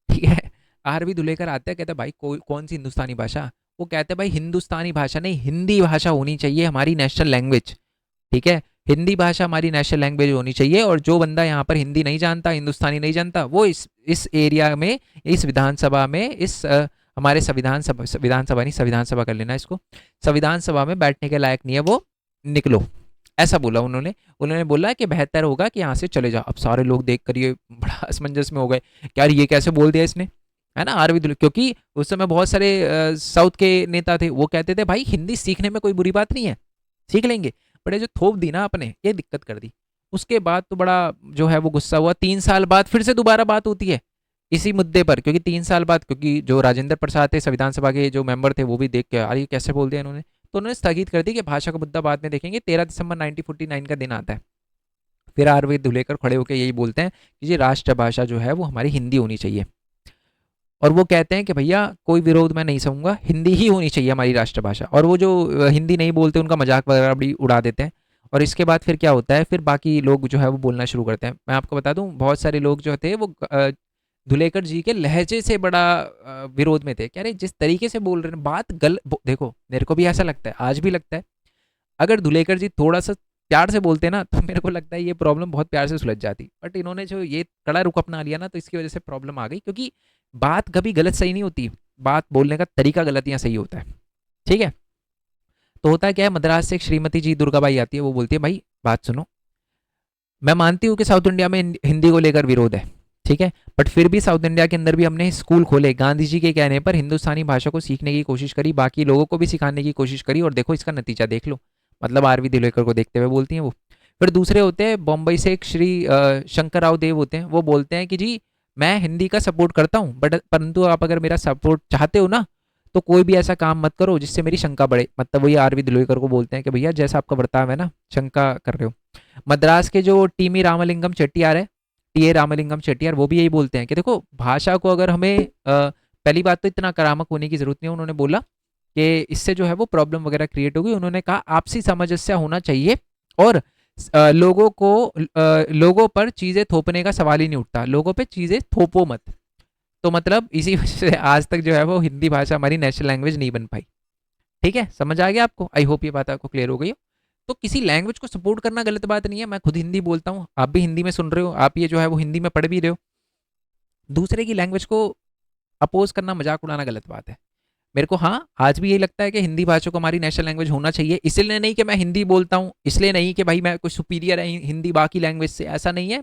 ठीक है। आरवी धुलेकर आते हैं, कहते हैं भाई कौन सी हिंदुस्तानी भाषा। वो कहते हैं भाई हिंदुस्तानी भाषा नहीं, हिंदी भाषा होनी चाहिए हमारी नेशनल लैंग्वेज, ठीक है। हिंदी भाषा हमारी नेशनल लैंग्वेज होनी चाहिए। और जो बंदा यहाँ पर हिंदी नहीं जानता, हिंदुस्तानी नहीं जानता, वो इस एरिया में, इस विधानसभा में, इस हमारे विधानसभा नहीं, संविधान सभा कर लेना इसको, संविधान सभा में बैठने के लायक नहीं है, वो निकलो। ऐसा बोला उन्होंने। उन्होंने बोला कि बेहतर होगा कि यहाँ से चले जाओ। अब सारे लोग देख कर ये बड़ा असमंजस में हो गए कि यार ये कैसे बोल दिया इसने, है ना। आरवी धुलेकर, क्योंकि उस समय बहुत सारे साउथ के नेता थे, वो कहते थे भाई हिंदी सीखने में कोई बुरी बात नहीं है, सीख लेंगे। बड़े जो थोप दी ना आपने, ये दिक्कत कर दी। उसके बाद तो बड़ा जो है वो गुस्सा हुआ। 3 साल बाद फिर से दोबारा बात होती है इसी मुद्दे पर, क्योंकि 3 साल बाद, क्योंकि जो राजेंद्र प्रसाद थे संविधान सभा के जो मेंबर थे, वो भी देख के यार ये कैसे बोल दिया इन्होंने, तो उन्होंने स्थगित कर दी कि भाषा का मुद्दा बाद में देखेंगे। 13 दिसंबर 1949 का दिन आता है। फिर आरवी धुलेकर खड़े होकर यही बोलते हैं कि ये राष्ट्रभाषा जो है वो हमारी हिंदी होनी चाहिए। और वो कहते हैं कि भैया कोई विरोध मैं नहीं सहूंगा, हिंदी ही होनी चाहिए हमारी राष्ट्रभाषा। और वो जो हिंदी नहीं बोलते उनका मजाक वगैरह भी उड़ा देते हैं। और इसके बाद फिर क्या होता है, फिर बाकी लोग जो है वो बोलना शुरू करते हैं। मैं आपको बता दूं, बहुत सारे लोग जो थे वो धुलेकर जी के लहजे से बड़ा विरोध में थे। कह रहे जिस तरीके से बोल रहे हैं बात देखो मेरे को भी ऐसा लगता है, आज भी लगता है, अगर धुलेकर जी थोड़ा सा प्यार से बोलते ना, तो मेरे को लगता है ये प्रॉब्लम बहुत प्यार से सुलझ जाती। बट इन्होंने जो ये कड़ा रुख अपना लिया ना, तो इसकी वजह से प्रॉब्लम आ गई। क्योंकि बात कभी गलत सही नहीं होती, बात बोलने का तरीका गलत या सही होता है, ठीक है। तो होता है क्या है, मद्रास से एक श्रीमती जी दुर्गाबाई आती है, वो बोलती है भाई बात सुनो, मैं मानती हूँ कि साउथ इंडिया में हिंदी को लेकर विरोध है, ठीक है, बट फिर भी साउथ इंडिया के अंदर भी हमने स्कूल खोले, गांधी जी के कहने पर हिंदुस्तानी भाषा को सीखने की कोशिश करी, बाकी लोगों को भी सिखाने की कोशिश करी, और देखो इसका नतीजा देख लो। मतलब आरवी दिलेकर को देखते हुए बोलती हैं वो। फिर दूसरे होते हैं बॉम्बई से एक श्री शंकर राव देव होते हैं, वो बोलते हैं कि जी मैं हिंदी का सपोर्ट करता हूँ, बट परंतु आप अगर मेरा सपोर्ट चाहते हो ना, तो कोई भी ऐसा काम मत करो जिससे मेरी शंका बढ़े। मतलब वही आरवी दिलोकर को बोलते हैं कि भैया जैसा आपका बर्ताव है ना, शंका कर रहे हो। मद्रास के जो टीमी रामलिंगम चेट्टियार है, टी ए रामलिंगम चेट्टियार, वो भी यही बोलते हैं कि देखो भाषा को अगर हमें पहली बात तो इतना करामक होने की जरूरत नहीं है। उन्होंने बोला कि इससे जो है वो प्रॉब्लम वगैरह क्रिएट होगी। उन्होंने कहा आपसी सामंजस्य होना चाहिए, और लोगों पर चीजें थोपने का सवाल ही नहीं उठता, लोगों पे चीजें थोपो मत। तो मतलब इसी वजह से आज तक जो है वो हिंदी भाषा हमारी नेशनल लैंग्वेज नहीं बन पाई। ठीक है, समझ आ गया आपको? आई होप ये बात आपको क्लियर हो गई हो। तो किसी लैंग्वेज को सपोर्ट करना गलत बात नहीं है। मैं खुद हिंदी बोलता हूँ, आप भी हिंदी में सुन रहे हो, आप ये जो है वो हिंदी में पढ़ भी रहे हो। दूसरे की लैंग्वेज को अपोज करना, मजाक उड़ाना गलत बात है। मेरे को हाँ आज भी यही लगता है कि हिंदी भाषा को हमारी नेशनल लैंग्वेज होना चाहिए। इसलिए नहीं कि मैं हिंदी बोलता हूँ, इसलिए नहीं कि भाई मैं कुछ सुपीरियर है हिंदी बाकी लैंग्वेज से, ऐसा नहीं है।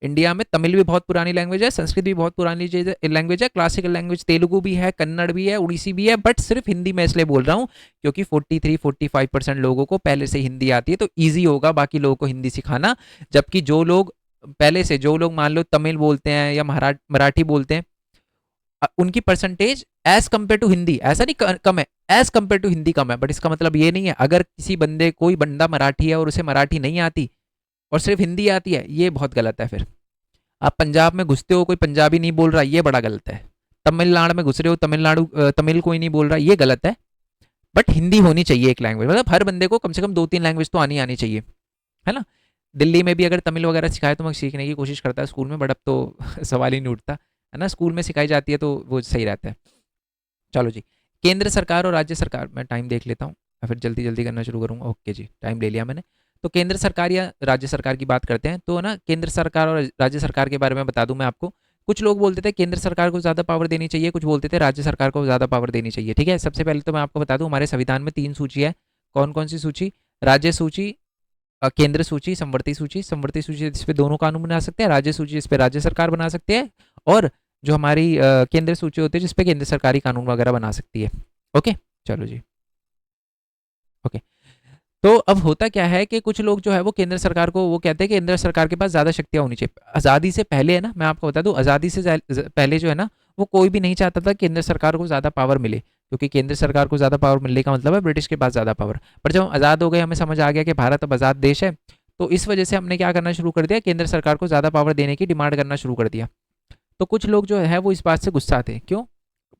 इंडिया में तमिल भी बहुत पुरानी लैंग्वेज है, संस्कृत भी बहुत पुरानी लैंग्वेज है, क्लासिकल लैंग्वेज तेलुगु भी है, कन्नड़ भी है, उड़ीसी भी है। बट सिर्फ हिंदी में इसलिए बोल रहा हूँ क्योंकि 43-45% लोगों को पहले से हिंदी आती है, तो ईजी होगा बाकी लोगों को हिंदी सिखाना। जबकि जो लोग पहले से, जो लोग मान लो तमिल बोलते हैं या मराठी बोलते हैं, उनकी percentage as compare to Hindi, ऐसा नहीं कम है, एज कंपेयर टू हिंदी कम है। बट इसका मतलब ये नहीं है अगर किसी बंदे, कोई बंदा मराठी है और उसे मराठी नहीं आती और सिर्फ हिंदी आती है, ये बहुत गलत है। फिर आप पंजाब में घुसते हो, कोई पंजाबी नहीं बोल रहा, ये बड़ा गलत है। तमिलनाडु में घुस रहे हो, तमिल कोई नहीं बोल रहा, ये गलत है। बट हिंदी होनी चाहिए एक लैंग्वेज, मतलब हर बंदे को कम से कम 2-3 लैंग्वेज तो आनी चाहिए, है ना। दिल्ली में भी अगर तमिल वगैरह सिखाए तो मैं सीखने की कोशिश करता है स्कूल में, बट अब तो सवाल ही नहीं उठता, है ना। स्कूल में सिखाई जाती है तो वो सही रहता है। चलो जी, केंद्र सरकार और राज्य सरकार, मैं टाइम देख लेता हूँ फिर जल्दी जल्दी करना शुरू करूँगा। ओके जी, टाइम ले लिया मैंने। तो केंद्र सरकार या राज्य सरकार की बात करते हैं, तो ना केंद्र सरकार और राज्य सरकार के बारे में बता दूं मैं आपको। कुछ लोग बोलते थे केंद्र सरकार को ज़्यादा पावर देनी चाहिए, कुछ बोलते थे राज्य सरकार को ज़्यादा पावर देनी चाहिए। ठीक है, सबसे पहले तो मैं आपको बता दूं हमारे संविधान में 3 सूची है। कौन कौन सी सूची? राज्य सूची, केंद्र सूची, संवर्ती सूची। संवर्ती सूची जिस पे दोनों कानून बना सकते हैं, राज्य सूची जिस पे राज्य सरकार बना सकते हैं, और जो हमारी केंद्र सूची होती है जिस पे केंद्र सरकारी कानून वगैरह बना सकती है। ओके, चलो जी। ओके। तो अब होता क्या है कि कुछ लोग जो है वो केंद्र सरकार को वो कहते हैं कि केंद्र सरकार के पास ज़्यादा शक्तियाँ होनी चाहिए। आज़ादी से पहले है ना, मैं आपको बता दूं, आज़ादी से पहले जो है ना, वो कोई भी नहीं चाहता था केंद्र सरकार को ज़्यादा पावर मिले, क्योंकि केंद्र सरकार को ज़्यादा पावर मिलने का मतलब है ब्रिटिश के पास ज़्यादा पावर। पर जब हम आज़ाद हो गए, हमें समझ आ गया कि भारत अब आज़ाद देश है, तो इस वजह से हमने क्या करना शुरू कर दिया, केंद्र सरकार को ज़्यादा पावर देने की डिमांड करना शुरू कर दिया। तो कुछ लोग जो है वो इस बात से गुस्सा थे। क्यों?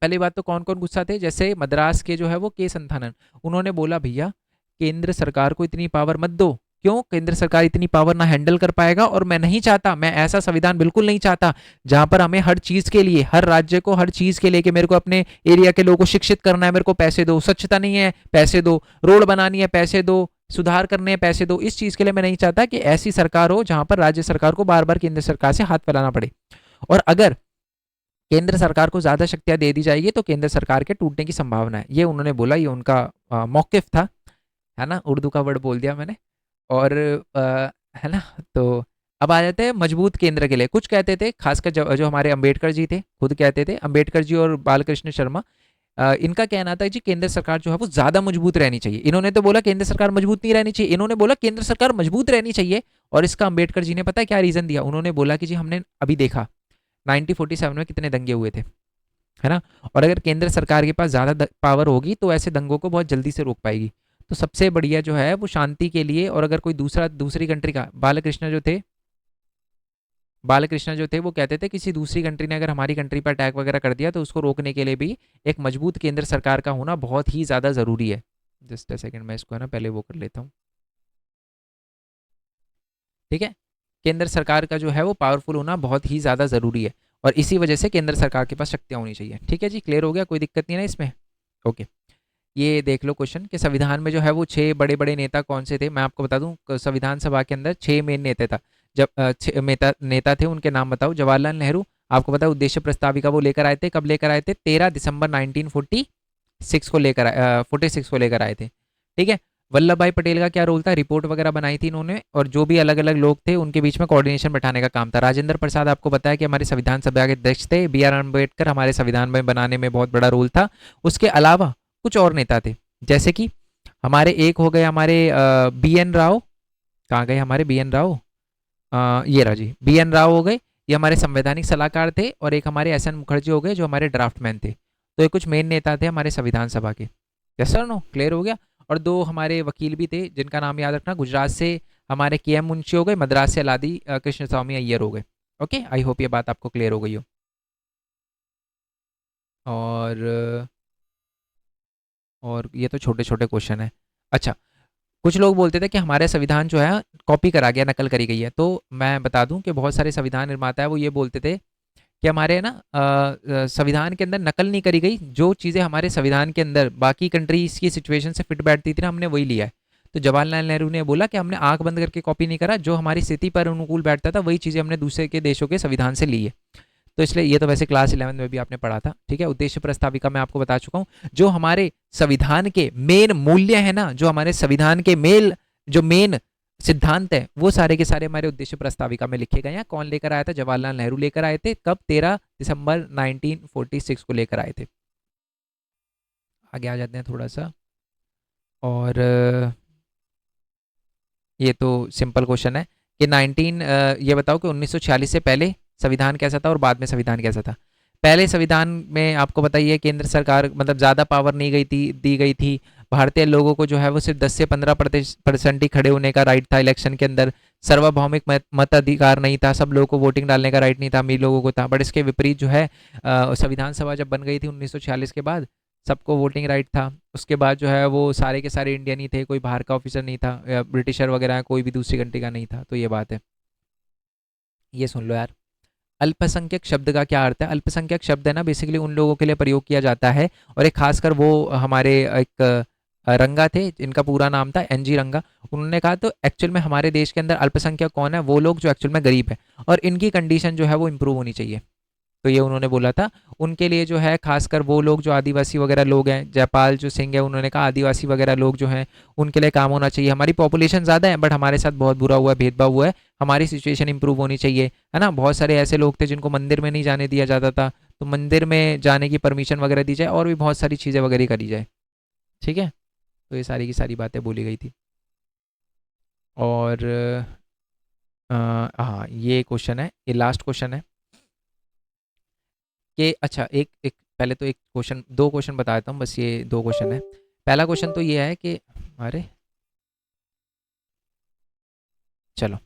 पहली बात तो कौन कौन गुस्सा थे, जैसे मद्रास के जो है वो के संथानन, उन्होंने बोला भैया केंद्र सरकार को इतनी पावर मत दो। क्यों? केंद्र सरकार इतनी पावर ना हैंडल कर पाएगा, और मैं नहीं चाहता, मैं ऐसा संविधान बिल्कुल नहीं चाहता जहां पर हमें हर चीज के लिए, हर राज्य को हर चीज के लिए कि मेरे को अपने एरिया के लोगों को शिक्षित करना है, मेरे को पैसे दो, स्वच्छता नहीं है पैसे दो, रोड बनानी है पैसे दो, सुधार करने हैं पैसे दो। इस चीज के लिए मैं नहीं चाहता कि ऐसी सरकार हो जहां पर राज्य सरकार को बार बार केंद्र सरकार से हाथ फैलाना पड़े। और अगर केंद्र सरकार को ज्यादा शक्तियां दे दी जाएगी तो केंद्र सरकार के टूटने की संभावना है, ये उन्होंने बोला, ये उनका मौकिफ था, है ना, उर्दू का वर्ड बोल दिया मैंने। और है ना। तो अब आ जाते हैं मजबूत केंद्र के लिए। कुछ कहते थे, खासकर जो हमारे अंबेडकर जी थे, खुद कहते थे, अंबेडकर जी और बालकृष्ण शर्मा, इनका कहना था जी केंद्र सरकार जो है वो ज्यादा मजबूत रहनी चाहिए। इन्होंने तो बोला केंद्र सरकार मजबूत नहीं रहनी चाहिए, इन्होंने बोला केंद्र सरकार मजबूत रहनी चाहिए। और इसका अंबेडकर जी ने पता है क्या रीजन दिया? उन्होंने बोला कि जी हमने अभी देखा 1947 में कितने दंगे हुए थे, है ना, और अगर केंद्र सरकार के पास ज़्यादा पावर होगी तो ऐसे दंगों को बहुत जल्दी से रोक पाएगी। तो सबसे बढ़िया जो है वो शांति के लिए, और अगर कोई दूसरी कंट्री का, बालकृष्ण जो थे वो कहते थे किसी दूसरी कंट्री ने अगर हमारी कंट्री पर अटैक वगैरह कर दिया तो उसको रोकने के लिए भी एक मजबूत केंद्र सरकार का होना बहुत ही ज़्यादा ज़रूरी है। जस्ट अ सेकंड, मैं इसको है ना पहले वो कर लेता हूँ, ठीक है। केंद्र सरकार का जो है वो पावरफुल होना बहुत ही ज़्यादा ज़रूरी है, और इसी वजह से केंद्र सरकार के पास शक्तियाँ होनी चाहिए। ठीक है जी, क्लियर हो गया, कोई दिक्कत नहीं है ना इसमें? ओके। ये देख लो क्वेश्चन कि संविधान में जो है वो 6 बड़े बड़े नेता कौन से थे। मैं आपको बता दूं, संविधान सभा के अंदर 6 मेन नेता था। जब 6 नेता थे, उनके नाम बताओ। जवाहरलाल नेहरू, आपको पता है उद्देश्य प्रस्ताविका वो लेकर आए थे, कब लेकर आए थे? 13 दिसंबर 1946 को लेकर 46 को लेकर आए थे, ठीक है। वल्लभ भाई पटेल का क्या रोल था? रिपोर्ट वगैरह बनाई थी इन्होंने, और जो भी अलग अलग लोग थे उनके बीच में कोऑर्डिनेशन बैठाने का काम था। राजेंद्र प्रसाद, आपको पता है कि हमारे संविधान सभा के अध्यक्ष थे। बी आर अम्बेडकर, हमारे संविधान में बनाने में बहुत बड़ा रोल था। उसके अलावा कुछ और नेता थे, जैसे कि हमारे एक हो गए हमारे बी एन राव। कहाँ गए हमारे बी एन राव? ये रहा जी, बी एन राव हो गए, ये हमारे संवैधानिक सलाहकार थे। और एक हमारे एस एन मुखर्जी हो गए जो हमारे ड्राफ्टमैन थे। तो ये कुछ मेन नेता थे हमारे संविधान सभा के। यस सर नो, क्लियर हो गया। और 2 हमारे वकील भी थे जिनका नाम याद रखना, गुजरात से हमारे के एम मुंशी हो गए, मद्रास से अलादी कृष्ण स्वामी अय्यर हो गए। ओके, आई होप ये बात आपको क्लियर हो गई हो। और ये तो छोटे छोटे क्वेश्चन है। अच्छा, कुछ लोग बोलते थे कि हमारे संविधान जो है कॉपी करा गया, नकल करी गई है। तो मैं बता दूं कि बहुत सारे संविधान निर्माता है वो ये बोलते थे कि हमारे ना संविधान के अंदर नकल नहीं करी गई, जो चीज़ें हमारे संविधान के अंदर बाकी कंट्रीज की सिचुएशन से फिट बैठती थी ना, हमने वही लिया है। तो जवाहरलाल नेहरू ने बोला कि हमने आंख बंद करके कॉपी नहीं करा, जो हमारी स्थिति पर अनुकूल बैठता था वही चीज़ें हमने दूसरे के देशों के संविधान से ली है। तो इसलिए ये तो वैसे क्लास 11 में भी आपने पढ़ा था, ठीक है। उद्देश्य प्रस्ताविका मैं आपको बता चुका हूँ। जो हमारे संविधान के मेन मूल्य है ना, जो हमारे संविधान के जो मेन सिद्धांत है, वो सारे के सारे हमारे उद्देश्य प्रस्ताविका में लिखे गए हैं। कौन लेकर आया था? जवाहरलाल नेहरू लेकर आए थे। कब? 13 दिसंबर 1946 को लेकर आए थे। आगे आ जाते हैं थोड़ा सा। और ये तो सिंपल क्वेश्चन है कि ये बताओ कि 1946 से पहले संविधान कैसा था और बाद में संविधान कैसा था। पहले संविधान में आपको बताइए केंद्र सरकार मतलब ज़्यादा पावर नहीं दी गई थी। भारतीय लोगों को जो है वो सिर्फ 10 से 15% ही खड़े होने का राइट था इलेक्शन के अंदर। सार्वभौमिक मत अधिकार नहीं था, सब लोगों को वोटिंग डालने का राइट नहीं था, अमीर लोगों को था। बट इसके विपरीत जो है संविधान सभा जब बन गई थी 1946 के बाद, सबको वोटिंग राइट था। उसके बाद जो है वो सारे के सारे इंडियन ही थे, कोई बाहर का ऑफिसर नहीं था, या ब्रिटिशर वगैरह कोई भी दूसरी कंट्री का नहीं था। तो ये बात है, ये सुन लो यार। अल्पसंख्यक शब्द का क्या अर्थ है? अल्पसंख्यक शब्द है ना बेसिकली उन लोगों के लिए प्रयोग किया जाता है, और एक खासकर वो हमारे एक रंगा थे, इनका पूरा नाम था एन जी रंगा। उन्होंने कहा तो एक्चुअल में हमारे देश के अंदर अल्पसंख्यक कौन है? वो लोग जो एक्चुअल में गरीब है, और इनकी कंडीशन जो है वो इम्प्रूव होनी चाहिए। तो ये उन्होंने बोला था। उनके लिए जो है खासकर वो लोग जो आदिवासी वगैरह लोग हैं, जयपाल जो सिंह है, उन्होंने कहा आदिवासी वगैरह लोग जो हैं उनके लिए काम होना चाहिए। हमारी पॉपुलेशन ज़्यादा है बट हमारे साथ बहुत बुरा हुआ है, भेदभाव हुआ है, हमारी सिचुएशन इंप्रूव होनी चाहिए, है ना। बहुत सारे ऐसे लोग थे जिनको मंदिर में नहीं जाने दिया जाता था, तो मंदिर में जाने की परमिशन वगैरह दी जाए, और भी बहुत सारी चीज़ें वगैरह करी जाए, ठीक है। तो ये सारी की सारी बातें बोली गई थी। और हाँ, ये क्वेश्चन है, ये लास्ट क्वेश्चन है कि अच्छा, एक एक पहले तो एक क्वेश्चन, दो क्वेश्चन बता देता हूँ बस, ये दो क्वेश्चन है। पहला क्वेश्चन तो ये है कि अरे चलो,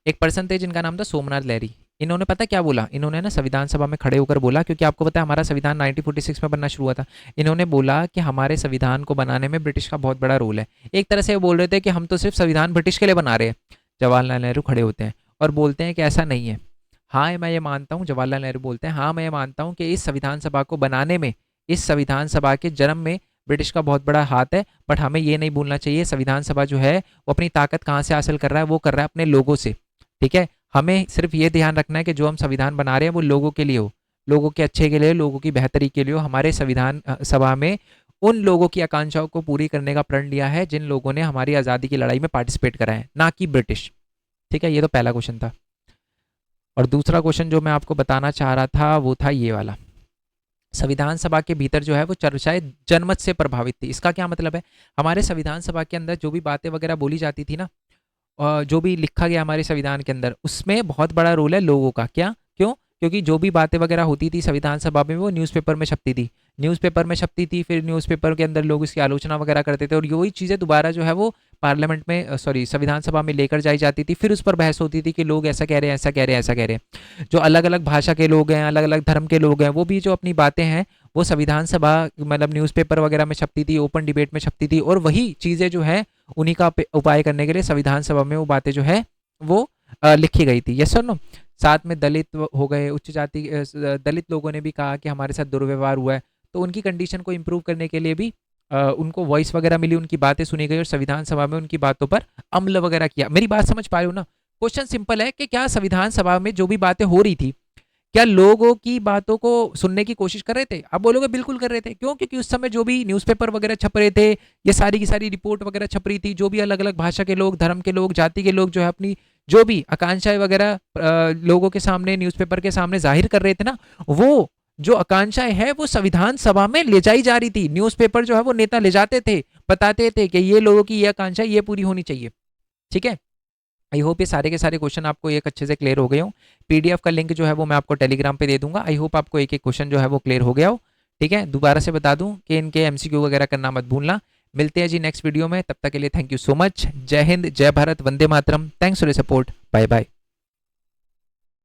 एक पर्सन थे जिनका नाम था सोमनाथ लहरी। इन्होंने पता क्या बोला, इन्होंने ना संविधान सभा में खड़े होकर बोला, क्योंकि आपको पता है हमारा संविधान 1946 में बनना शुरू हुआ था। इन्होंने बोला कि हमारे संविधान को बनाने में ब्रिटिश का बहुत बड़ा रोल है। एक तरह से वो बोल रहे थे कि हम तो सिर्फ संविधान ब्रिटिश के लिए बना रहे हैं। जवाहरलाल नेहरू खड़े होते हैं और बोलते हैं कि ऐसा नहीं है। हाँ, मैं ये मानता हूँ, जवाहरलाल नेहरू बोलते हैं, हाँ मैं ये मानता हूँ कि इस संविधान सभा को बनाने में, इस संविधान सभा के जन्म में ब्रिटिश का बहुत बड़ा हाथ है। बट हमें ये नहीं भूलना चाहिए, संविधान सभा जो है वो अपनी ताकत कहाँ से हासिल कर रहा है, वो कर रहा है अपने लोगों से। ठीक है, हमें सिर्फ ये ध्यान रखना है कि जो हम संविधान बना रहे हैं वो लोगों के लिए हो, लोगों के अच्छे के लिए, लोगों की बेहतरी के लिए हो। हमारे संविधान सभा में उन लोगों की आकांक्षाओं को पूरी करने का प्रण लिया है जिन लोगों ने हमारी आज़ादी की लड़ाई में पार्टिसिपेट करा है, ना कि ब्रिटिश। ठीक है, ये तो पहला क्वेश्चन था। और दूसरा क्वेश्चन जो मैं आपको बताना चाह रहा था वो था ये वाला, संविधान सभा के भीतर जो है वो चर्चाएं जनमत से प्रभावित थी। इसका क्या मतलब है, हमारे संविधान सभा के अंदर जो भी बातें वगैरह बोली जाती थी ना, जो भी लिखा गया हमारे संविधान के अंदर, उसमें बहुत बड़ा रोल है लोगों का। क्या, क्यों? क्योंकि जो भी बातें वगैरह होती थी संविधान सभा में वो न्यूज़पेपर में छपती थी, न्यूज़पेपर में छपती थी, फिर न्यूज़पेपर के अंदर लोग इसकी आलोचना वगैरह करते थे, और वही चीज़ें दोबारा जो है वो पार्लियामेंट में, सॉरी, संविधान सभा में लेकर जाई जाती थी। फिर उस पर बहस होती थी कि लोग ऐसा कह रहे हैं, ऐसा कह रहे हैं, ऐसा कह रहे हैं। जो अलग अलग भाषा के लोग हैं, अलग अलग धर्म के लोग हैं, वो भी जो अपनी बातें हैं वो संविधान सभा मतलब न्यूज़पेपर वगैरह में छपती थी, ओपन डिबेट में छपती थी, और वही चीज़ें जो है उन्हीं का उपाय करने के लिए संविधान सभा में वो बातें जो है वो लिखी गई थी। यस और नो? साथ में दलित हो गए, उच्च जाति दलित लोगों ने भी कहा कि हमारे साथ दुर्व्यवहार हुआ है, तो उनकी कंडीशन को इम्प्रूव करने के लिए भी उनको वॉइस वगैरह मिली, उनकी बातें सुनी गई और संविधान सभा में उनकी बातों पर अमल वगैरह किया। मेरी बात समझ पा रहे हो ना? क्वेश्चन सिंपल है कि क्या संविधान सभा में जो भी बातें हो रही थी, क्या लोगों की बातों को सुनने की कोशिश कर रहे थे? आप बोलोगे बिल्कुल कर रहे थे। क्यों? क्योंकि उस समय जो भी न्यूज़पेपर वगैरह छप रहे थे, ये सारी की सारी रिपोर्ट वगैरह छप रही थी, जो भी अलग अलग भाषा के लोग, धर्म के लोग, जाति के लोग जो है अपनी जो भी आकांक्षाएं वगैरह लोगों के सामने, न्यूज़पेपर के सामने जाहिर कर रहे थे ना, वो जो आकांक्षाएं है वो संविधान सभा में ले जाई जा रही थी। न्यूज़पेपर जो है वो नेता ले जाते थे, बताते थे कि ये लोगों की ये आकांक्षा ये पूरी होनी चाहिए। ठीक है, आई होप ये सारे के सारे क्वेश्चन आपको एक अच्छे से क्लियर हो गए हो। पीडीएफ का लिंक जो है वो मैं आपको टेलीग्राम पे दे दूंगा। आई होप आपको एक एक क्वेश्चन जो है वो क्लियर हो गया हो। ठीक है, दोबारा से बता दूं कि इनके एमसीक्यू वगैरह करना मत भूलना। मिलते हैं जी नेक्स्ट वीडियो में, तब तक के लिए थैंक यू सो मच। जय हिंद, जय Bharat, Vande Mataram. Thanks for your support, bye bye.